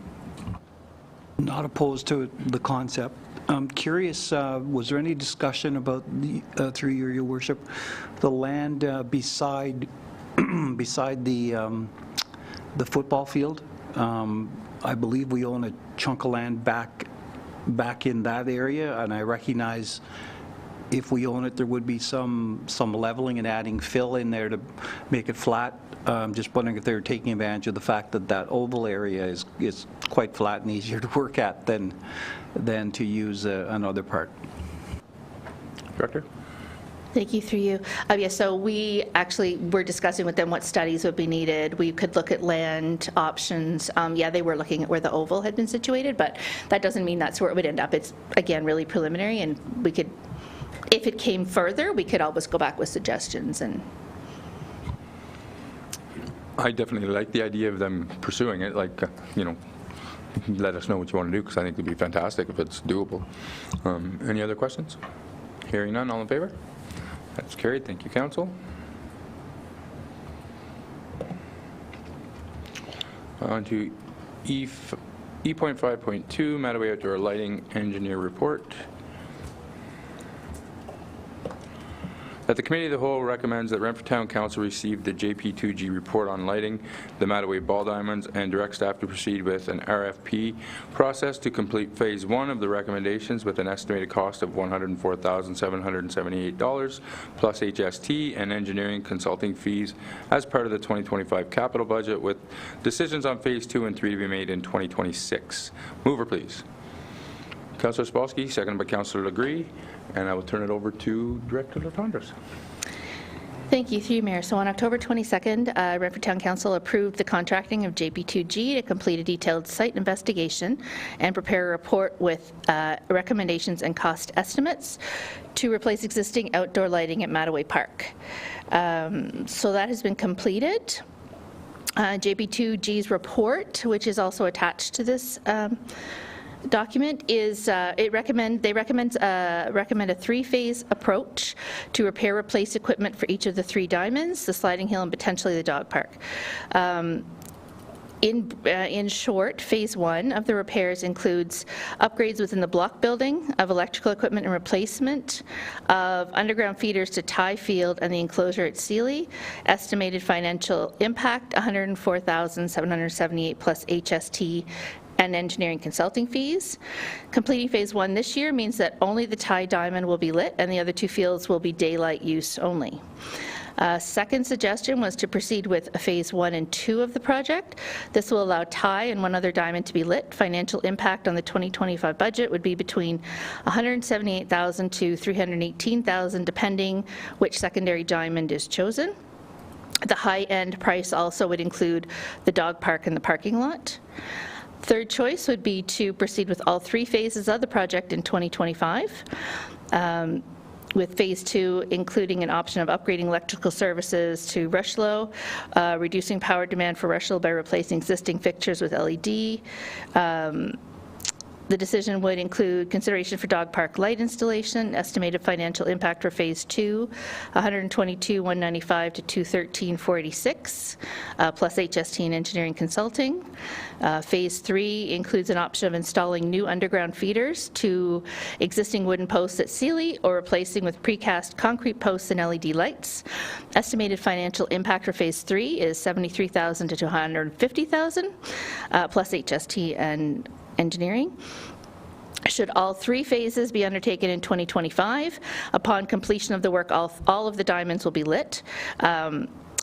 Not opposed to the concept. I'm curious, was there any discussion about, through your worship, the land beside the football field? I believe we own a chunk of land back in that area, and I recognize if we own it, there would be some leveling and adding fill in there to make it flat. Just wondering if they're taking advantage of the fact that that oval area is quite flat and easier to work at than to use another part. Director? Thank you, through you. Yes, so we actually were discussing with them what studies would be needed. We could look at land options. Yeah, they were looking at where the oval had been situated, but that doesn't mean that's where it would end up. It's, again, really preliminary, and we could, if it came further, we could always go back with suggestions. And I definitely like the idea of them pursuing it, like, you know, let us know what you want to do, because I think it would be fantastic if it's doable. Any other questions? Hearing none, all in favor? That's carried. Thank you, council. On to E.5.2, Mattaway Outdoor Lighting Engineer Report. That the Committee of the Whole recommends that Renfrew Town Council receive the JP2G report on lighting, the Mattaway ball diamonds, and direct staff to proceed with an RFP process to complete Phase 1 of the recommendations with an estimated cost of $104,778 plus HST and engineering consulting fees as part of the 2025 capital budget, with decisions on Phase 2 and 3 to be made in 2026. Mover, please. Councillor Spolsky, seconded by Councillor Legree, and I will turn it over to Director Latondras. thank you, through you, Mayor. So on October 22nd, Renfrew Town Council approved the contracting of JP2G to complete a detailed site investigation and prepare a report with recommendations and cost estimates to replace existing outdoor lighting at Mway Park. So that has been completed. JP2G's report, which is also attached to this document, is they recommend a three-phase approach to repair, replace equipment for each of the three diamonds, the sliding hill, and potentially the dog park. In short, Phase 1 of the repairs includes upgrades within the block building of electrical equipment and replacement of underground feeders to Tie Field and the enclosure at Sealy. Estimated financial impact, $104,778 plus HST and engineering consulting fees. Completing Phase 1 this year means that only the Tie Diamond will be lit and the other two fields will be daylight use only. Second suggestion was to proceed with Phase 1 and 2 of the project. This will allow Tie and one other diamond to be lit. Financial impact on the 2025 budget would be between $178,000 to $318,000, depending which secondary diamond is chosen. The high-end price also would include the dog park and the parking lot. Third choice would be to proceed with all three phases of the project in 2025, with Phase 2 including an option of upgrading electrical services to Rushlow, reducing power demand for Rushlow by replacing existing fixtures with LED, The decision would include consideration for dog park light installation, estimated financial impact for Phase 2, $122,195 to $213,486, plus HST and engineering consulting. Phase 3 includes an option of installing new underground feeders to existing wooden posts at Sealy or replacing with precast concrete posts and LED lights. Estimated financial impact for Phase 3 is $73,000 to $250,000, plus HST and engineering. Should all 3 phases be undertaken in 2025, upon completion of the work, all of the diamonds will be lit.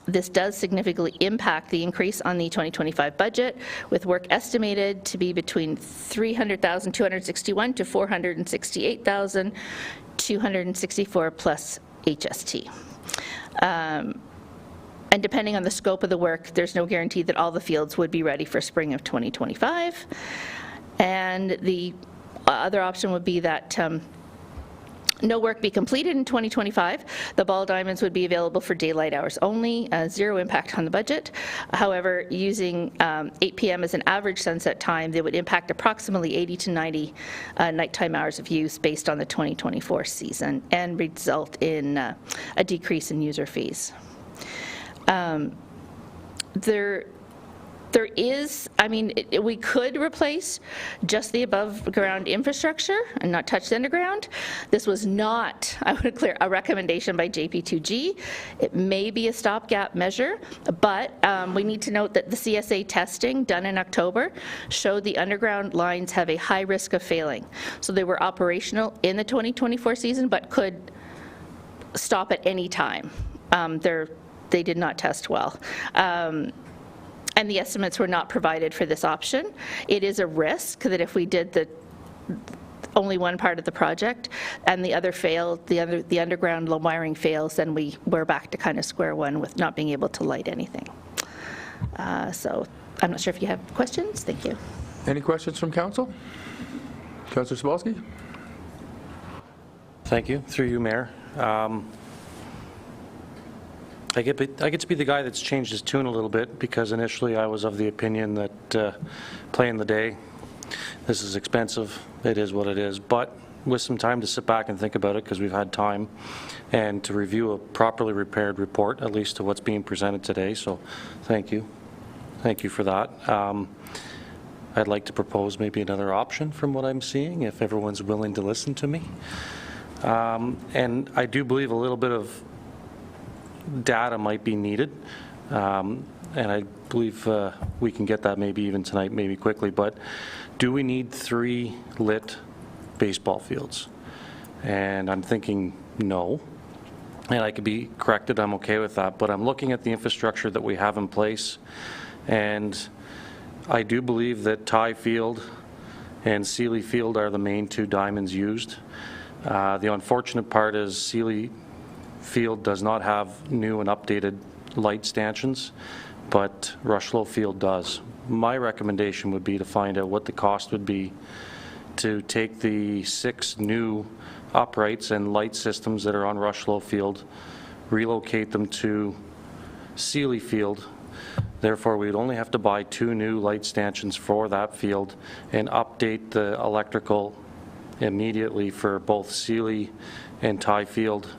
This does significantly impact the increase on the 2025 budget, with work estimated to be between $300,261 to $468,264 plus HST. And depending on the scope of the work, there's no guarantee that all the fields would be ready for spring of 2025. And the other option would be that no work be completed in 2025. The ball diamonds would be available for daylight hours only, zero impact on the budget. However, using 8 p.m. as an average sunset time, they would impact approximately 80 to 90 nighttime hours of use based on the 2024 season and result in a decrease in user fees. There is, I mean, we could replace just the above ground infrastructure and not touch the underground. This was not, I would clear, a recommendation by JP2G. It may be a stopgap measure, but we need to note that the CSA testing done in October showed the underground lines have a high risk of failing. So they were operational in the 2024 season, but could stop at any time. They did not test well. And the estimates were not provided for this option. It is a risk that if we did only one part of the project and the other failed, the underground wiring fails, then we're back to kind of square one with not being able to light anything. So I'm not sure if you have questions. Thank you. Any questions from council? Councillor Sobalski? Thank you. Through you, Mayor. I get to be the guy that's changed his tune a little bit, because initially I was of the opinion that playing the day, this is expensive, it is what it is, but with some time to sit back and think about it, because we've had time, and to review a properly prepared report, at least to what's being presented today, so thank you. Thank you for that. I'd like to propose maybe another option from what I'm seeing, if everyone's willing to listen to me. And I do believe a little bit of data might be needed, and I believe we can get that maybe even tonight, maybe quickly, but do we need 3 lit baseball fields? And I'm thinking no, and I could be corrected, I'm okay with that, but I'm looking at the infrastructure that we have in place, and I do believe that Ty Field and Sealy Field are the main 2 diamonds used. The unfortunate part is Sealy Field does not have new and updated light stanchions, but Rushlow Field does. My recommendation would be to find out what the cost would be to take the 6 new uprights and light systems that are on Rushlow Field, relocate them to Sealy Field. Therefore, we'd only have to buy 2 new light stanchions for that field and update the electrical immediately for both Sealy and Ty Field.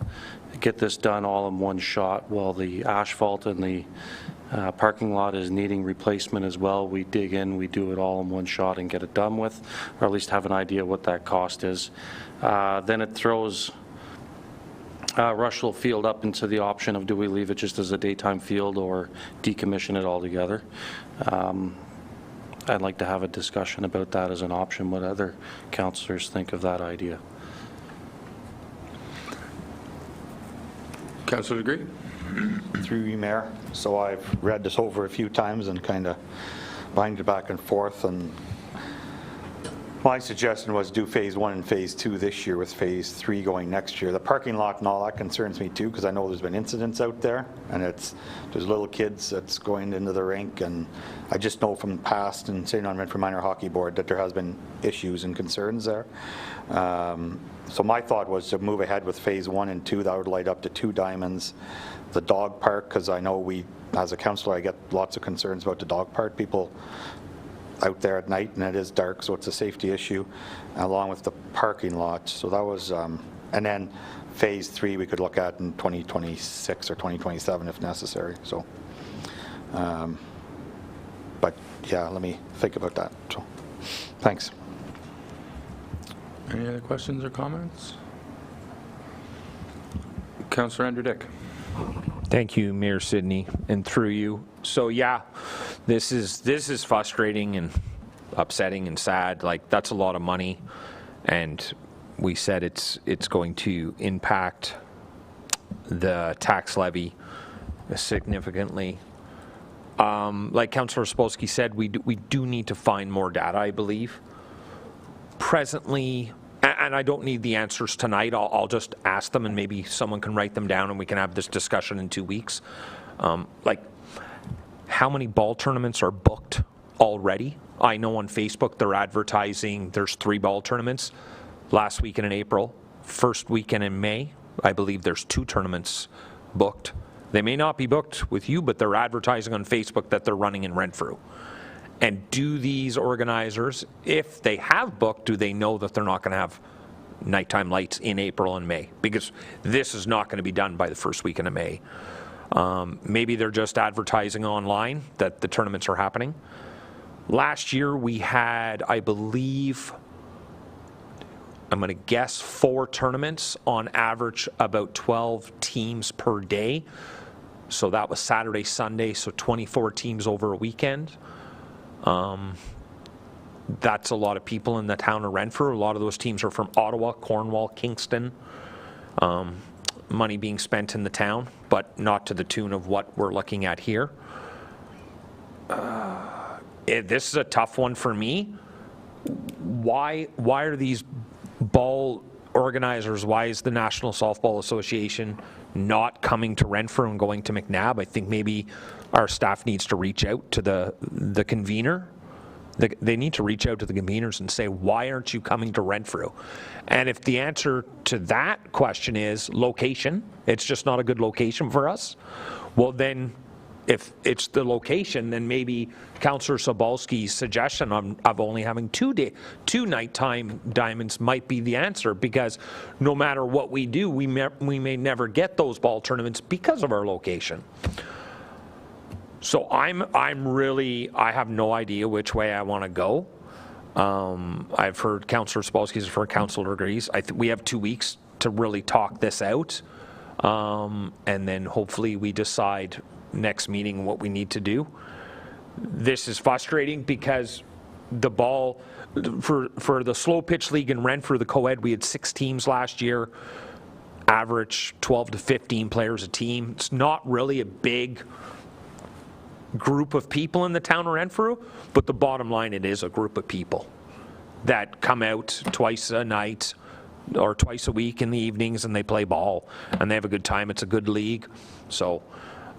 Get this done all in one shot, while the asphalt and the parking lot is needing replacement as well. We dig in, we do it all in one shot and get it done with, or at least have an idea what that cost is. Then it throws Rushlow Field up into the option of, do we leave it just as a daytime field or decommission it altogether? I'd like to have a discussion about that as an option, what other councillors think of that idea. Councillor Degree? Through you, Mayor. So I've read this over a few times and kind of banged it back and forth, and my suggestion was do phase 1 and phase 2 this year, with phase 3 going next year. The parking lot and all that concerns me too, because I know there's been incidents out there, and there's little kids that's going into the rink, and I just know from the past, and sitting on Renfrew Minor Hockey Board, that there has been issues and concerns there. So my thought was to move ahead with phase 1 and 2. That would light up to 2 diamonds. The dog park, because I know as a councillor, I get lots of concerns about the dog park. People out there at night, and it is dark, so it's a safety issue, along with the parking lot. So that was, and then phase 3 we could look at in 2026 or 2027 if necessary. So, but yeah, let me think about that. So, thanks. Any other questions or comments? Councillor Andrew Dick. Thank you, Mayor Sidney, and through you. So yeah, this is frustrating and upsetting and sad. Like, that's a lot of money, and we said it's going to impact the tax levy significantly. Like Councillor Spolsky said, we do need to find more data, I believe. Presently, and I don't need the answers tonight, I'll just ask them and maybe someone can write them down and we can have this discussion in 2 weeks. Like, how many ball tournaments are booked already? I know on Facebook they're advertising there's 3 ball tournaments. Last weekend in April, first weekend in May, I believe there's 2 tournaments booked. They may not be booked with you, but they're advertising on Facebook that they're running in Renfrew. And do these organizers, if they have booked, do they know that they're not going to have nighttime lights in April and May? Because this is not going to be done by the first weekend of May. Maybe they're just advertising online that the tournaments are happening. Last year we had, I believe, I'm going to guess 4 tournaments, on average about 12 teams per day. So that was Saturday, Sunday, so 24 teams over a weekend. That's a lot of people in the town of Renfrew. A lot of those teams are from Ottawa, Cornwall, Kingston. Money being spent in the town, but not to the tune of what we're looking at here. This is a tough one for me. Why are these ball organizers, why is the National Softball Association not coming to Renfrew and going to McNabb? I think maybe our staff needs to reach out to the convener. They need to reach out to the conveners and say, why aren't you coming to Renfrew? And if the answer to that question is location, it's just not a good location for us, well then, if it's the location, then maybe Councillor Sobalski's suggestion of only having 2 nighttime diamonds might be the answer, because no matter what we do, we may never get those ball tournaments because of our location. So I have no idea which way I want to go. I've heard Councillor Spolsky's for Councillor agrees. We have 2 weeks to really talk this out, and then hopefully we decide next meeting what we need to do. This is frustrating because the ball, for the slow pitch league in Renfrew, the co-ed, we had 6 teams last year, average 12 to 15 players a team. It's not really a big group of people in the town of Renfrew, but the bottom line, it is a group of people that come out twice a night or twice a week in the evenings and they play ball and they have a good time. It's a good league. So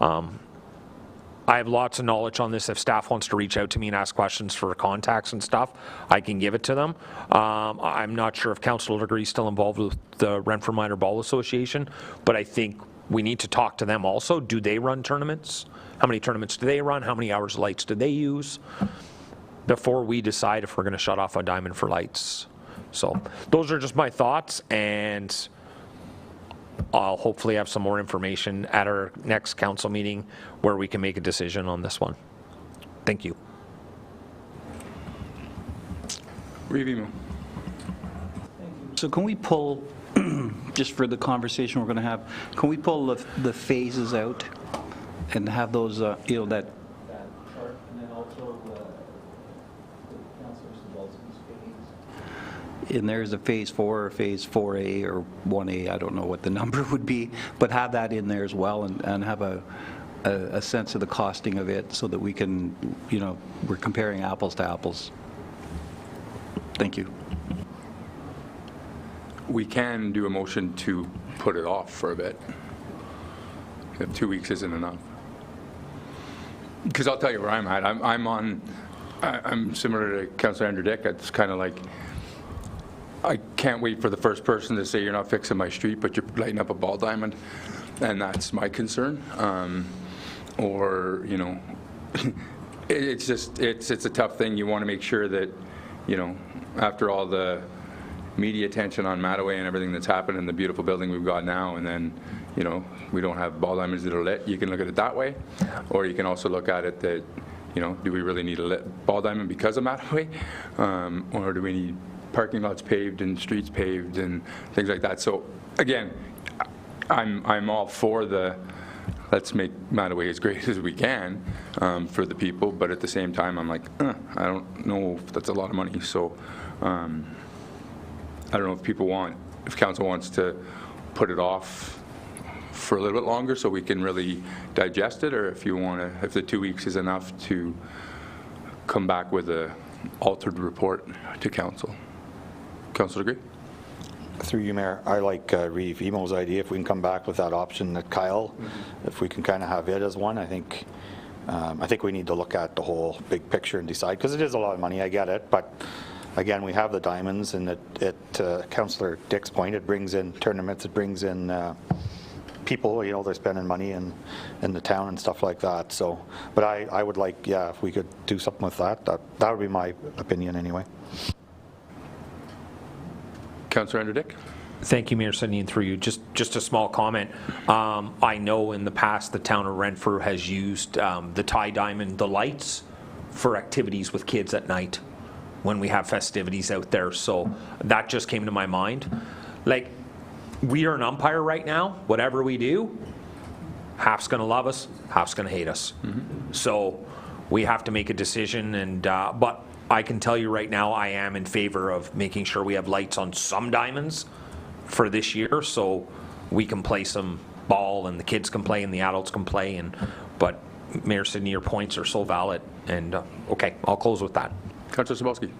I have lots of knowledge on this. If staff wants to reach out to me and ask questions for contacts and stuff, I can give it to them. I'm not sure if Councillor Legree is still involved with the Renfrew Minor Ball Association, but I think we need to talk to them also. Do they run tournaments? How many tournaments do they run? How many hours of lights do they use? Before we decide if we're going to shut off a diamond for lights. So those are just my thoughts, and I'll hopefully have some more information at our next council meeting where we can make a decision on this one. Thank you. So can we pull, just for the conversation we're going to have, can we pull the phases out and have those, that chart, and then also Councillor Sobalski's phase? And there's a phase 4 or phase 4A or 1A, I don't know what the number would be, but have that in there as well, and have a sense of the costing of it so that we can, we're comparing apples to apples. Thank you. We can do a motion to put it off for a bit, if 2 weeks isn't enough. Because I'll tell you where I'm at. I'm similar to Councillor Andrew Dick. It's kind of like, I can't wait for the first person to say you're not fixing my street, but you're lighting up a ball diamond, and that's my concern. Or, it's just, it's a tough thing. You want to make sure that, you know, after all the media attention on Mattaway and everything that's happened in the beautiful building we've got now, and then, you know, we don't have ball diamonds that are lit. You can look at it that way, or you can also look at it that, you know, do we really need a lit ball diamond because of Mattaway, or do we need parking lots paved and streets paved and things like that? So again, I'm all for the let's make Mattaway as great as we can for the people, but at the same time, I'm like, I don't know if that's a lot of money. So I don't know if council wants to put it off for a little bit longer so we can really digest it, or if you want to, if the 2 weeks is enough to come back with a altered report to council. Council agree? Through you, Mayor, I like Reeve Emo's idea. If we can come back with that option that Kyle, if we can kind of have it as one, I think we need to look at the whole big picture and decide, because it is a lot of money, I get it, but again, we have the diamonds, and Councillor Dick's point, it brings in tournaments, it brings in people, you know, they're spending money in the town and stuff like that. So, but I would like, yeah, if we could do something with that would be my opinion anyway. Councillor Andrew Dick. Thank you, Mayor Sidney, and through you. Just a small comment. I know in the past the town of Renfrew has used the tie diamond, the lights, for activities with kids at night when we have festivities out there. So that just came to my mind. Like, we are an umpire right now. Whatever we do, half's going to love us, half's going to hate us. So we have to make a decision. And but I can tell you right now, I am in favor of making sure we have lights on some diamonds for this year, so we can play some ball and the kids can play and the adults can play. But Mayor Sidney, your points are so valid. And okay, I'll close with that. Councillor Sobolski.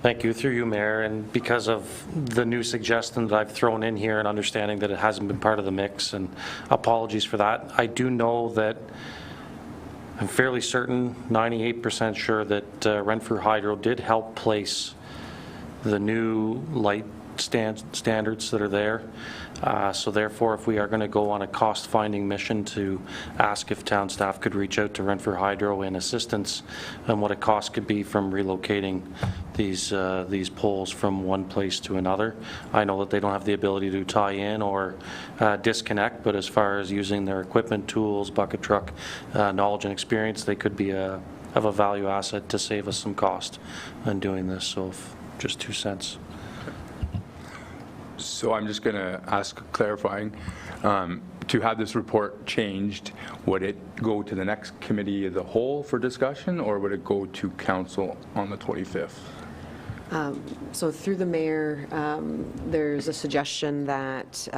Thank you, through you, Mayor, and because of the new suggestion that I've thrown in here and understanding that it hasn't been part of the mix, and apologies for that, I do know that I'm fairly certain, 98% sure, that Renfrew Hydro did help place the new light standards that are there. So therefore, if we are going to go on a cost-finding mission to ask if town staff could reach out to Renfrew Hydro in assistance on what a cost could be from relocating these poles from one place to another. I know that they don't have the ability to tie in or disconnect, but as far as using their equipment, tools, bucket truck, knowledge and experience, they could be of a value asset to save us some cost in doing this. So just 2 cents. So I'm just going to ask clarifying, to have this report changed, would it go to the next committee of the whole for discussion, or would it go to council on the 25th? So through the mayor, there's a suggestion that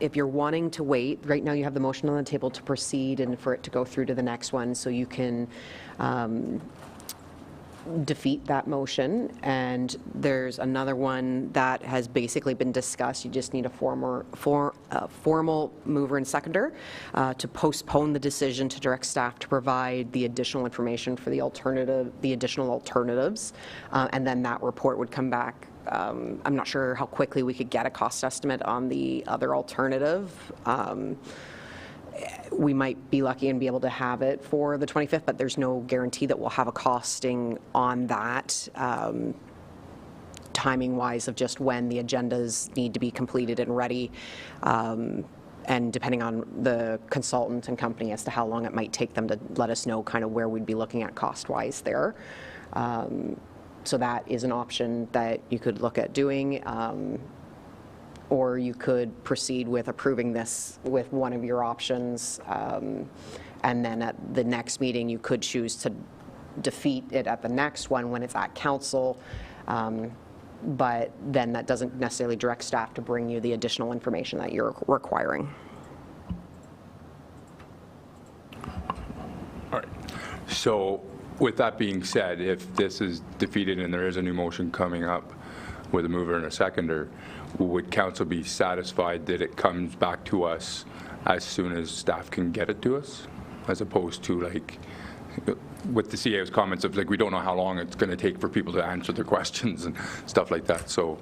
if you're wanting to wait, right now you have the motion on the table to proceed and for it to go through to the next one, so you can defeat that motion. And there's another one that has basically been discussed. You just need a formal mover and seconder to postpone the decision to direct staff to provide the additional information for the additional alternatives, and then that report would come back. I'm not sure how quickly we could get a cost estimate on the other alternative. We might be lucky and be able to have it for the 25th, but there's no guarantee that we'll have a costing on that, timing-wise, of just when the agendas need to be completed and ready, and depending on the consultant and company as to how long it might take them to let us know kind of where we'd be looking at cost-wise there. So that is an option that you could look at doing. Or you could proceed with approving this with one of your options, and then at the next meeting you could choose to defeat it at the next one when it's at council, but then that doesn't necessarily direct staff to bring you the additional information that you're requiring. All right. So with that being said, if this is defeated and there is a new motion coming up with a mover and a seconder, would council be satisfied that it comes back to us as soon as staff can get it to us, as opposed to like with the CAO's comments of like we don't know how long it's going to take for people to answer their questions and stuff like that. So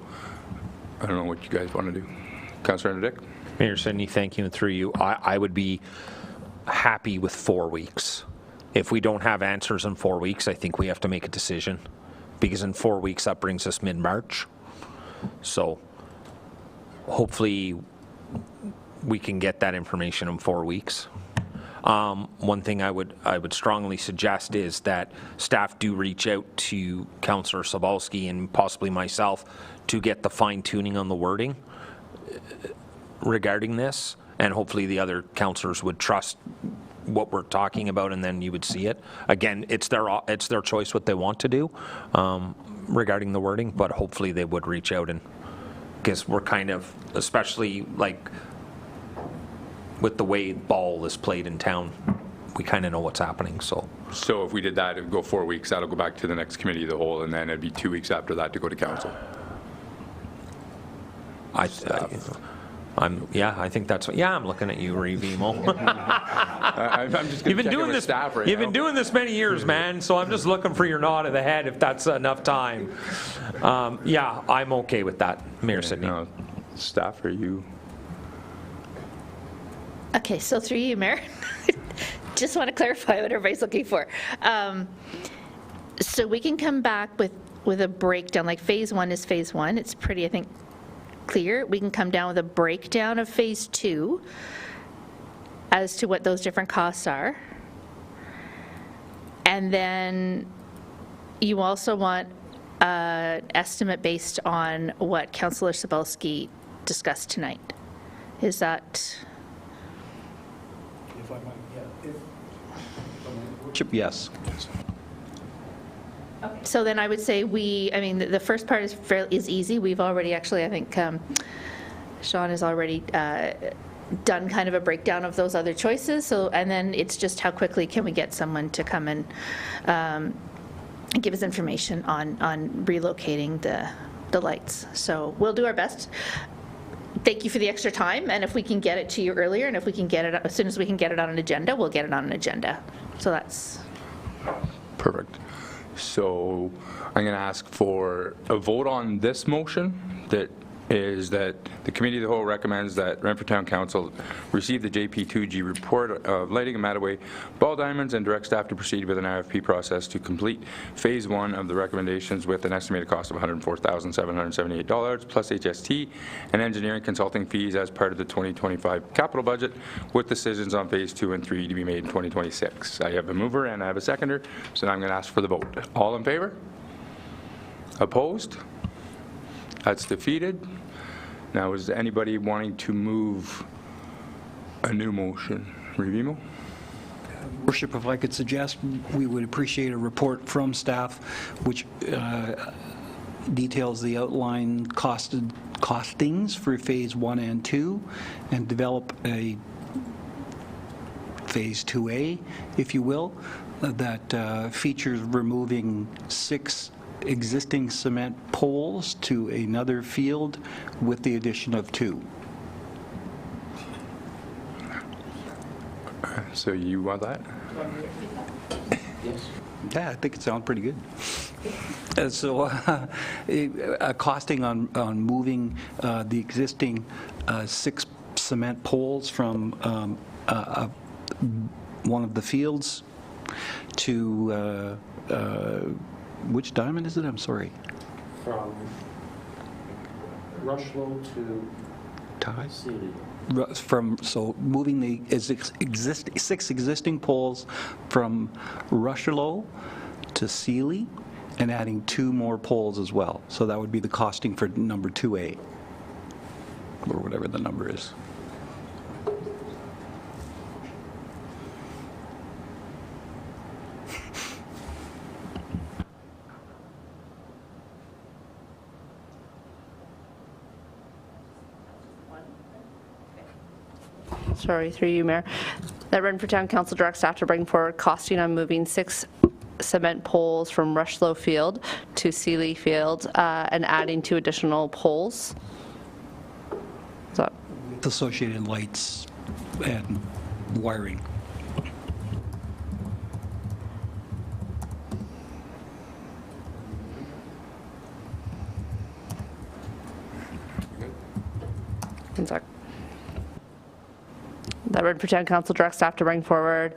I don't know what you guys want to do. Councillor Dick. Mayor Sidney, thank you, and through you, I would be happy with 4 weeks. if we don't have answers in 4 weeks, I think we have to make a decision, because in 4 weeks, that brings us mid-March. So hopefully we can get that information in 4 weeks. One thing I would strongly suggest is that staff do reach out to Councillor Sobalski and possibly myself to get the fine-tuning on the wording regarding this, and hopefully the other councillors would trust what we're talking about, and then you would see it. Again, it's their choice what they want to do regarding the wording, but hopefully they would reach out, and because we're kind of, especially like with the way ball is played in town, we kind of know what's happening. So if we did that, it would go 4 weeks, that'll go back to the next committee of the whole, and then it'd be 2 weeks after that to go to council. I think that's, I'm looking at you, Revimo. I'm just You've been doing this. Staff right You've now. been doing this many years, man. So I'm just looking for your nod of the head if that's enough time. I'm okay with that, Mayor Sidney. No, staff, are you? Okay, so through you, Mayor, just want to clarify what everybody's looking for. So we can come back with a breakdown, like phase 1 is phase 1. It's pretty, I think, clear. We can come down with a breakdown of phase 2 as to what those different costs are. And then you also want an estimate based on what Councillor Sobalski discussed tonight. Is that? If I might, yes. So then I would say the first part is easy. We've already actually, I think, Sean has already done kind of a breakdown of those other choices. So, and then it's just how quickly can we get someone to come and give us information on relocating the lights. So we'll do our best. Thank you for the extra time, and if we can get it to you earlier, and if we can get it, as soon as we can get it on an agenda, we'll get it on an agenda. So that's... Perfect. So I'm going to ask for a vote on this motion, that is that the Committee of the Whole recommends that Renfrew Town Council receive the JP2G report of lighting and Mattaway ball diamonds and direct staff to proceed with an RFP process to complete phase 1 of the recommendations with an estimated cost of $104,778 plus HST and engineering consulting fees as part of the 2025 capital budget, with decisions on phase 2 and 3 to be made in 2026. I have a mover and I have a seconder, so now I'm going to ask for the vote. All in favor? Opposed? That's defeated. Now, is anybody wanting to move a new motion? Revimo? Worship, if I could suggest, we would appreciate a report from staff which details the outline costings for phase 1 and 2, and develop a phase 2A, if you will, that features removing 6 existing cement poles to another field with the addition of 2. So you want that? Yes. Yeah, I think it sounds pretty good. So a costing on moving the existing 6 cement poles from one of the fields to which diamond is it? I'm sorry. From Rushlow to Sealy. So moving the 6 existing poles from Rushlow to Sealy and adding 2 more poles as well. So that would be the costing for number 2A, or whatever the number is. Sorry, through you, Mayor. That Renfrew Town Council directs staff to bring forward costing on moving 6 cement poles from Rushlow Field to Sealy Field and adding 2 additional poles. So, Associated lights and wiring. one sec. that Renfrew Town Council directs staff to bring forward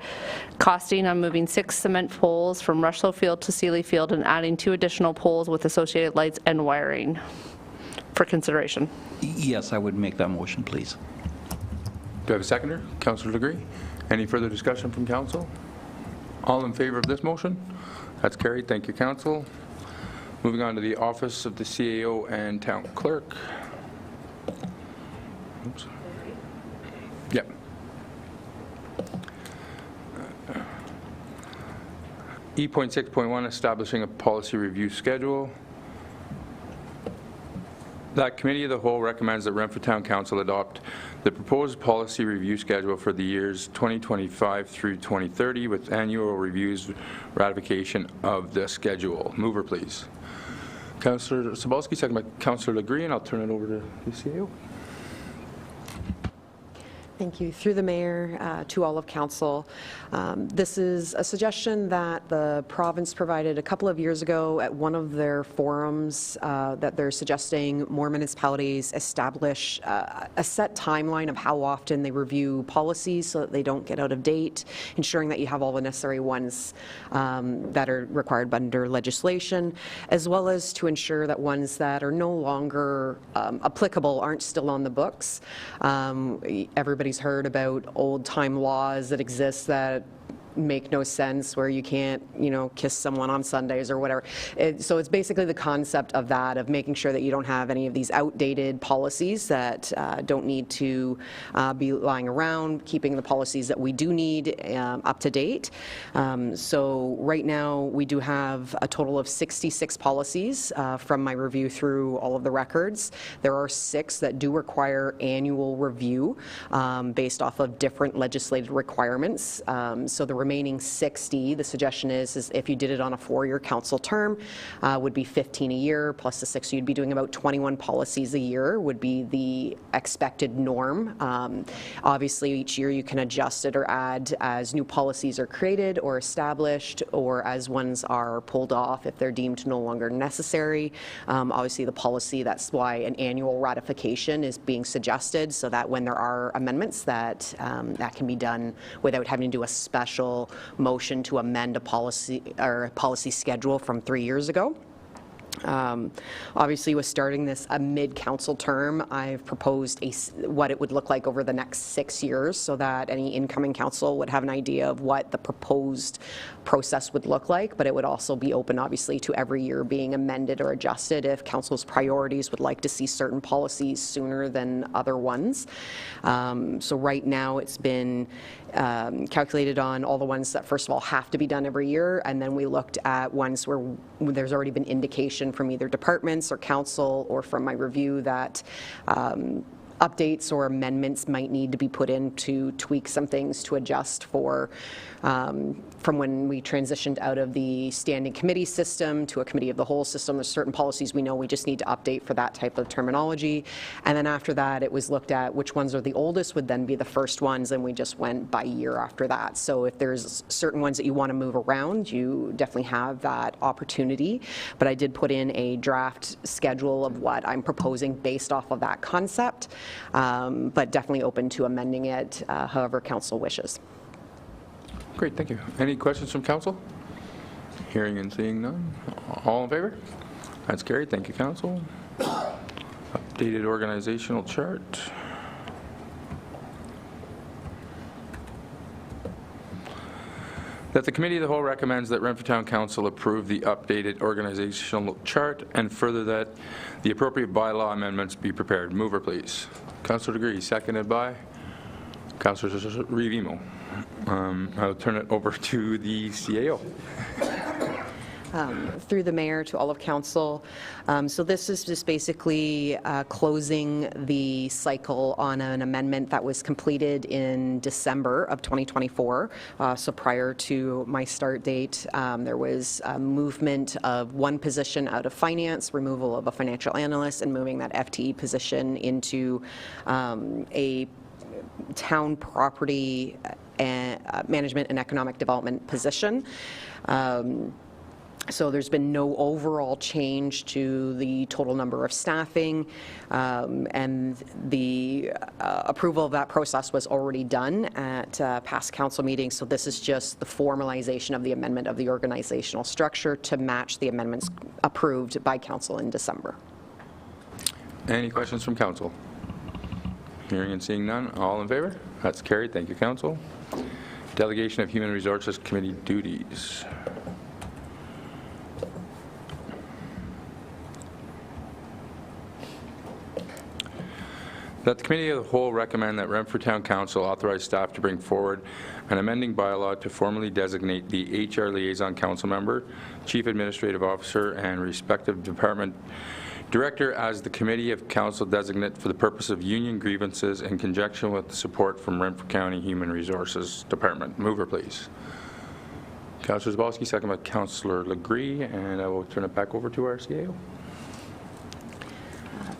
costing on moving 6 cement poles from Rushlow Field to Seeley Field and adding 2 additional poles with associated lights and wiring for consideration. Yes, I would make that motion, please. Do I have a seconder? Councillor Legree. Any further discussion from council? All in favor of this motion? That's carried. Thank you, council. Moving on to the office of the CAO and town clerk. Oops. Yep. E.6.1, establishing a policy review schedule. That Committee of the Whole recommends that Renfrew Town Council adopt the proposed policy review schedule for the years 2025 through 2030 with annual reviews, ratification of the schedule. Mover, please. Councillor Sobalski, second by Councillor Legree, and I'll turn it over to the CAO. Thank you. Through the mayor to all of council. This is a suggestion that the province provided a couple of years ago at one of their forums that they're suggesting more municipalities establish a set timeline of how often they review policies so that they don't get out of date, ensuring that you have all the necessary ones that are required under legislation, as well as to ensure that ones that are no longer applicable aren't still on the books. Everybody's heard about old-time laws that exist that make no sense, where you can't, kiss someone on Sundays or whatever. So it's basically the concept of that, of making sure that you don't have any of these outdated policies that don't need to be lying around, keeping the policies that we do need up to date. So right now we do have a total of 66 policies from my review through all of the records. There are 6 that do require annual review based off of different legislative requirements. So the remaining 60, the suggestion is if you did it on a 4-year council term, would be 15 a year, plus the 6, so you'd be doing about 21 policies a year would be the expected norm. Obviously, each year you can adjust it or add as new policies are created or established, or as ones are pulled off if they're deemed no longer necessary. Obviously, the policy, that's why an annual ratification is being suggested, so that when there are amendments that that can be done without having to do a special motion to amend a policy or a policy schedule from 3 years ago. Obviously, with starting this a mid-council term, I've proposed what it would look like over the next 6 years so that any incoming council would have an idea of what the proposed process would look like, but it would also be open, obviously, to every year being amended or adjusted if council's priorities would like to see certain policies sooner than other ones. So right now it's been calculated on all the ones that, first of all, have to be done every year, and then we looked at ones where there's already been indication from either departments or council or from my review that updates or amendments might need to be put in to tweak some things to adjust for from when we transitioned out of the standing committee system to a committee of the whole system. There's certain policies we know we just need to update for that type of terminology. And then after that, it was looked at which ones are the oldest would then be the first ones, and we just went by year after that. So if there's certain ones that you want to move around, you definitely have that opportunity. But I did put in a draft schedule of what I'm proposing based off of that concept, but definitely open to amending it however council wishes. Great, thank you. Any questions from council? Hearing and seeing none. All in favor? That's carried. Thank you, council. Updated organizational chart. That the Committee of the Whole recommends that Renfrew Town Council approve the updated organizational chart, and further that the appropriate bylaw amendments be prepared. Mover, please. Councillor Degree, seconded by Councillor Rivimo. I'll turn it over to the CAO. Through the mayor to all of council. So this is just basically closing the cycle on an amendment that was completed in December of 2024. So prior to my start date, there was a movement of one position out of finance, removal of a financial analyst, and moving that FTE position into a town property and management and economic development position. So there's been no overall change to the total number of staffing, and the approval of that process was already done at past council meetings. So this is just the formalization of the amendment of the organizational structure to match the amendments approved by council in December. Any questions from council? Hearing and seeing none, all in favor? That's carried. Thank you, council. Delegation of Human Resources Committee duties. That the Committee of the Whole recommend that Renfrew Town Council authorize staff to bring forward an amending bylaw to formally designate the HR Liaison Council Member, Chief Administrative Officer, and respective department director as the Committee of Council designate for the purpose of union grievances in conjunction with the support from Renfrew County Human Resources Department. Mover, please. Councillor Zabalski, second by Councillor Legree, and I will turn it back over to our CAO.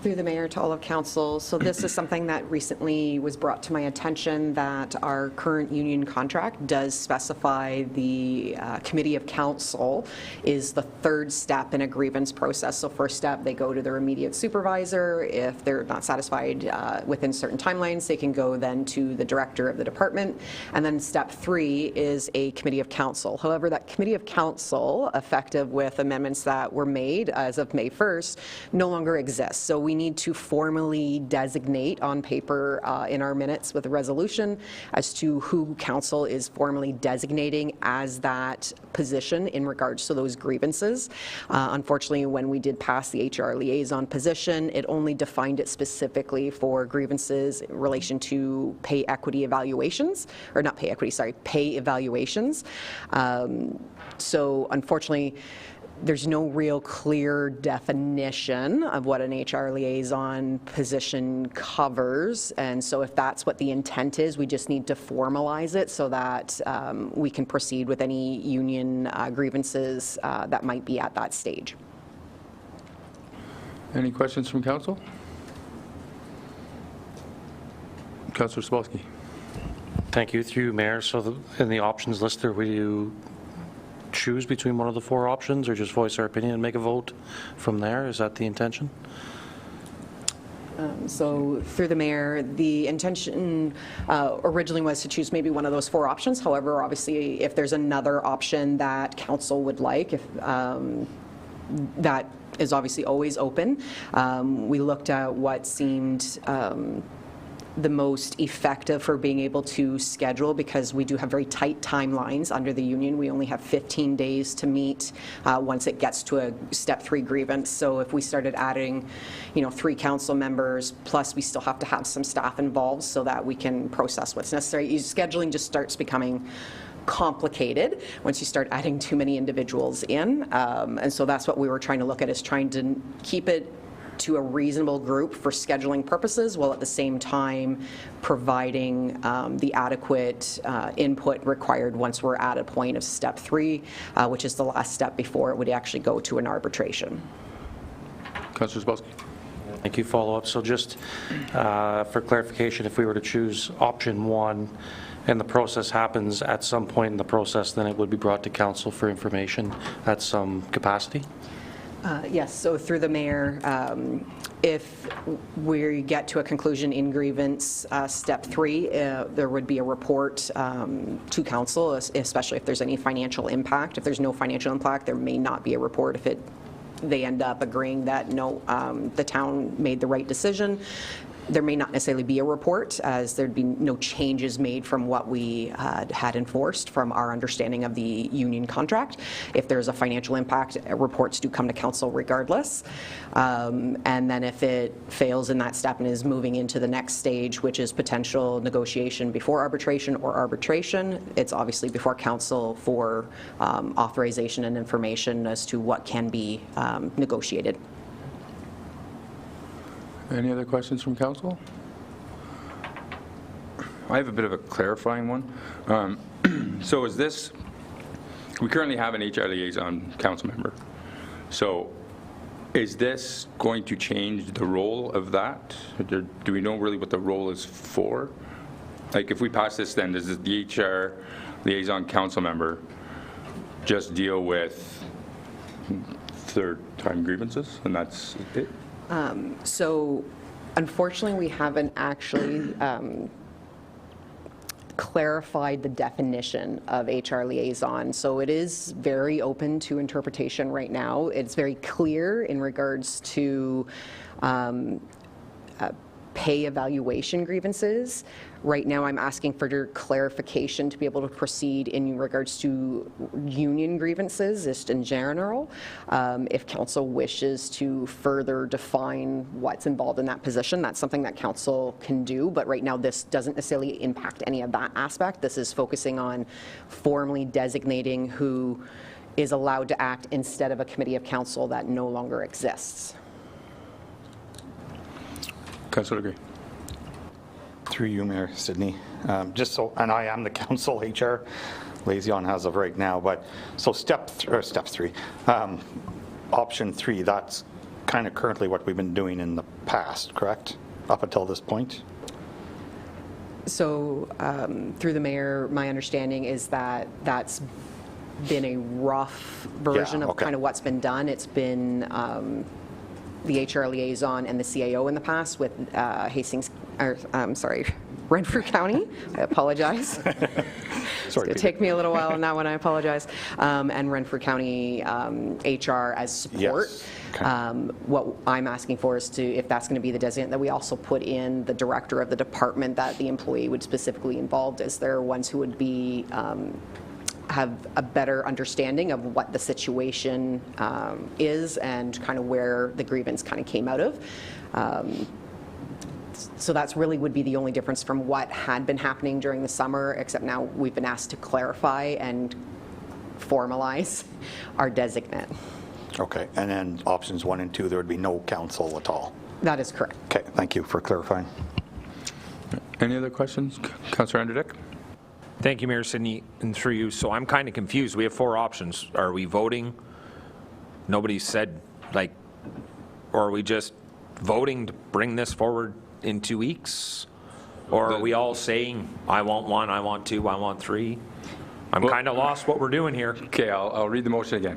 Through the mayor to all of council. So this is something that recently was brought to my attention, that our current union contract does specify the committee of council is the third step in a grievance process. So first step, they go to their immediate supervisor. If they're not satisfied within certain timelines, they can go then to the director of the department. And then step 3 is a committee of council. However, that committee of council, effective with amendments that were made as of May 1st, no longer exists. So we need to formally designate on paper in our minutes with a resolution as to who council is formally designating as that position in regards to those grievances. Unfortunately, when we did pass the HR liaison position, it only defined it specifically for grievances in relation to pay equity evaluations, or not pay equity, sorry, pay evaluations. So unfortunately, there's no real clear definition of what an HR liaison position covers, and so if that's what the intent is, we just need to formalize it so that we can proceed with any union grievances that might be at that stage. Any questions from council? Councillor Zabalski. Thank you. Through Mayor, so in the options list there, will you choose between one of the 4 options or just voice our opinion and make a vote from there? Is that the intention? So through the mayor, the intention originally was to choose maybe one of those 4 options. However, obviously, if there's another option that council would like, if that is obviously always open. We looked at what seemed the most effective for being able to schedule, because we do have very tight timelines under the union. We only have 15 days to meet once it gets to a step 3 grievance. So if we started adding, 3 council members, plus we still have to have some staff involved so that we can process what's necessary. Scheduling just starts becoming complicated once you start adding too many individuals in. And so that's what we were trying to look at, is trying to keep it to a reasonable group for scheduling purposes, while at the same time providing the adequate input required once we're at a point of step 3, which is the last step before it would actually go to an arbitration. Councillor Zabalski. Thank you. Follow-up. So just for clarification, if we were to choose option 1 and the process happens at some point in the process, then it would be brought to council for information at some capacity? Yes, so through the mayor, if we get to a conclusion in grievance step 3, there would be a report to council, especially if there's any financial impact. If there's no financial impact, there may not be a report. If they end up agreeing that no, the town made the right decision, there may not necessarily be a report, as there'd be no changes made from what we had enforced from our understanding of the union contract. If there's a financial impact, reports do come to council regardless. And then if it fails in that step and is moving into the next stage, which is potential negotiation before arbitration or arbitration, it's obviously before council for authorization and information as to what can be negotiated. Any other questions from council? I have a bit of a clarifying one. So is this, we currently have an HR liaison council member. So is this going to change the role of that? Do we know really what the role is for? Like if we pass this, then does the HR liaison council member just deal with third-time grievances, and that's it? So unfortunately, we haven't actually clarified the definition of HR liaison. So it is very open to interpretation right now. It's very clear in regards to pay evaluation grievances. Right now, I'm asking for clarification to be able to proceed in regards to union grievances, just in general. If council wishes to further define what's involved in that position, that's something that council can do. But right now, this doesn't necessarily impact any of that aspect. This is focusing on formally designating who is allowed to act instead of a committee of council that no longer exists. Councillor Gray. Through you, Mayor Sidney. Just so, and I am the council HR liaison as of right now, but so step three, option 3, that's kind of currently what we've been doing in the past, correct? Up until this point? So through the mayor, my understanding is that that's been a rough version of kind of what's been done. It's been the HR liaison and the CAO in the past with Renfrew County. I apologize. It's going to take me a little while on that one, I apologize. And Renfrew County HR as support. Yes. Okay. What I'm asking for is to, if that's going to be the designate, that we also put in the director of the department that the employee would specifically involved, as they're ones who would be have a better understanding of what the situation is and kind of where the grievance kind of came out of. So that's really would be the only difference from what had been happening during the summer, except now we've been asked to clarify and formalize our designate. Okay, and then options 1 and 2, there would be no council at all? That is correct. Okay, thank you for clarifying. Any other questions? Councillor Anderdick? Thank you, Mayor Sidney, and through you. So I'm kind of confused. We have 4 options. Are we voting? Nobody said, like, or are we just voting to bring this forward in 2 weeks? Or are we all saying, I want 1, I want 2, I want 3? I'm kind of lost what we're doing here. Okay, I'll read the motion again.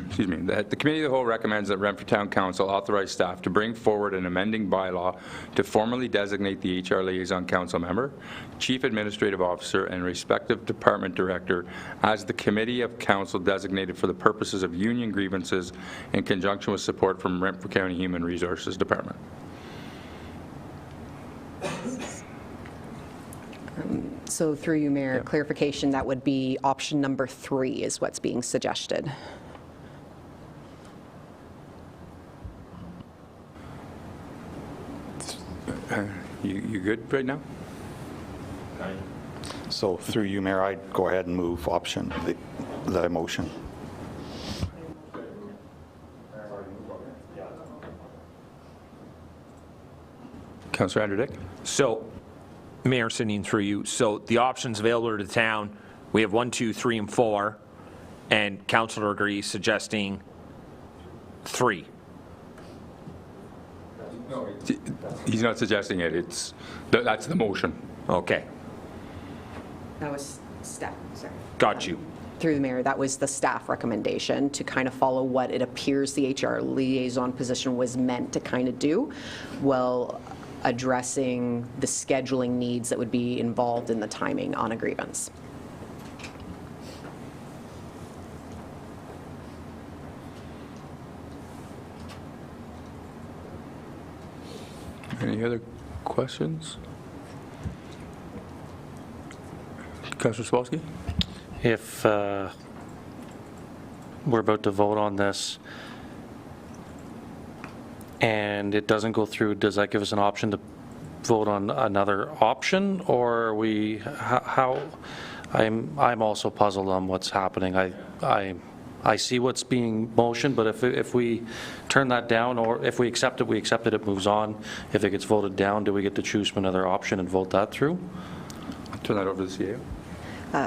Excuse me. The Committee of the Whole recommends that Renfrew Town Council authorize staff to bring forward an amending bylaw to formally designate the HR Liaison Council member, Chief Administrative Officer, and respective department director as the Committee of Council designated for the purposes of union grievances in conjunction with support from Renfrew County Human Resources Department. So through you, Mayor, clarification, that would be option number 3 is what's being suggested. You good right now? So through you, Mayor, I'd go ahead and move option, the motion. Councillor Anderdick? So, Mayor Sidney, through you, so the options available to the town, we have 1, 2, 3, and 4, and Councillor agrees suggesting 3. No, he's not suggesting it. That's the motion. Okay. That was staff, sorry. Got you. Through the mayor, that was the staff recommendation to kind of follow what it appears the HR liaison position was meant to kind of do, while addressing the scheduling needs that would be involved in the timing on a grievance. Any other questions? Councillor Spolsky? If we're about to vote on this and it doesn't go through, does that give us an option to vote on another option, or are we, how, I'm also puzzled on what's happening. I see what's being motioned, but if we turn that down, or if we accept it, it moves on. If it gets voted down, do we get to choose from another option and vote that through? I'll turn that over to the CAO.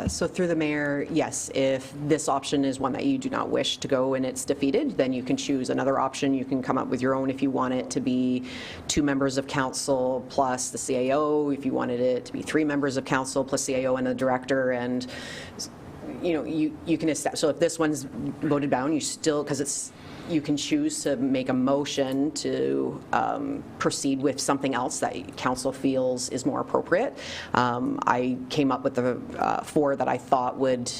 So through the mayor, yes, if this option is one that you do not wish to go and it's defeated, then you can choose another option. You can come up with your own if you want it to be 2 members of council plus the CAO, if you wanted it to be 3 members of council plus CAO and the director, and you know, you can establish. So if this one's voted down, you still, because it's you can choose to make a motion to proceed with something else that council feels is more appropriate. I came up with the 4 that I thought would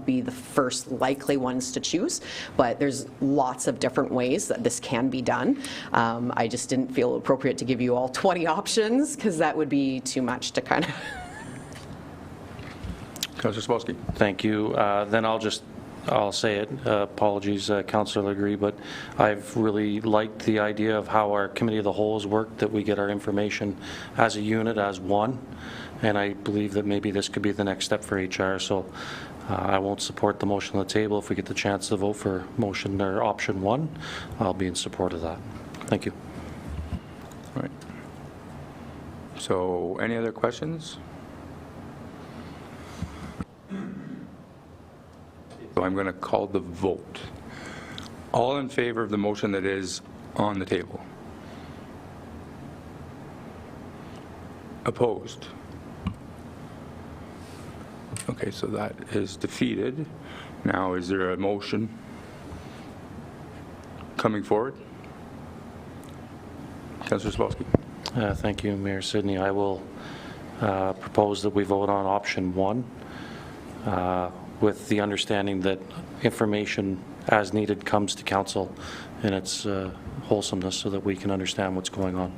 be the first likely ones to choose, but there's lots of different ways that this can be done. I just didn't feel appropriate to give you all 20 options, because that would be too much to kind of... Councillor Spolsky. Thank you. Then I'll say it. Apologies, Councillor Legree, but I've really liked the idea of how our Committee of the Whole has worked, that we get our information as a unit, as one, and I believe that maybe this could be the next step for HR. So I won't support the motion on the table. If we get the chance to vote for motion or option 1, I'll be in support of that. Thank you. All right. So any other questions? So I'm going to call the vote. All in favor of the motion that is on the table? Opposed? Okay, so that is defeated. Now, is there a motion coming forward? Councillor Spolsky. Thank you, Mayor Sidney. I will propose that we vote on option 1 with the understanding that information as needed comes to council in its wholesomeness so that we can understand what's going on.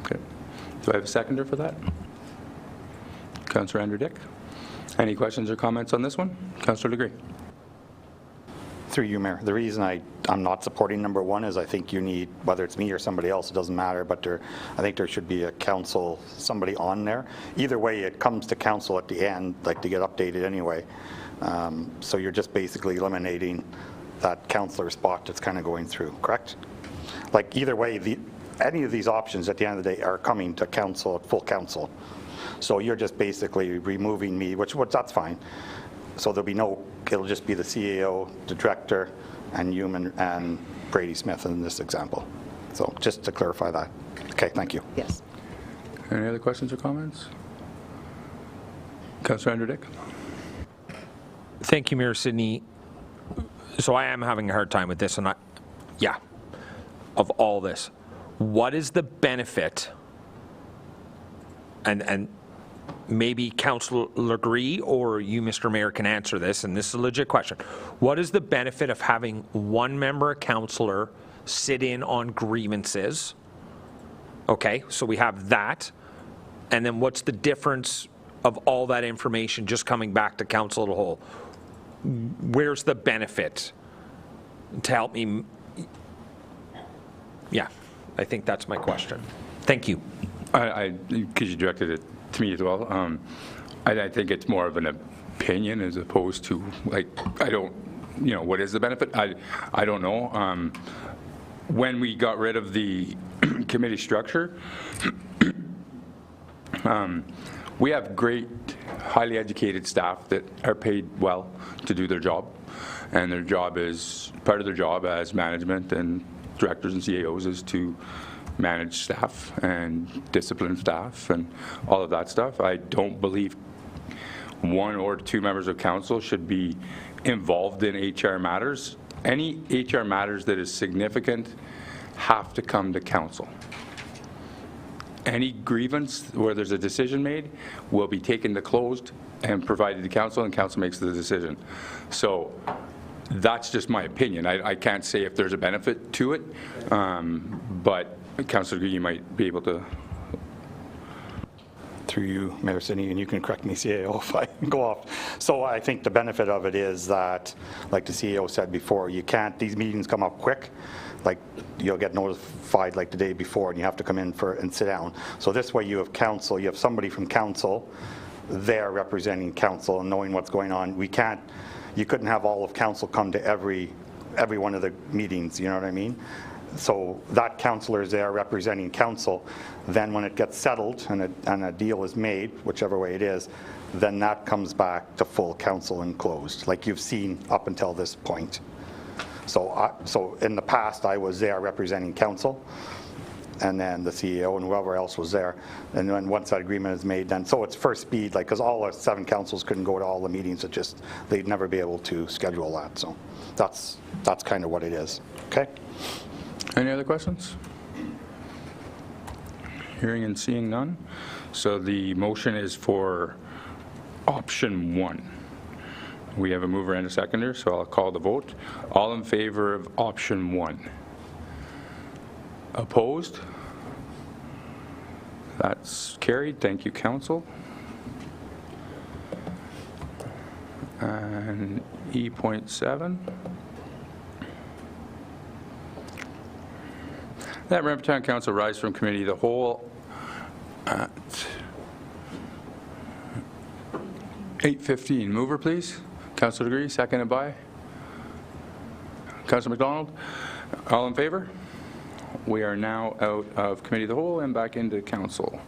Okay. Do I have a seconder for that? Councillor Andrew Dick. Any questions or comments on this one? Councillor Legree. Through you, Mayor. The reason I'm not supporting number 1 is I think you need, whether it's me or somebody else, it doesn't matter, but I think there should be a council, somebody on there. Either way, it comes to council at the end, like to get updated anyway. So you're just basically eliminating that councillor spot that's kind of going through, correct? Like either way, any of these options at the end of the day are coming to council, full council. So you're just basically removing me, which that's fine. So there'll be no, it'll just be the CAO, the director, and you and Brady Smith in this example. So just to clarify that. Okay, thank you. Yes. Any other questions or comments? Councillor Andrew Dick. Thank you, Mayor Sidney. So I am having a hard time with this, and of all this. What is the benefit, and maybe Councillor Legree or you, Mr. Mayor, can answer this, and this is a legit question. What is the benefit of having one member of councillor sit in on grievances? Okay, so we have that. And then what's the difference of all that information just coming back to council as a whole? Where's the benefit to help me? Yeah, I think that's my question. Thank you. Because you directed it to me as well. I think it's more of an opinion as opposed to, like, I don't, what is the benefit? I don't know. When we got rid of the committee structure, we have great, highly educated staff that are paid well to do their job, and their job is, part of their job as management and directors and CAOs is to manage staff and discipline staff and all of that stuff. I don't believe 1 or 2 members of council should be involved in HR matters. Any HR matters that is significant have to come to council. Any grievance where there's a decision made will be taken to closed and provided to council, and council makes the decision. So that's just my opinion. I can't say if there's a benefit to it, but Councillor, you might be able to. Through you, Mayor Sidney, and you can correct me, CAO, if I go off. So I think the benefit of it is that, like the CAO said before, you can't, these meetings come up quick. Like, you'll get notified like the day before, and you have to come in and sit down. So this way you have council, you have somebody from council there representing council and knowing what's going on. You couldn't have all of council come to every one of the meetings, you know what I mean? So that councillor is there representing council. Then when it gets settled and a deal is made, whichever way it is, then that comes back to full council and closed, like you've seen up until this point. So in the past, I was there representing council, and then the CEO and whoever else was there. And then once that agreement is made, then, so it's first speed, like, because all the 7 councils couldn't go to all the meetings, it just, they'd never be able to schedule that, so that's kind of what it is, okay? Any other questions? Hearing and seeing none. So the motion is for option 1. We have a mover and a seconder, so I'll call the vote. All in favor of option 1? Opposed? That's carried. Thank you, council. And E.7. That Renfrew Town Council rise from committee of the whole at 8:15. Mover, please. Councilor Degree, seconded by Councilor McDonald. All in favor? We are now out of committee of the whole and back into council.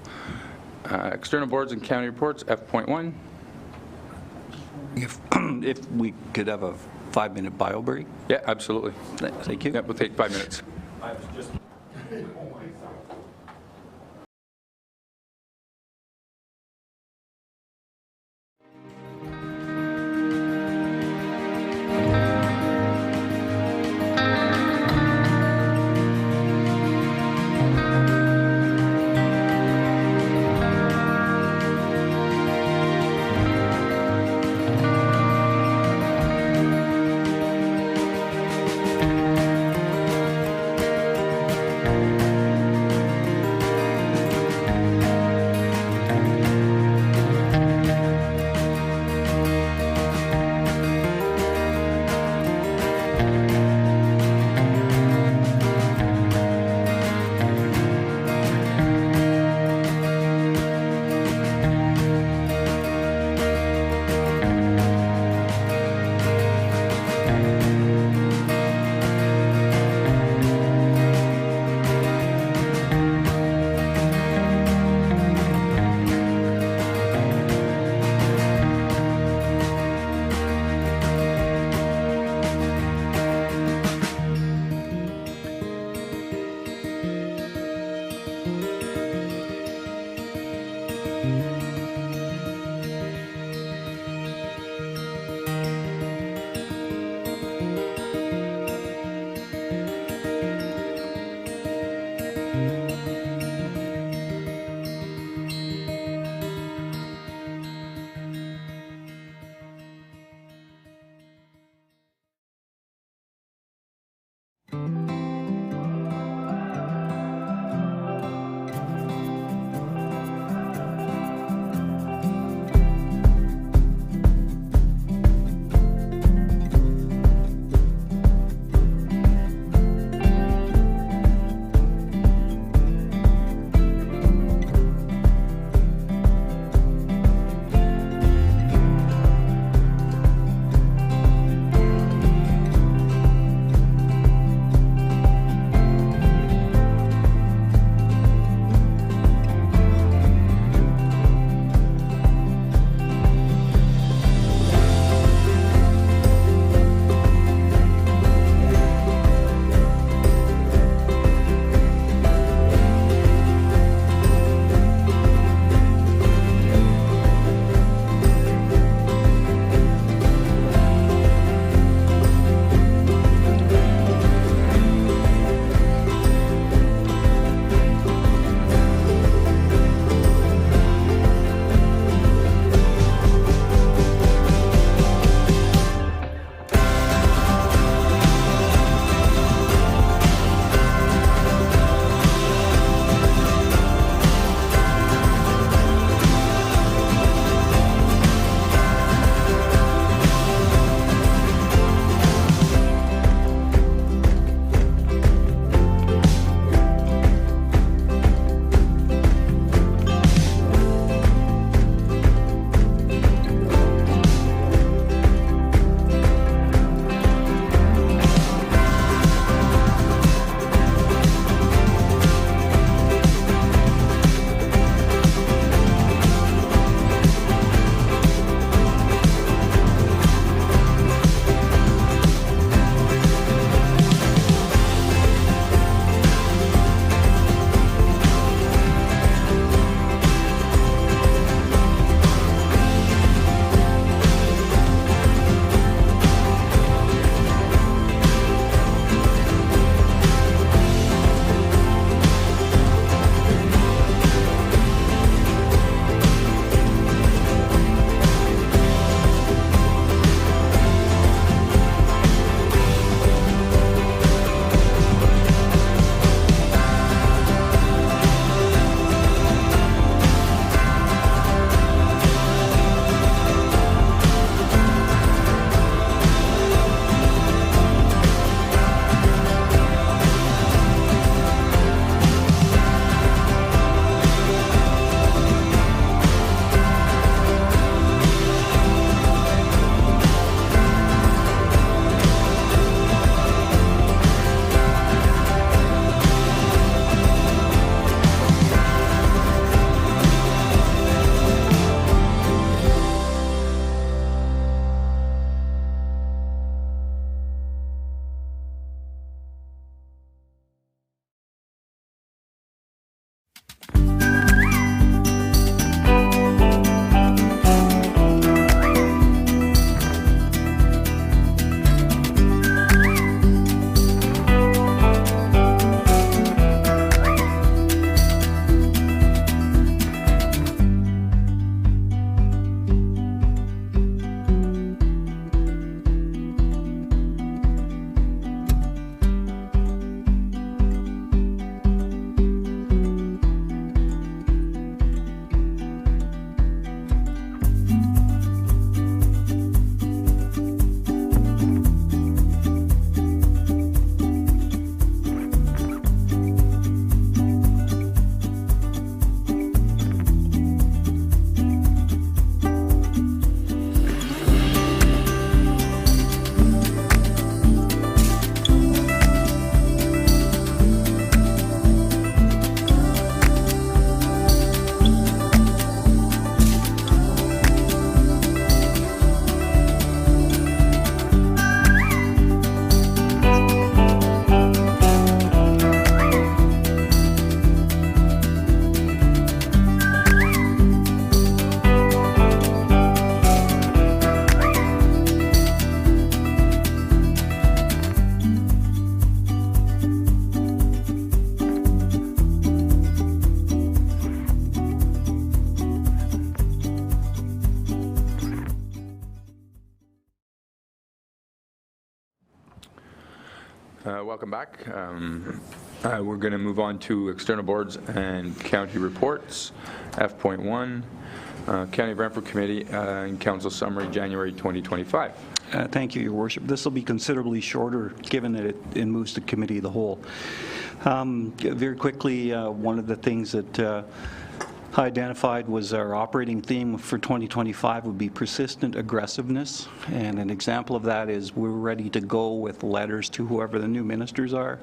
External boards and county reports, F.1. If we could have a 5-minute bio break? Yeah, absolutely. Thank you. Yeah, we'll take 5 minutes. Welcome back. We're going to move on to external boards and county reports. F.1, County of Renfrew Committee and Council Summary, January 2025. Thank you, Your Worship. This will be considerably shorter, given that it moves to Committee of the Whole. Very quickly, one of the things that I identified was our operating theme for 2025 would be persistent aggressiveness, and an example of that is we're ready to go with letters to whoever the new ministers are.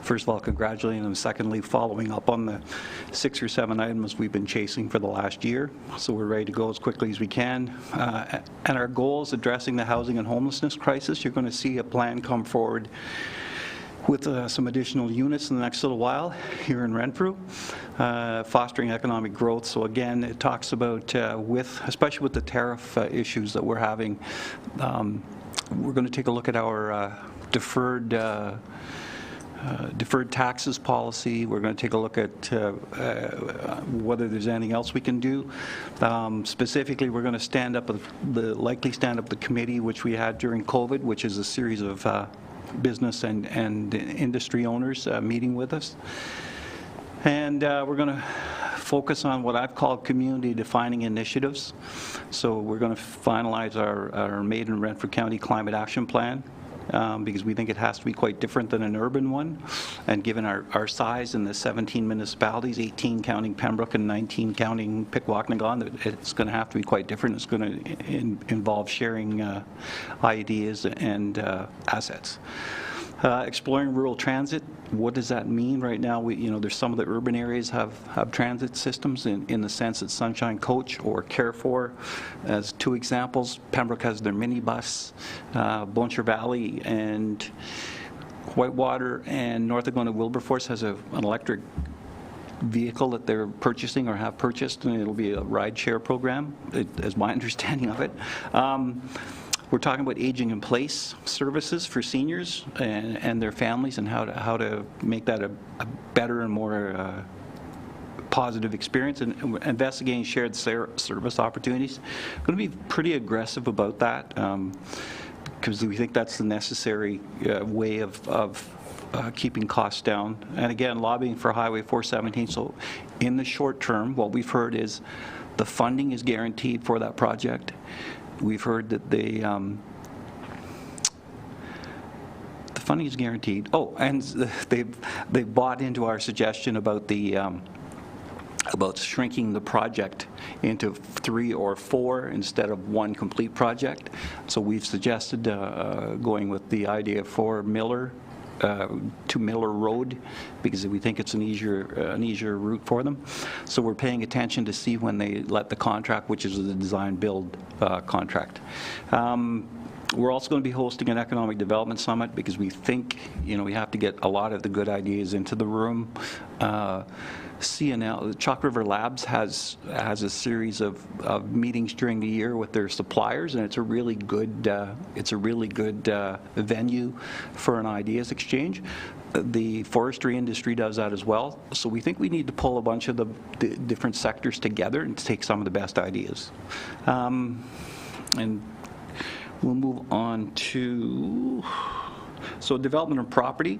First of all, congratulating them. Secondly, following up on the 6 or 7 items we've been chasing for the last year. So we're ready to go as quickly as we can. And our goal is addressing the housing and homelessness crisis. You're going to see a plan come forward with some additional units in the next little while here in Renfrew, fostering economic growth. So again, it talks about, especially with the tariff issues that we're having, we're going to take a look at our deferred taxes policy. We're going to take a look at whether there's anything else we can do. Specifically, we're going to likely stand up the committee which we had during COVID, which is a series of business and industry owners meeting with us. And we're going to focus on what I've called community defining initiatives. So we're going to finalize our Made in Renfrew County Climate Action Plan, because we think it has to be quite different than an urban one. And given our size in the 17 municipalities, 18 counting Pembroke and 19 counting Pikwakanagan, it's going to have to be quite different. It's going to involve sharing ideas and assets. Exploring rural transit, what does that mean right now? There's some of the urban areas have transit systems in the sense that Sunshine Coach or Care For, as 2 examples. Pembroke has their minibus, Blanchard Valley and Whitewater and North Agona Wilberforce has an electric vehicle that they're purchasing or have purchased, and it'll be a ride-share program, is my understanding of it. We're talking about aging in place services for seniors and their families, and how to make that a better and more positive experience, and investigating shared service opportunities. I'm going to be pretty aggressive about that because we think that's the necessary way of keeping costs down. And again, lobbying for Highway 417. So in the short term, what we've heard is the funding is guaranteed for that project. We've heard that the funding is guaranteed. Oh, and they've bought into our suggestion about about shrinking the project into 3 or 4 instead of 1 complete project. So we've suggested going with the idea for Miller to Miller Road, because we think it's an easier route for them. So we're paying attention to see when they let the contract, which is the design-build contract. We're also going to be hosting an economic development summit because we think, we have to get a lot of the good ideas into the room. CNL, Chalk River Labs has a series of meetings during the year with their suppliers, and it's a really good venue for an ideas exchange. The forestry industry does that as well. So we think we need to pull a bunch of the different sectors together and take some of the best ideas. And we'll move on to, so development of property.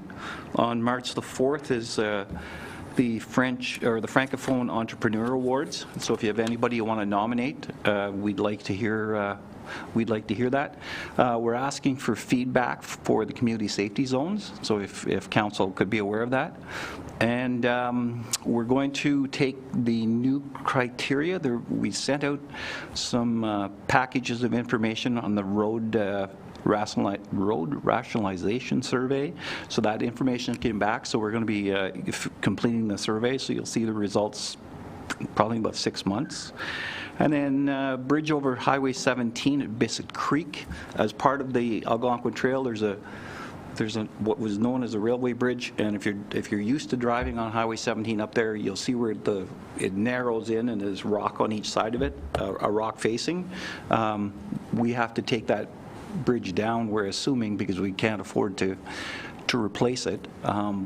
On March the 4th is the Francophone Entrepreneur Awards. So if you have anybody you want to nominate, we'd like to hear that. We're asking for feedback for the community safety zones, so if council could be aware of that. And we're going to take the new criteria. We sent out some packages of information on the road rationalization survey. So that information came back. So we're going to be completing the survey. So you'll see the results probably in about 6 months. And then bridge over Highway 17 at Bissett Creek. As part of the Algonquin Trail, there's what was known as a railway bridge, and if you're used to driving on Highway 17 up there, you'll see where it narrows in and there's rock on each side of it, a rock facing. We have to take that bridge down, we're assuming, because we can't afford to replace it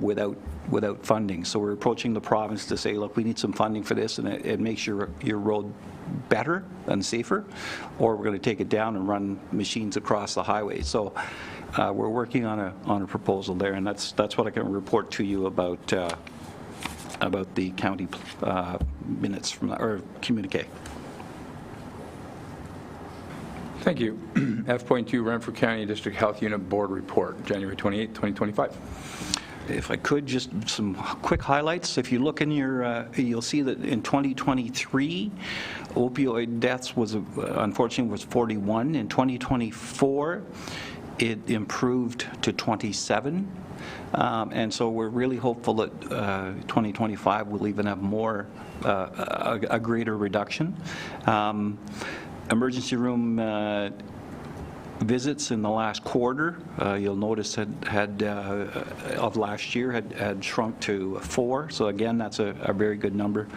without funding. So we're approaching the province to say, look, we need some funding for this, and it makes your road better and safer, or we're going to take it down and run machines across the highway. So we're working on a proposal there, and that's what I can report to you about the county minutes from or communique. Thank you. F.2, Renfrew County District Health Unit Board Report, January 28, 2025. If I could, just some quick highlights. If you look in your, you'll see that in 2023, opioid deaths was, unfortunately, was 41. In 2024, it improved to 27. And so we're really hopeful that 2025 will even have more, a greater reduction. Emergency room visits in the last quarter, you'll notice of last year had shrunk to 4. So again, that's a very good number.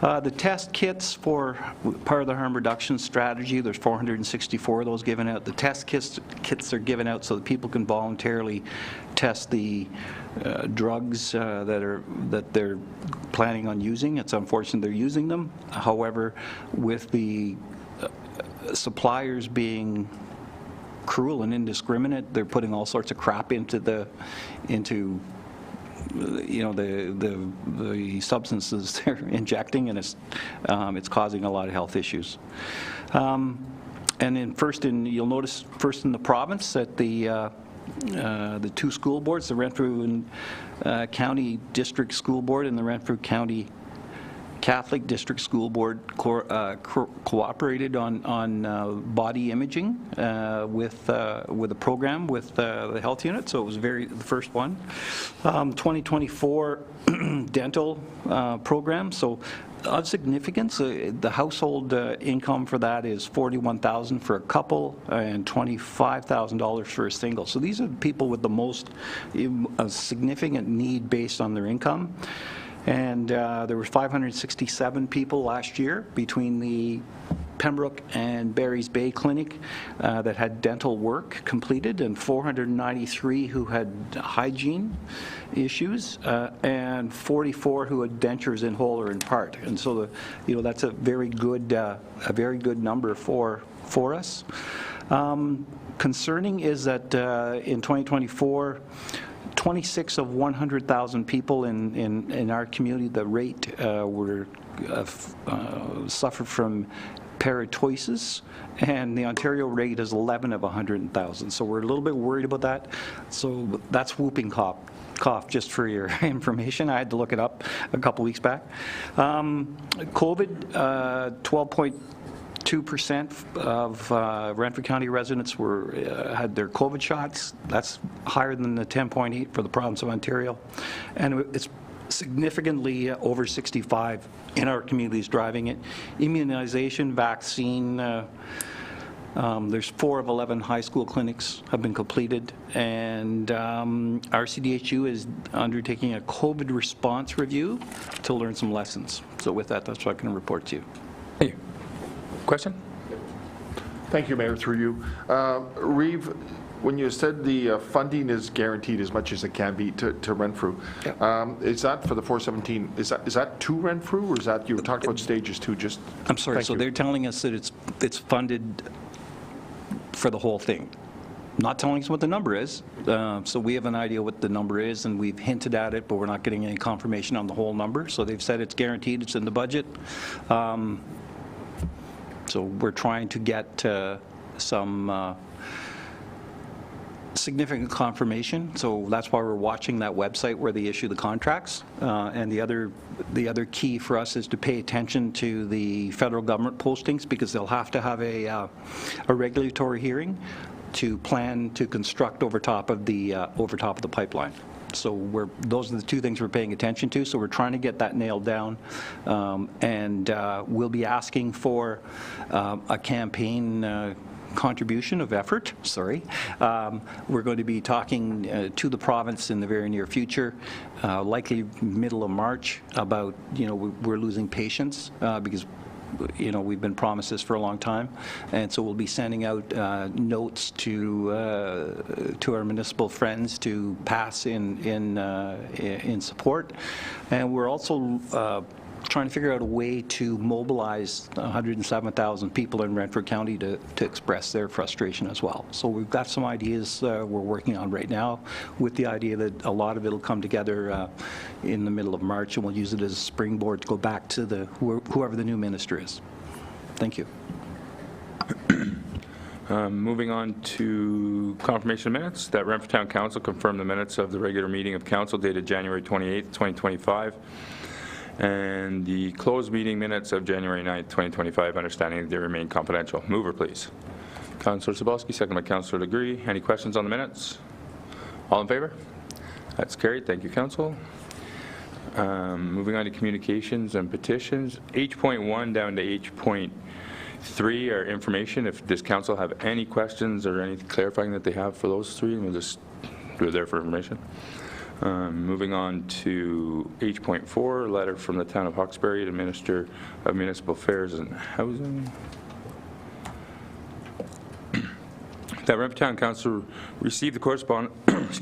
The test kits for part of the harm reduction strategy, there's 464 of those given out. The test kits are given out so that people can voluntarily test the drugs that they're planning on using. It's unfortunate they're using them. However, with the suppliers being cruel and indiscriminate, they're putting all sorts of crap into the substances they're injecting, and it's causing a lot of health issues. And then you'll notice first in the province that the 2 school boards, the Renfrew County District School Board and the Renfrew County Catholic District School Board cooperated on body imaging with a program with the health unit, so it was the first one. 2024 dental program, so of significance, the household income for that is $41,000 for a couple and $25,000 for a single. So these are people with the most significant need based on their income. And there were 567 people last year between the Pembroke and Barry's Bay Clinic that had dental work completed, and 493 who had hygiene issues, and 44 who had dentures in whole or in part. And so that's a very good number for us. Concerning is that in 2024. 26 of 100,000 people in our community, the rate suffered from peritosis, and the Ontario rate is 11 of 100,000. So we're a little bit worried about that. So that's whooping cough, just for your information. I had to look it up a couple weeks back. COVID, 12.2% of Renfrew County residents had their COVID shots. That's higher than the 10.8 for the province of Ontario, and it's significantly over 65 in our communities driving it. Immunization, vaccine, there's 4 of 11 high school clinics have been completed, and our CDHU is undertaking a COVID response review to learn some lessons. So with that, that's what I can report to you. Thank you. Question? Thank you, Mayor, through you. Reeve, when you said the funding is guaranteed as much as it can be to Renfrew, is that for the 417, is that to Renfrew, or is that, you were talking about stages 2, just? I'm sorry, so they're telling us that it's funded for the whole thing, not telling us what the number is. So we have an idea what the number is, and we've hinted at it, but we're not getting any confirmation on the whole number. So they've said it's guaranteed, it's in the budget. So we're trying to get some significant confirmation. So that's why we're watching that website where they issue the contracts. And the other key for us is to pay attention to the federal government postings, because they'll have to have a regulatory hearing to plan to construct over top of the pipeline. So those are the 2 things we're paying attention to. So we're trying to get that nailed down, and we'll be asking for a campaign contribution of effort. We're going to be talking to the province in the very near future, likely middle of March, about we're losing patients because we've been promised this for a long time, and so we'll be sending out notes to our municipal friends to pass in support, and we're also trying to figure out a way to mobilize 107,000 people in Renfrew County to express their frustration as well. So we've got some ideas we're working on right now, with the idea that a lot of it will come together in the middle of March, and we'll use it as a springboard to go back to whoever the new minister is. Thank you. Moving on to confirmation of minutes, that Renfrew Town Council confirmed the minutes of the regular meeting of council dated January 28th, 2025, and the closed meeting minutes of January 9th, 2025, understanding that they remain confidential. Mover, please. Councillor Sobolski, second by Councillor Legree. Any questions on the minutes? All in favor? That's carried. Thank you, Council. Moving on to communications and petitions, H.1 down to H.3 are information. If does council have any questions or anything clarifying that they have for those three, we'll just do it there for information. Moving on to H.4, letter from the Town of Hawkesbury to Minister of Municipal Affairs and Housing. That Renfrew Town Council received the correspondence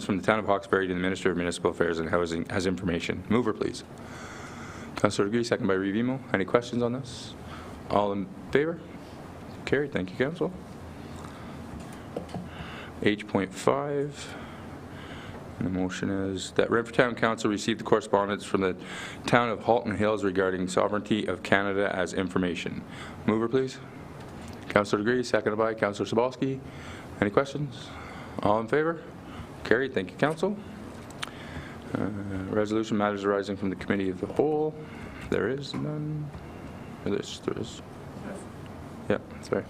from the Town of Hawkesbury to the Minister of Municipal Affairs and Housing as information. Mover, please. Councillor Legree, second by Revimo. Any questions on this? All in favor? Carried. Thank you, Council. H.5. And the motion is that Renfrew Town Council received the correspondence from the Town of Halton Hills regarding sovereignty of Canada as information. Mover, please. Councillor Legree, seconded by Councillor Sobolski. Any questions? All in favor? Carried. Thank you, Council. Resolution matters arising from the Committee of the Whole. There is none. There is. Yeah, sorry.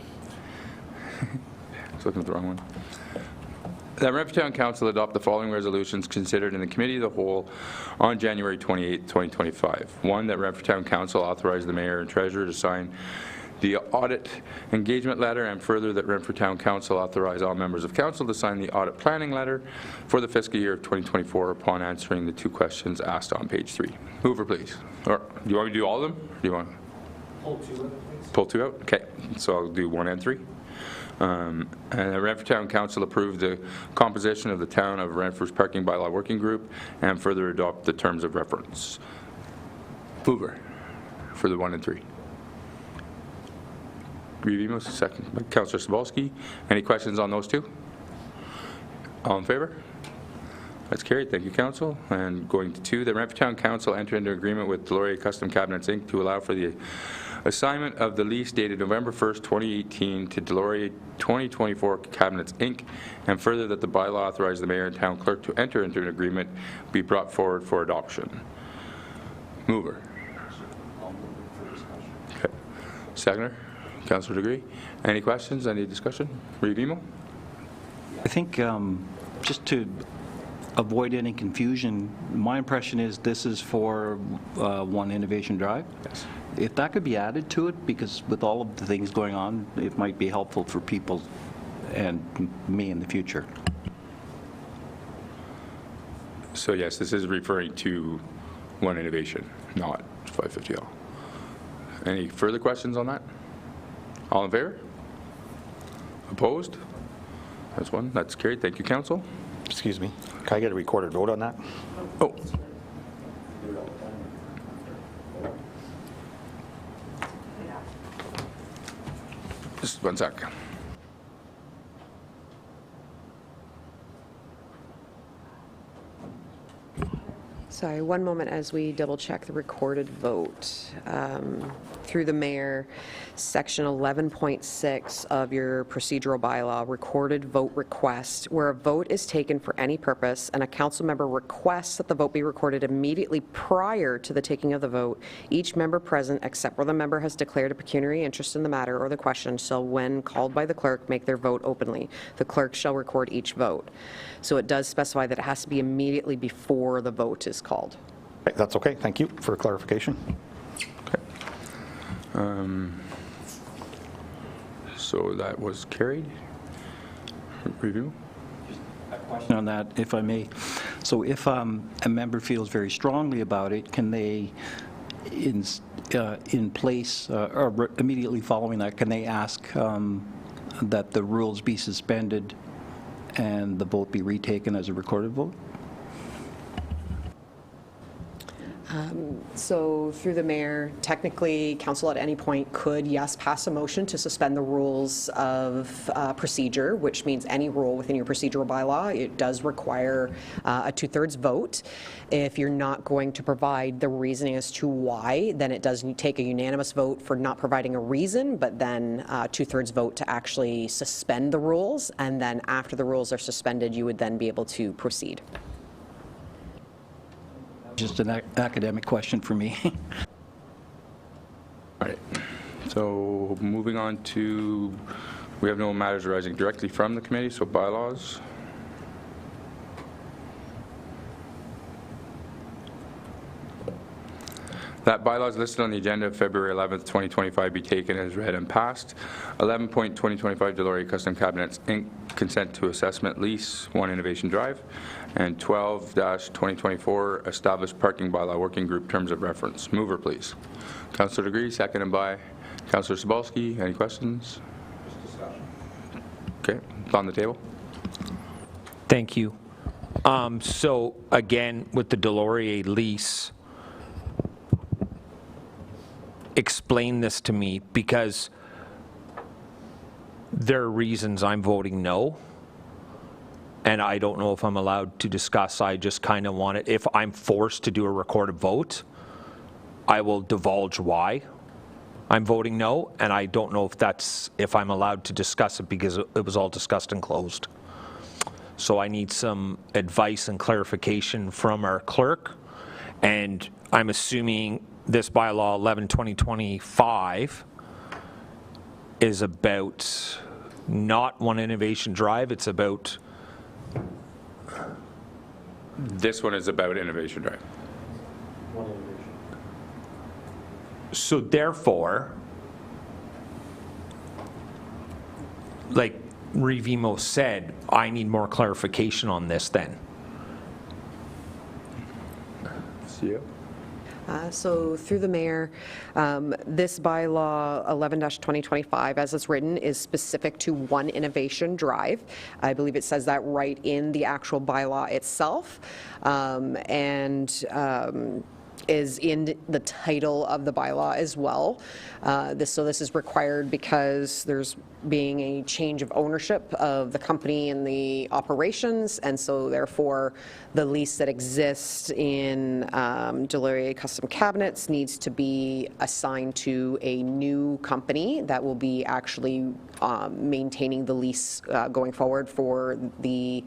I was looking at the wrong one. That Renfrew Town Council adopt the following resolutions considered in the Committee of the Whole on January 28, 2025. One, that Renfrew Town Council authorize the Mayor and Treasurer to sign the audit engagement letter, and further that Renfrew Town Council authorize all members of council to sign the audit planning letter for the fiscal year of 2024 upon answering the 2 questions asked on page 3. Mover, please. Or do you want me to do all of them? Or do you want pull 2 out, please? Pull 2 out? Okay. So I'll do 1 and 3. And the Renfrew Town Council approved the composition of the Town of Renfrew's Parking Bylaw Working Group and further adopt the terms of reference. Mover for the 1 and 3. Revimo, second by Councillor Sobolski. Any questions on those 2? All in favor? That's carried. Thank you, Council. And going to 2, the Renfrew Town Council entered into agreement with Deloria Custom Cabinets, Inc. to allow for the assignment of the lease dated November 1st, 2018 to Deloria 2024 Cabinets, Inc., and further that the bylaw authorize the Mayor and Town Clerk to enter into an agreement be brought forward for adoption. Mover. Okay. Seconder. Councillor Legree. Any questions? Any discussion? Revimo? I think just to avoid any confusion, my impression is this is for One Innovation Drive. Yes. If that could be added to it, because with all of the things going on, it might be helpful for people and me in the future. So yes, this is referring to One Innovation, not 550L. Any further questions on that? All in favor? Opposed? That's 1. That's carried. Thank you, Council. Excuse me. Can I get a recorded vote on that? Oh. Just 1 sec. Sorry, one moment as we double check the recorded vote. Through the mayor, section 11.6 of your procedural bylaw, recorded vote request, where a vote is taken for any purpose and a council member requests that the vote be recorded immediately prior to the taking of the vote, each member present, except where the member has declared a pecuniary interest in the matter or the question, shall, when called by the clerk, make their vote openly. The clerk shall record each vote. So it does specify that it has to be immediately before the vote is called. That's okay. Thank you for clarification. Okay. So that was carried. Review. A question on that, if I may. So if a member feels very strongly about it, can they, in place or immediately following that, can they ask that the rules be suspended and the vote be retaken as a recorded vote? So through the mayor, technically, council at any point could, yes, pass a motion to suspend the rules of procedure, which means any rule within your procedural bylaw. It does require a 2/3 vote. If you're not going to provide the reasoning as to why, then it does take a unanimous vote for not providing a reason, but then 2/3 vote to actually suspend the rules. And then after the rules are suspended, you would then be able to proceed. Just an academic question for me. All right. So moving on to, we have no matters arising directly from the committee, so bylaws. That bylaws listed on the agenda of February 11th, 2025 be taken as read and passed. 11.2025 Deloria Custom Cabinets Inc. Consent to Assessment Lease, 1 Innovation Drive. And 12-2024 Established Parking Bylaw Working Group Terms of Reference. Mover, please. Councillor Degree, seconded by Councillor Sobalski. Any questions? Just discussion. Okay, it's on the table. Thank you. So again, with the Deloria lease, explain this to me, because there are reasons I'm voting no, and I don't know if I'm allowed to discuss. I just kind of want it. If I'm forced to do a recorded vote, I will divulge why I'm voting no, and I don't know if I'm allowed to discuss it because it was all discussed and closed. So I need some advice and clarification from our clerk, and I'm assuming this bylaw 11/2025 is about not 1 Innovation Drive, it's about... This one is about Innovation Drive. So therefore, like Revimo said, I need more clarification on this then. See you. So through the mayor, this bylaw 11-2025, as it's written, is specific to 1 Innovation Drive. I believe it says that right in the actual bylaw itself, and is in the title of the bylaw as well. So this is required because there's being a change of ownership of the company and the operations, and so therefore the lease that exists in Deloria Custom Cabinets needs to be assigned to a new company that will be actually maintaining the lease going forward for the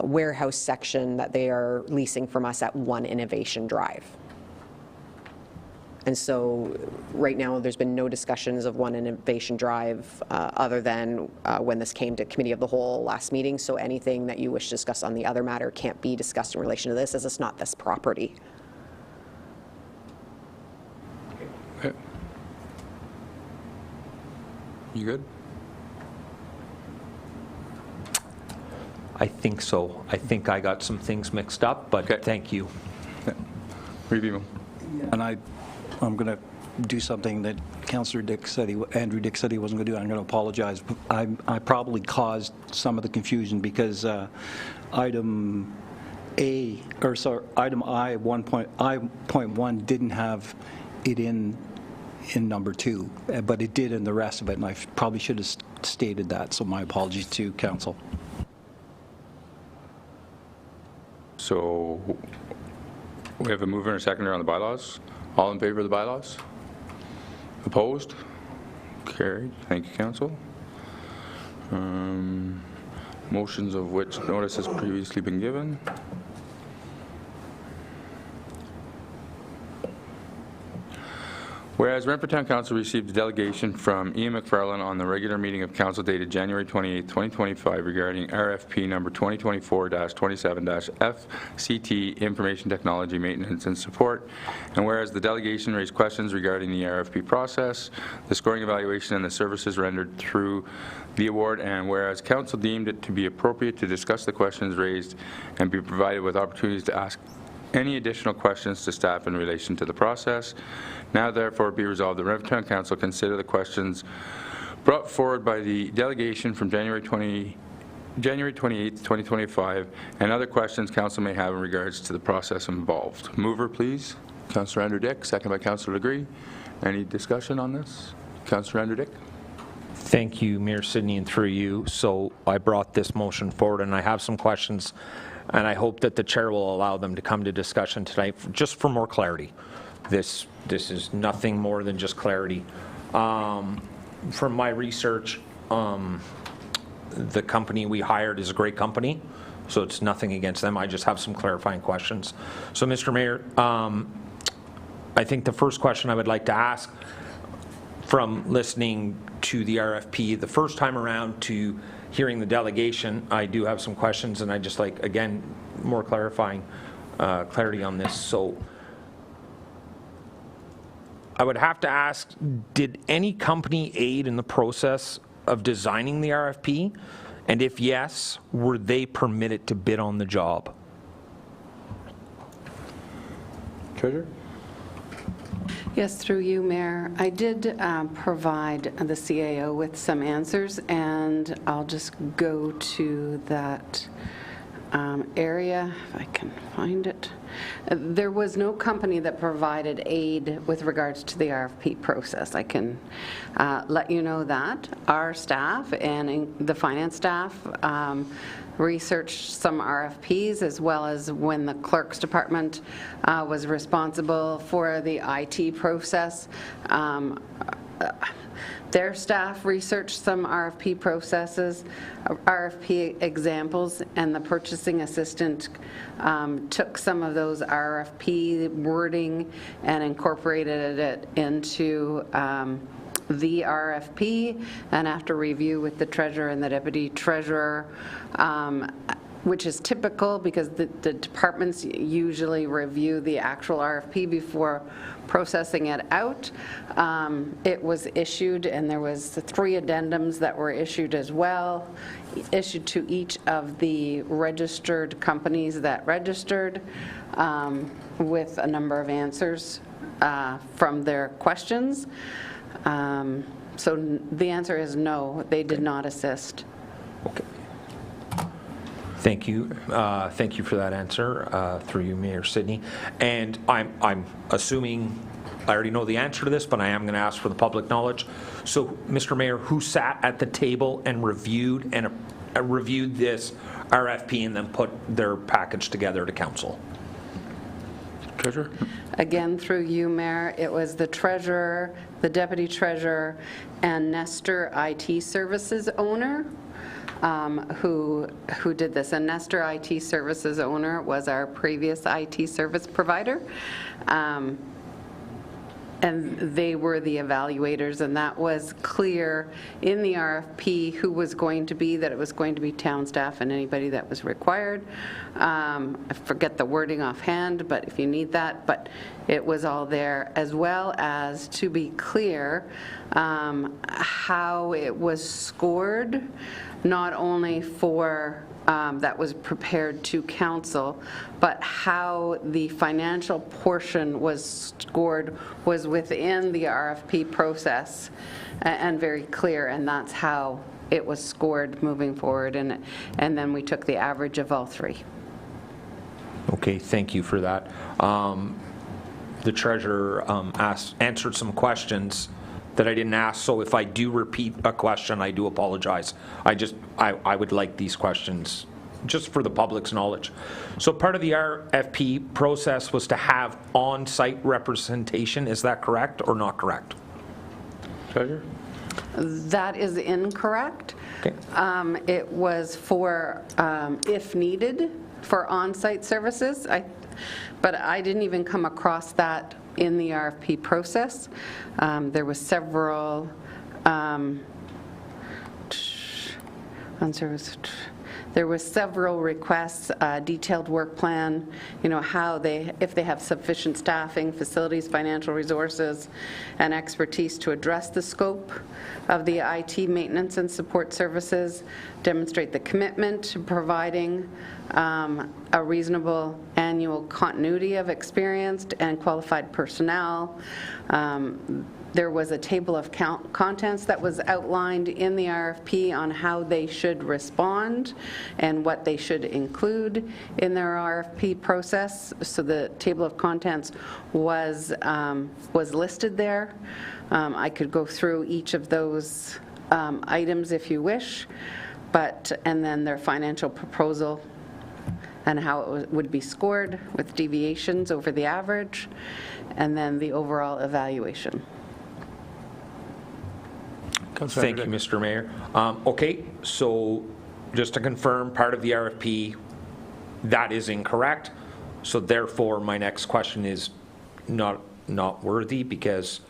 warehouse section that they are leasing from us at 1 Innovation Drive. And so right now there's been no discussions of 1 Innovation Drive other than when this came to Committee of the Whole last meeting. So anything that you wish to discuss on the other matter can't be discussed in relation to this, as it's not this property. Okay. You good? I think so. I think I got some things mixed up, but okay. Thank you. Review. And I'm going to do something that Councillor Dick said, Andrew Dick said he wasn't going to do. I'm going to apologize. I probably caused some of the confusion because item I 1.1 didn't have it in number 2, but it did in the rest of it, and I probably should have stated that. So my apologies to council. So we have a mover and a seconder on the bylaws. All in favor of the bylaws? Opposed? Carried. Thank you, council. Motions of which notice has previously been given. Whereas Renfrew Town Council received a delegation from Ian McFarlane on the regular meeting of council dated January 28, 2025 regarding RFP number 2024-27-FCT Information Technology Maintenance and Support, and whereas the delegation raised questions regarding the RFP process, the scoring evaluation, and the services rendered through the award, and whereas council deemed it to be appropriate to discuss the questions raised and be provided with opportunities to ask any additional questions to staff in relation to the process. Now therefore be resolved that Renfrew Town Council consider the questions brought forward by the delegation from January 28, January 28, 2025, and other questions council may have in regards to the process involved. Mover, please. Councillor Andrew Dick, second by Councillor Legree. Any discussion on this? Councillor Andrew Dick. Thank you, Mayor Sidney, and through you. So I brought this motion forward, and I have some questions, and I hope that the chair will allow them to come to discussion tonight, just for more clarity. This is nothing more than just clarity. From my research, the company we hired is a great company, so it's nothing against them. I just have some clarifying questions. So, Mr. Mayor, I think the first question I would like to ask, from listening to the RFP the first time around to hearing the delegation, I do have some questions, and I just like, again, more clarifying clarity on this. So I would have to ask, did any company aid in the process of designing the RFP? And if yes, were they permitted to bid on the job? Treasurer? Yes, through you, Mayor. I did provide the CAO with some answers, and I'll just go to that area, if I can find it. There was no company that provided aid with regards to the RFP process. I can let you know that. Our staff and the finance staff researched some RFPs, as well as when the clerk's department was responsible for the IT process. Their staff researched some RFP processes, RFP examples, and the purchasing assistant took some of those RFP wording and incorporated it into the RFP, and after review with the treasurer and the deputy treasurer, which is typical because the departments usually review the actual RFP before processing it out. It was issued, and there was 3 addendums that were issued as well, issued to each of the registered companies that registered, with a number of answers from their questions. So the answer is no, they did not assist. Okay. Thank you. Thank you for that answer, through you, Mayor Sidney. And I'm assuming I already know the answer to this, but I am going to ask for the public knowledge. So, Mr. Mayor, who sat at the table and reviewed this RFP and then put their package together to council? Treasurer? Again, through you, Mayor, it was the treasurer, the deputy treasurer, and Nestor IT Services owner who did this. And Nestor IT Services owner was our previous IT service provider. And they were the evaluators, and that was clear in the RFP who was going to be, that it was going to be town staff and anybody that was required. I forget the wording offhand, but if you need that, but it was all there, as well as, to be clear, how it was scored, not only for that was prepared to council, but how the financial portion was scored was within the RFP process, and very clear, and that's how it was scored moving forward, and then we took the average of all 3. Okay, thank you for that. The treasurer answered some questions that I didn't ask, so if I do repeat a question, I do apologize. I would like these questions just for the public's knowledge. So part of the RFP process was to have on-site representation. Is that correct or not correct? Treasurer? That is incorrect. Okay. It was for, if needed, for on-site services, but I didn't even come across that in the RFP process. There was several there was several requests, detailed work plan, how if they have sufficient staffing, facilities, financial resources, and expertise to address the scope of the IT maintenance and support services, demonstrate the commitment to providing a reasonable annual continuity of experienced and qualified personnel. there was a table of contents that was outlined in the RFP on how they should respond and what they should include in their RFP process. So the table of contents was listed there. I could go through each of those items if you wish, and then their financial proposal and how it would be scored with deviations over the average, and then the overall evaluation. Thank you, Mr. Mayor. Okay, so just to confirm, part of the RFP, that is incorrect. So therefore, my next question is not worthy because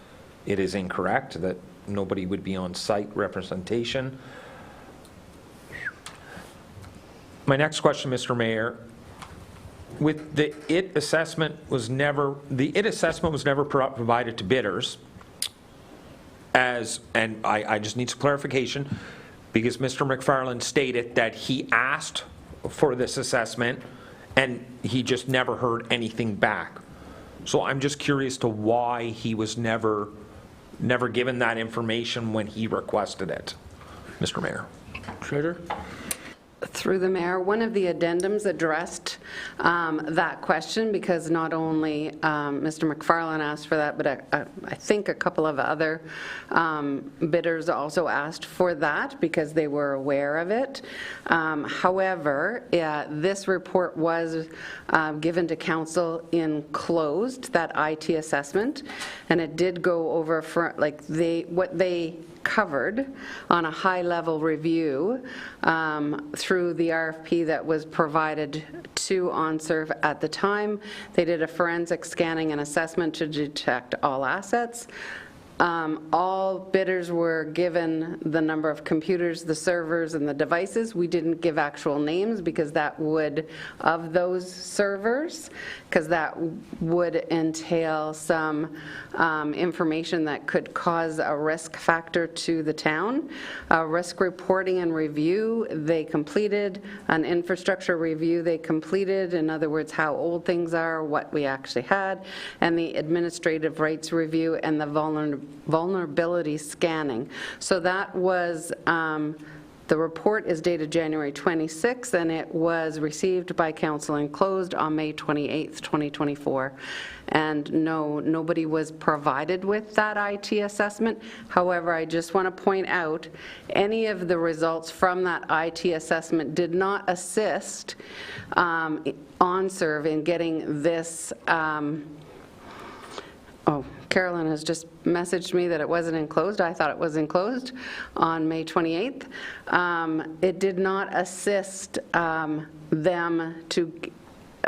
it is incorrect, that nobody would be on site representation. My next question, Mr. Mayor, with the IT assessment was never provided to bidders, and I just need some clarification, because Mr. McFarland stated that he asked for this assessment and he just never heard anything back. So I'm just curious to why he was never given that information when he requested it. Mr. Mayor. Treasurer? Through the mayor, one of the addendums addressed that question, because not only Mr. McFarland asked for that, but I think a couple of other bidders also asked for that because they were aware of it. However, this report was given to council in closed, that IT assessment, and it did go over what they covered on a high-level review through the RFP that was provided to OnServe at the time. They did a forensic scanning and assessment to detect all assets. All bidders were given the number of computers, the servers, and the devices. We didn't give actual names because that would, of those servers, because that would entail some information that could cause a risk factor to the town. Risk reporting and review, they completed. An infrastructure review, they completed. In other words, how old things are, what we actually had, and the administrative rights review and the vulnerability scanning. So that was, the report is dated January 26th, and it was received by council and closed on May 28th, 2024. And no, nobody was provided with that IT assessment. However, I just want to point out, any of the results from that IT assessment did not assist OnServe in getting this. Carolyn has just messaged me that it wasn't enclosed. I thought it was enclosed on May 28th. It did not assist them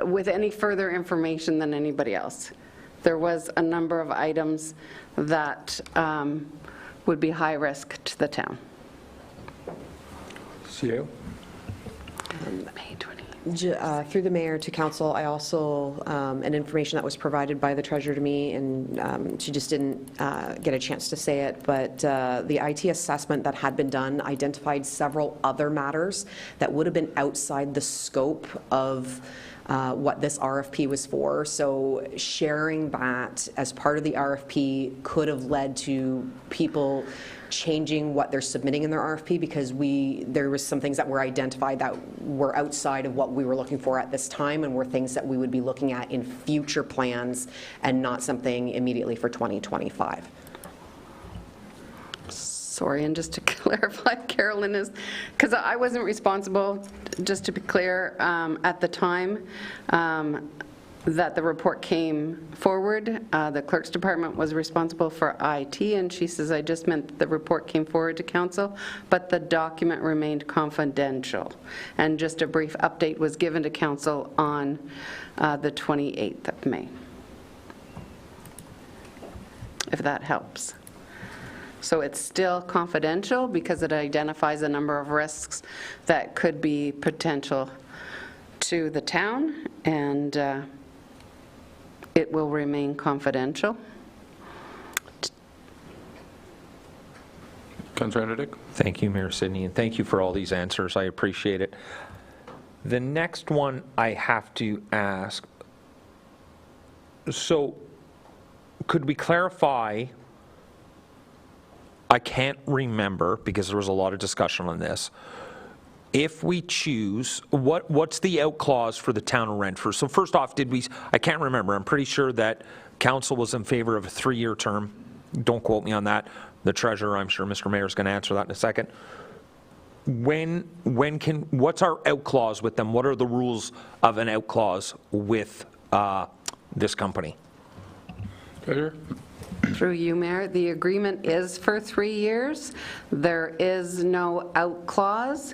with any further information than anybody else. There was a number of items that would be high risk to the town. CEO? May 28th. Through the mayor to council, I also, an information that was provided by the treasurer to me, and she just didn't get a chance to say it, but the IT assessment that had been done identified several other matters that would have been outside the scope of what this RFP was for. So sharing that as part of the RFP could have led to people changing what they're submitting in their RFP, because there was some things that were identified that were outside of what we were looking for at this time, and were things that we would be looking at in future plans and not something immediately for 2025. Sorry, and just to clarify, Carolyn is, because I wasn't responsible, just to be clear, at the time that the report came forward. The clerk's department was responsible for IT, and she says, I just meant the report came forward to council, but the document remained confidential. And just a brief update was given to council on the 28th of May, if that helps. So it's still confidential because it identifies a number of risks that could be potential to the town, and it will remain confidential. Councilor Henderdick? Thank you, Mayor Sidney, and thank you for all these answers. I appreciate it. The next one I have to ask, so could we clarify I can't remember, because there was a lot of discussion on this, if we choose, what's the out clause for the town of Renfrew? So first off, I can't remember, I'm pretty sure that council was in favor of a 3-year term. Don't quote me on that. The treasurer, I'm sure Mr. Mayor is going to answer that in a second. What's our out clause with them? What are the rules of an out clause with this company? Treasurer? Through you, Mayor, the agreement is for 3 years. There is no out clause.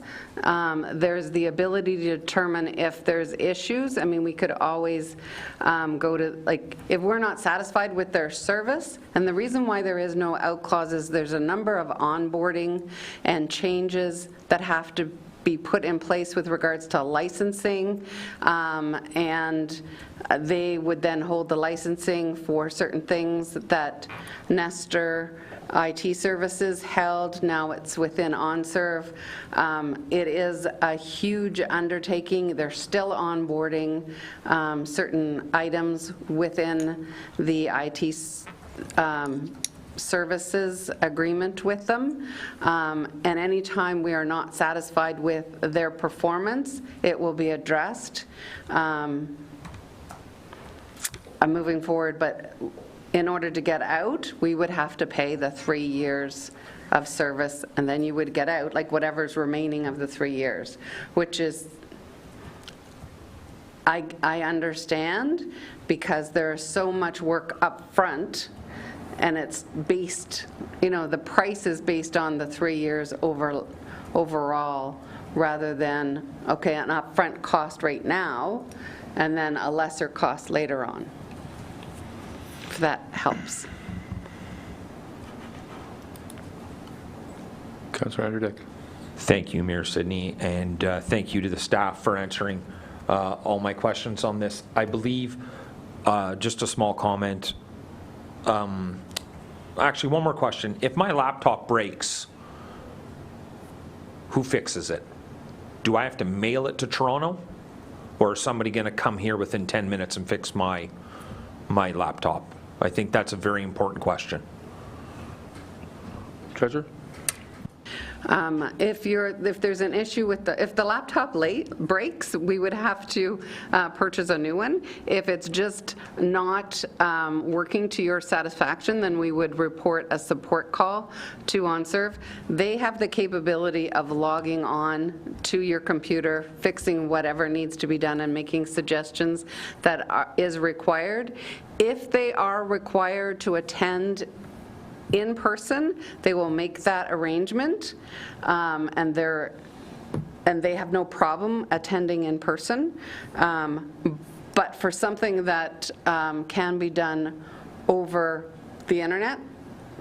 There's the ability to determine if there's issues. I mean, we could always go to, like, if we're not satisfied with their service, and the reason why there is no out clause is there's a number of onboarding and changes that have to be put in place with regards to licensing, and they would then hold the licensing for certain things that Nestor IT Services held. Now it's within OnServe. It is a huge undertaking. They're still onboarding certain items within the IT services agreement with them, and anytime we are not satisfied with their performance, it will be addressed. I'm moving forward, but in order to get out, we would have to pay the 3 years of service, and then you would get out, like whatever's remaining of the 3 years, which is, I understand, because there's so much work up front. And it's based, the price is based on the 3 years overall, rather than, okay, an upfront cost right now, and then a lesser cost later on, if that helps. Councillor Andrew Dick. Thank you, Mayor Sidney, and thank you to the staff for answering all my questions on this. I believe, just a small comment, actually, one more question. If my laptop breaks, who fixes it? Do I have to mail it to Toronto? Or is somebody going to come here within 10 minutes and fix my laptop? I think that's a very important question. Treasurer? If there's an issue with if the laptop breaks, we would have to purchase a new one. If it's just not working to your satisfaction, then we would report a support call to OnServe. They have the capability of logging on to your computer, fixing whatever needs to be done, and making suggestions that is required. If they are required to attend in person, they will make that arrangement, and they have no problem attending in person. But for something that can be done over the internet,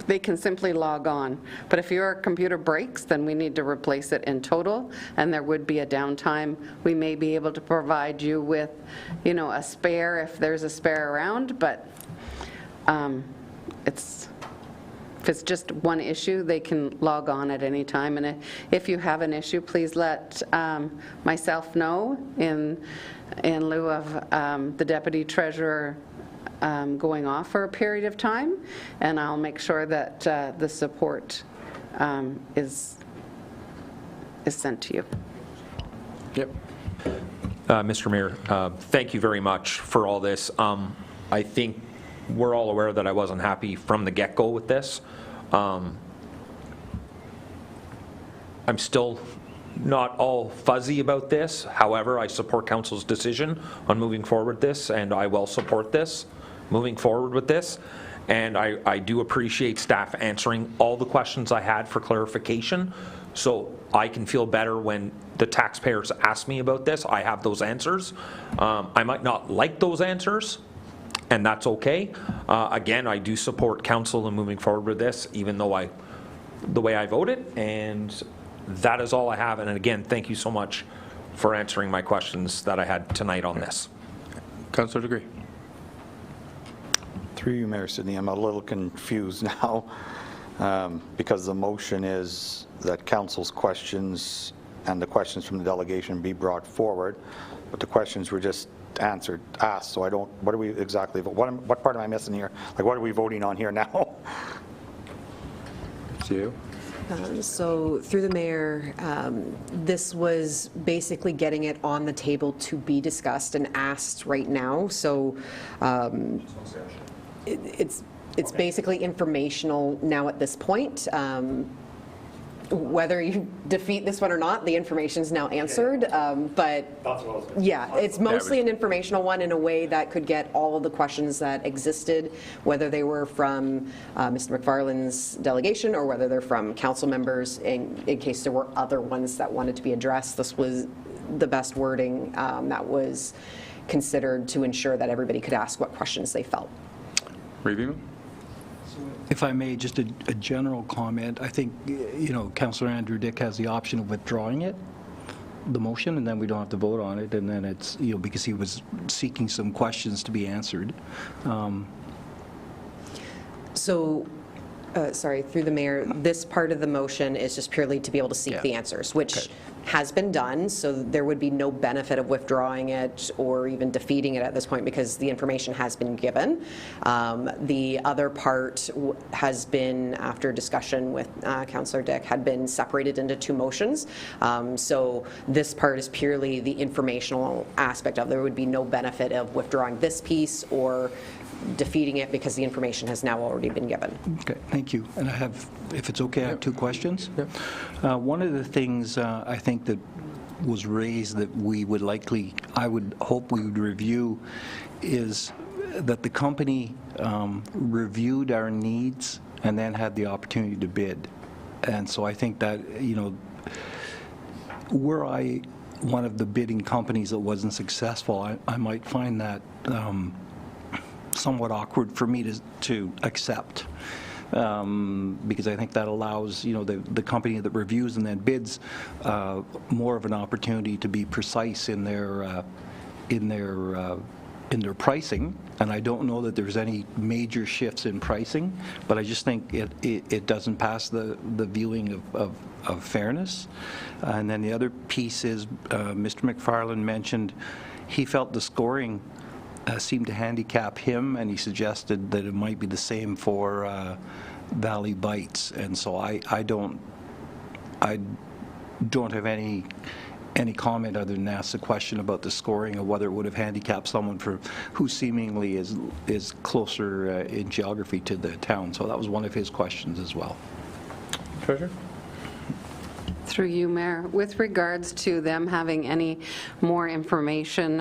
they can simply log on. But if your computer breaks, then we need to replace it in total, and there would be a downtime. We may be able to provide you with, a spare if there's a spare around, but if it's just one issue, they can log on at any time. And if you have an issue, please let myself know in lieu of the Deputy Treasurer going off for a period of time, and I'll make sure that the support is sent to you. Yep. Mr. Mayor, thank you very much for all this. I think we're all aware that I wasn't happy from the get-go with this. I'm still not all fuzzy about this. However, I support council's decision on moving forward with this, and I will support this, moving forward with this. And I do appreciate staff answering all the questions I had for clarification, so I can feel better when the taxpayers ask me about this. I have those answers. I might not like those answers, and that's okay. Again, I do support council in moving forward with this, even though the way I voted, and that is all I have. And again, thank you so much for answering my questions that I had tonight on this. Councillor Degree. Through you, Mayor Sidney, I'm a little confused now because the motion is that council's questions and the questions from the delegation be brought forward, but the questions were just asked, so I don't, what are we exactly, what part am I missing here? Like, what are we voting on here now? To you. So through the mayor, this was basically getting it on the table to be discussed and asked right now. So it's basically informational now at this point. Whether you defeat this one or not, the information's now answered. But yeah, it's mostly an informational one in a way that could get all of the questions that existed, whether they were from Mr. McFarland's delegation or whether they're from council members in case there were other ones that wanted to be addressed. This was the best wording that was considered to ensure that everybody could ask what questions they felt. Review. If I may, just a general comment. I think, Councillor Andrew Dick has the option of withdrawing it, the motion, and then we don't have to vote on it, and then it's, because he was seeking some questions to be answered. Sorry, through the mayor, this part of the motion is just purely to be able to seek the answers, which has been done, so there would be no benefit of withdrawing it or even defeating it at this point because the information has been given. The other part has been, after discussion with Councillor Dick, had been separated into two motions. So this part is purely the informational aspect of it. There would be no benefit of withdrawing this piece or defeating it because the information has now already been given. Okay, thank you. And I have, if it's okay, I have two questions. One of the things I think that was raised that we would likely, I would hope we would review, is that the company reviewed our needs and then had the opportunity to bid. And so I think that, were I one of the bidding companies that wasn't successful, I might find that somewhat awkward for me to accept, because I think that allows the company that reviews and then bids more of an opportunity to be precise in their pricing. And I don't know that there's any major shifts in pricing, but I just think it doesn't pass the viewing of fairness. And then the other piece is Mr. McFarland mentioned he felt the scoring seemed to handicap him, and he suggested that it might be the same for Valley Bites. And so I don't have any comment other than ask the question about the scoring of whether it would have handicapped someone who seemingly is closer in geography to the town. So that was one of his questions as well. Treasurer? Through you, Mayor, with regards to them having any more information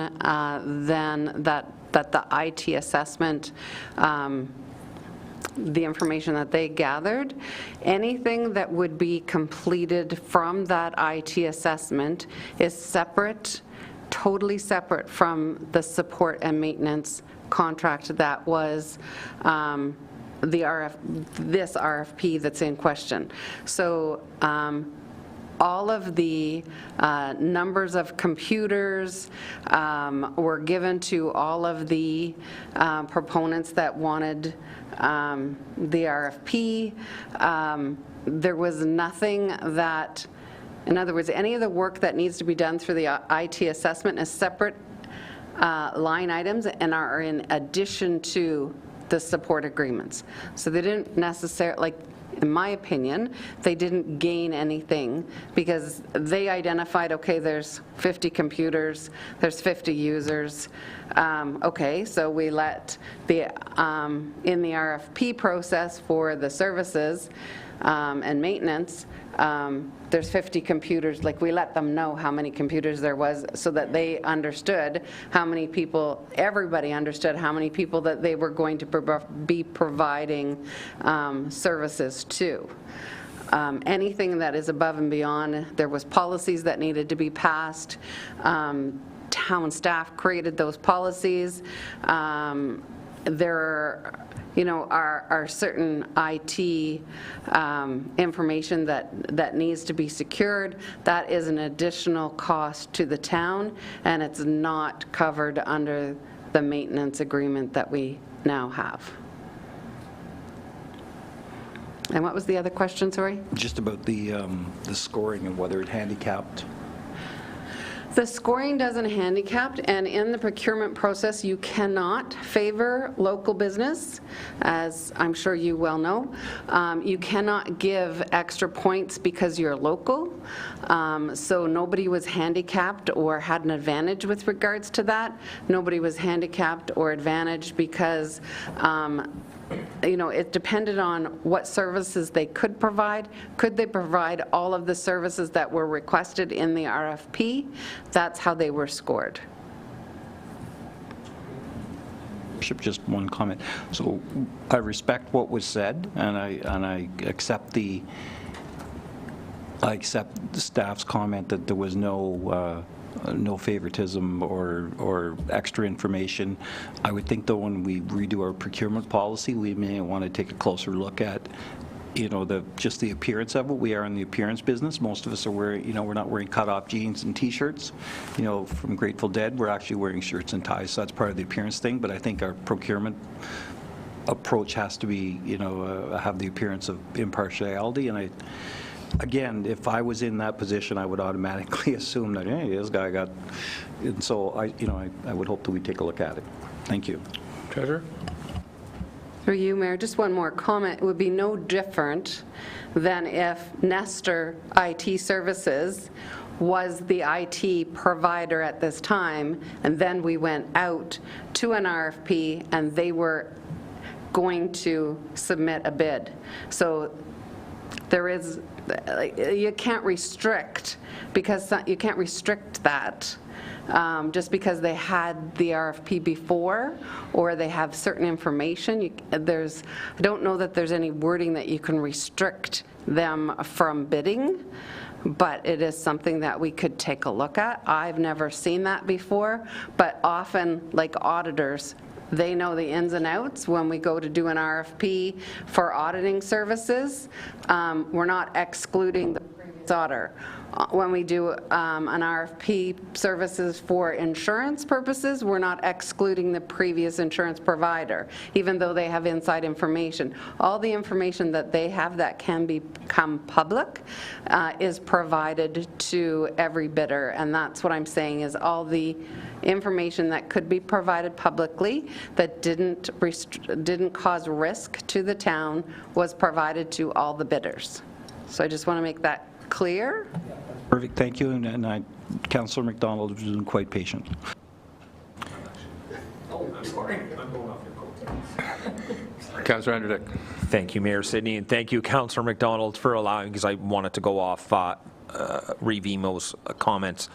than that the IT assessment, the information that they gathered, anything that would be completed from that IT assessment is separate, totally separate from the support and maintenance contract that was this RFP that's in question. So all of the numbers of computers were given to all of the proponents that wanted the RFP. There was nothing that, in other words, any of the work that needs to be done through the IT assessment is separate line items and are in addition to the support agreements. So they didn't necessarily, in my opinion, they didn't gain anything because they identified, okay, there's 50 computers, there's 50 users. Okay, so we let the, in the RFP process for the services and maintenance, there's 50 computers, like we let them know how many computers there was so that they understood how many people, everybody understood how many people that they were going to be providing services to. Anything that is above and beyond, there was policies that needed to be passed. Town staff created those policies. There are certain IT information that needs to be secured. That is an additional cost to the town, and it's not covered under the maintenance agreement that we now have. And what was the other question, sorry? Just about the scoring and whether it handicapped. The scoring doesn't handicap, and in the procurement process, you cannot favor local business, as I'm sure you well know. You cannot give extra points because you're local, so nobody was handicapped or had an advantage with regards to that. Nobody was handicapped or advantaged because it depended on what services they could provide. Could they provide all of the services that were requested in the RFP? That's how they were scored. Just one comment. So I respect what was said, and I accept the staff's comment that there was no favoritism or extra information. I would think, though, when we redo our procurement policy, we may want to take a closer look at, just the appearance of it. We are in the appearance business. Most of us are wearing, we're not wearing cut-off jeans and T-shirts. From Grateful Dead, we're actually wearing shirts and ties, so that's part of the appearance thing. But I think our procurement approach has to be, have the appearance of impartiality. And again, if I was in that position, I would automatically assume that, hey, this guy got, and so I would hope that we take a look at it. Thank you. Treasurer? Through you, Mayor, just one more comment. It would be no different than if Nestor IT Services was the IT provider at this time, and then we went out to an RFP and they were going to submit a bid. So there is, you can't restrict, because you can't restrict that just because they had the RFP before or they have certain information. I don't know that there's any wording that you can restrict them from bidding, but it is something that we could take a look at. I've never seen that before, but often, like auditors, they know the ins and outs. When we go to do an RFP for auditing services, we're not excluding the previous auditor. When we do an RFP services for insurance purposes, we're not excluding the previous insurance provider, even though they have inside information. All the information that they have that can become public is provided to every bidder, and that's what I'm saying is all the information that could be provided publicly that didn't cause risk to the town was provided to all the bidders. So I just want to make that clear. Perfect, thank you, and Councillor McDonald has been quite patient. Oh, I'm sorry. I'm going off your coat. Councillor Anderdick. Thank you, Mayor Sidney, and thank you, Councillor McDonald, for allowing, because I wanted to go off Reeve Emo's comments.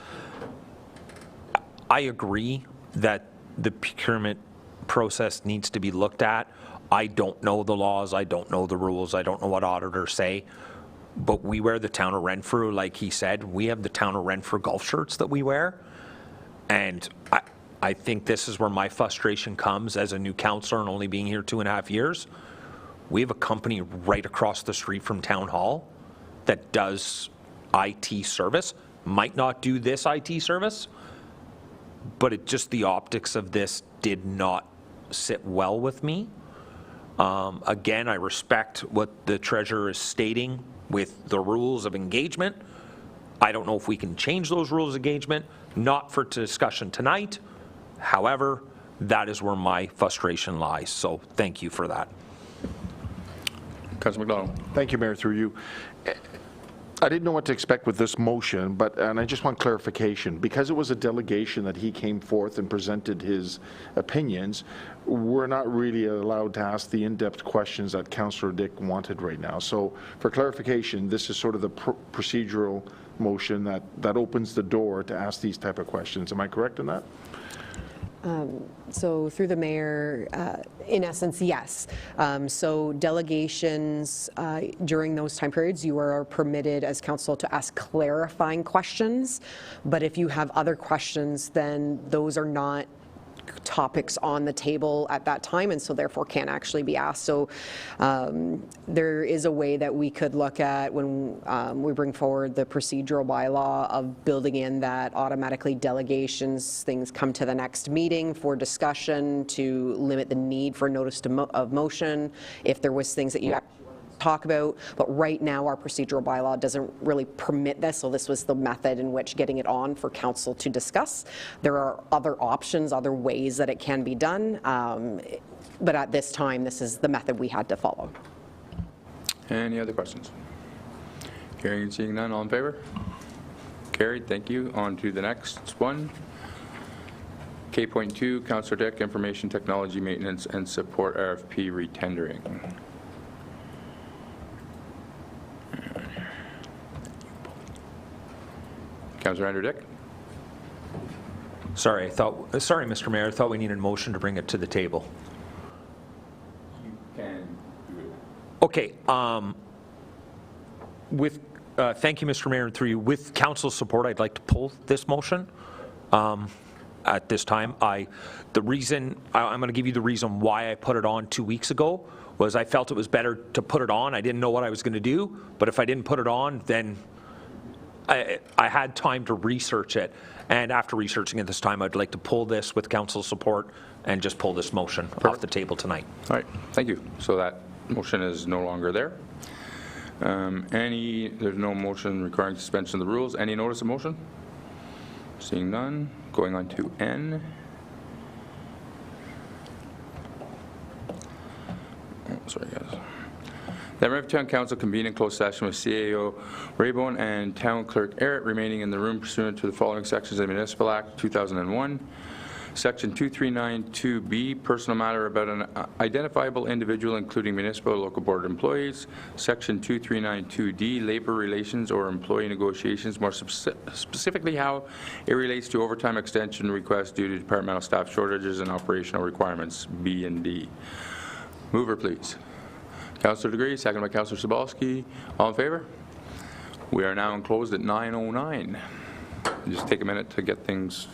I agree that the procurement process needs to be looked at. I don't know the laws, I don't know the rules, I don't know what auditors say, but we wear the town of Renfrew, like he said. We have the town of Renfrew golf shirts that we wear, and I think this is where my frustration comes as a new councillor and only being here 2.5 years. We have a company right across the street from Town Hall that does IT service, might not do this IT service, but just the optics of this did not sit well with me. Again, I respect what the treasurer is stating with the rules of engagement. I don't know if we can change those rules of engagement, not for discussion tonight. However, that is where my frustration lies, so thank you for that. Councillor McDonald. Thank you, Mayor, through you. I didn't know what to expect with this motion, and I just want clarification. Because it was a delegation that he came forth and presented his opinions, we're not really allowed to ask the in-depth questions that Councillor Dick wanted right now. So for clarification, this is sort of the procedural motion that opens the door to ask these type of questions. Am I correct in that? So through the mayor, in essence, yes. So delegations, during those time periods, you are permitted as council to ask clarifying questions, but if you have other questions, then those are not topics on the table at that time, and so therefore can't actually be asked. So there is a way that we could look at when we bring forward the procedural bylaw of building in that automatically delegations, things come to the next meeting for discussion to limit the need for notice of motion. If there was things that you actually wanted to talk about, but right now our procedural bylaw doesn't really permit this, so this was the method in which getting it on for council to discuss. There are other options, other ways that it can be done, but at this time, this is the method we had to follow. Any other questions? Hearing and seeing none, all in favor? Carried, thank you. On to the next one. K.2, Councillor Dick, Information Technology Maintenance and Support RFP Retendering. Councillor Andrew Dick. Sorry, Mr. Mayor, I thought we needed a motion to bring it to the table. You can do it. Okay, thank you, Mr. Mayor, and through you. With council's support, I'd like to pull this motion at this time. I'm going to give you the reason why I put it on 2 weeks ago, was I felt it was better to put it on. I didn't know what I was going to do, but if I didn't put it on, then I had time to research it. And after researching it this time, I'd like to pull this with council's support and just pull this motion off the table tonight. All right, thank you. So that motion is no longer there. There's no motion requiring suspension of the rules. Any notice of motion? Seeing none. Going on to N. Oh, sorry, guys. That Renfrew Town Council convene in closed session with CAO Raybone and Town Clerk Errett remaining in the room pursuant to the following sections of the Municipal Act 2001. Section 2392B, personal matter about an identifiable individual, including municipal or local board employees. Section 2392D, labor relations or employee negotiations, more specifically how it relates to overtime extension requests due to departmental staff shortages and operational requirements, B and D. Mover, please. Councillor Degree, second by Councillor Sobalski. All in favor? We are now enclosed at 9:09. Just take a minute to get things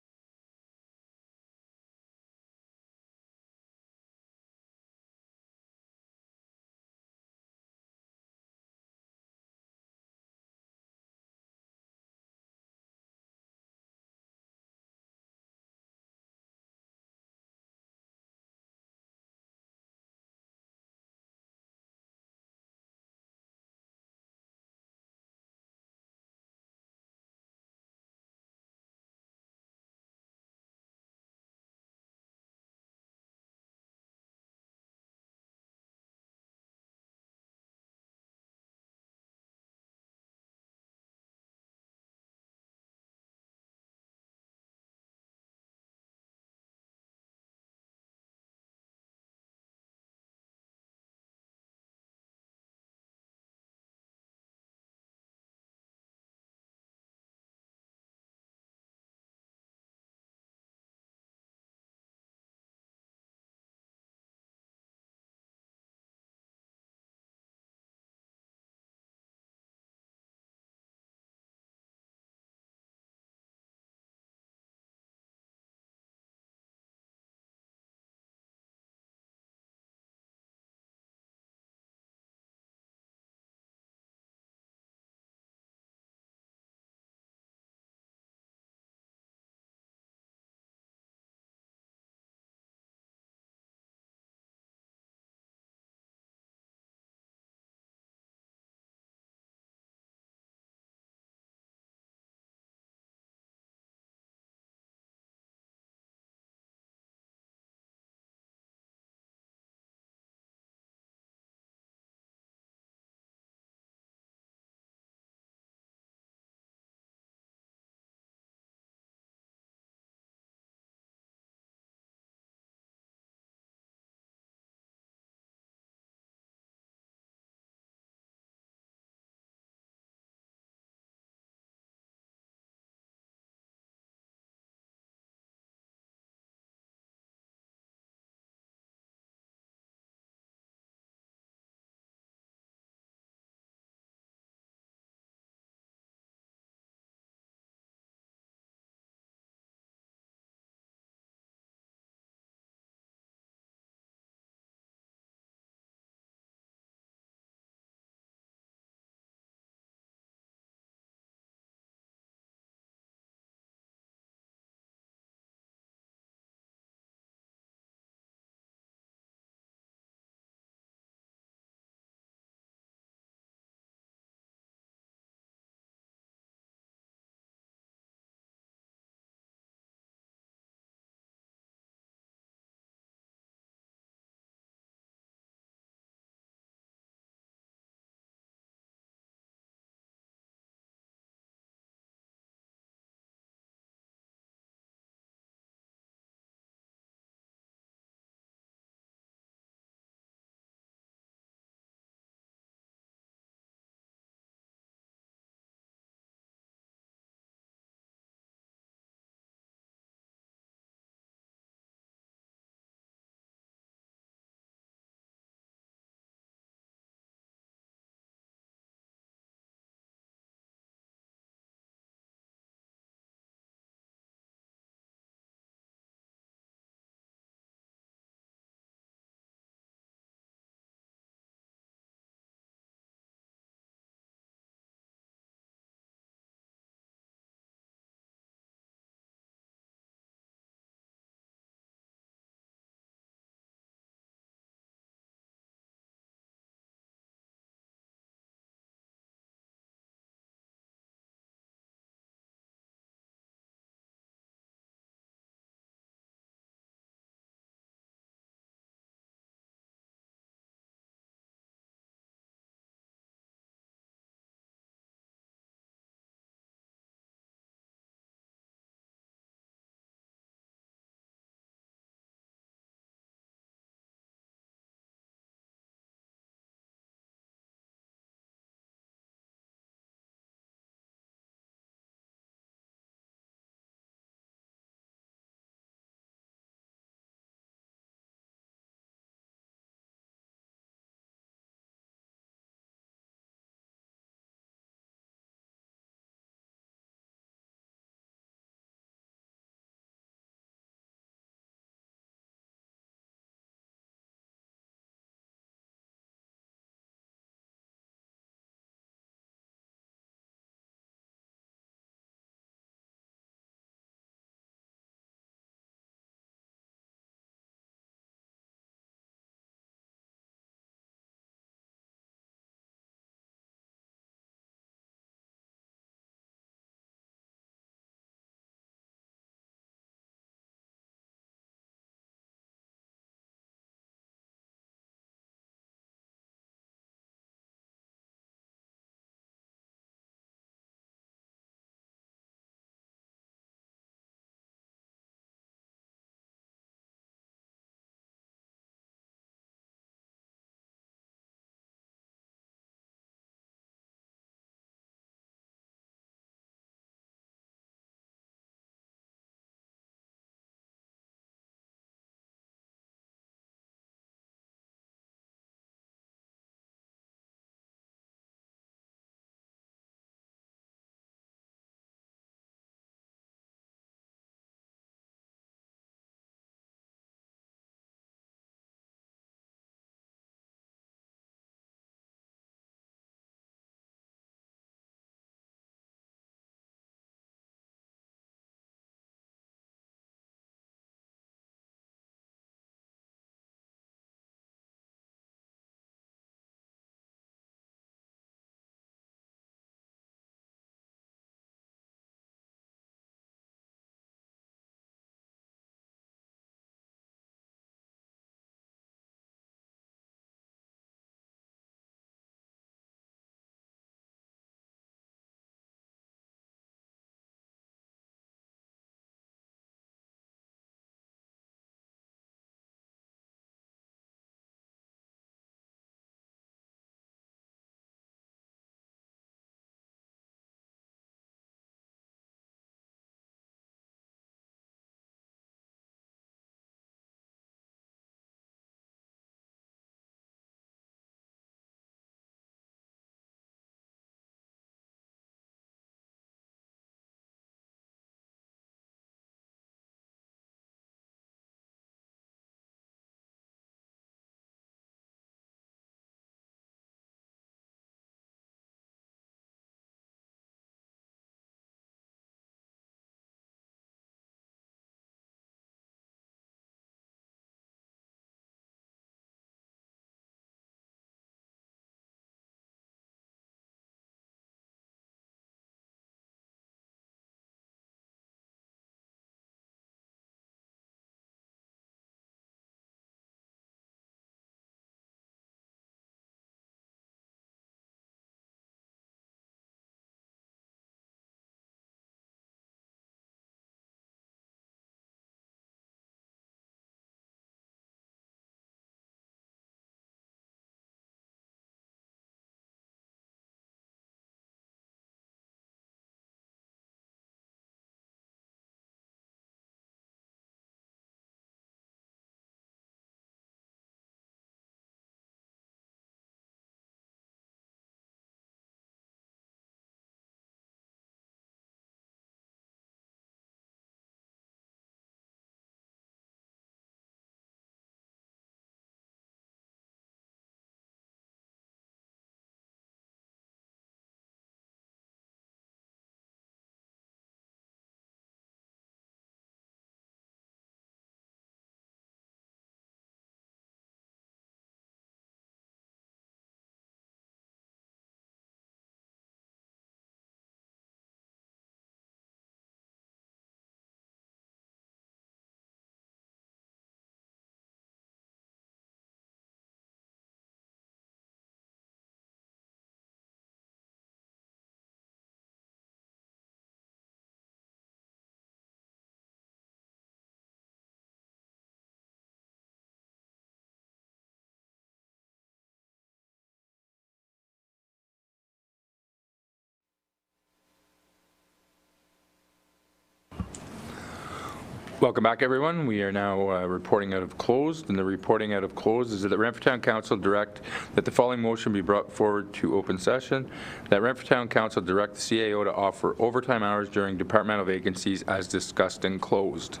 Welcome back, everyone. We are now reporting out of closed, and the reporting out of closed is that the Renfrew Town Council direct that the following motion be brought forward to open session, that Renfrew Town Council direct the CAO to offer overtime hours during departmental vacancies as discussed in closed.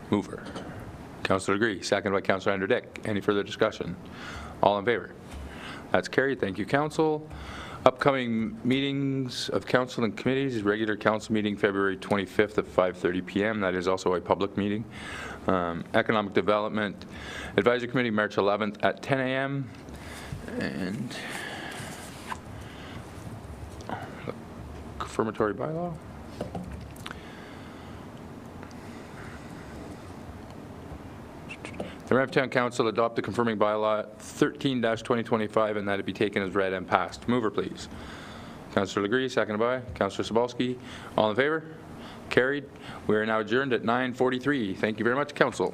Mover. Councillor Agree, second by Councillor Andrew Dick. Any further discussion? All in favor? That's carried. Thank you, Council. Upcoming meetings of council and committees, regular council meeting February 25th at 5:30 p.m. That is also a public meeting. Economic Development Advisory Committee March 11th at 10 a.m. And confirmatory bylaw. The Renfrew Town Council adopt the confirming bylaw 13-2025 and that it be taken as read and passed. Mover, please. Councillor Legree, seconded by Councillor Sobalski. All in favor? Carried. We are now adjourned at 9:43. Thank you very much, Council.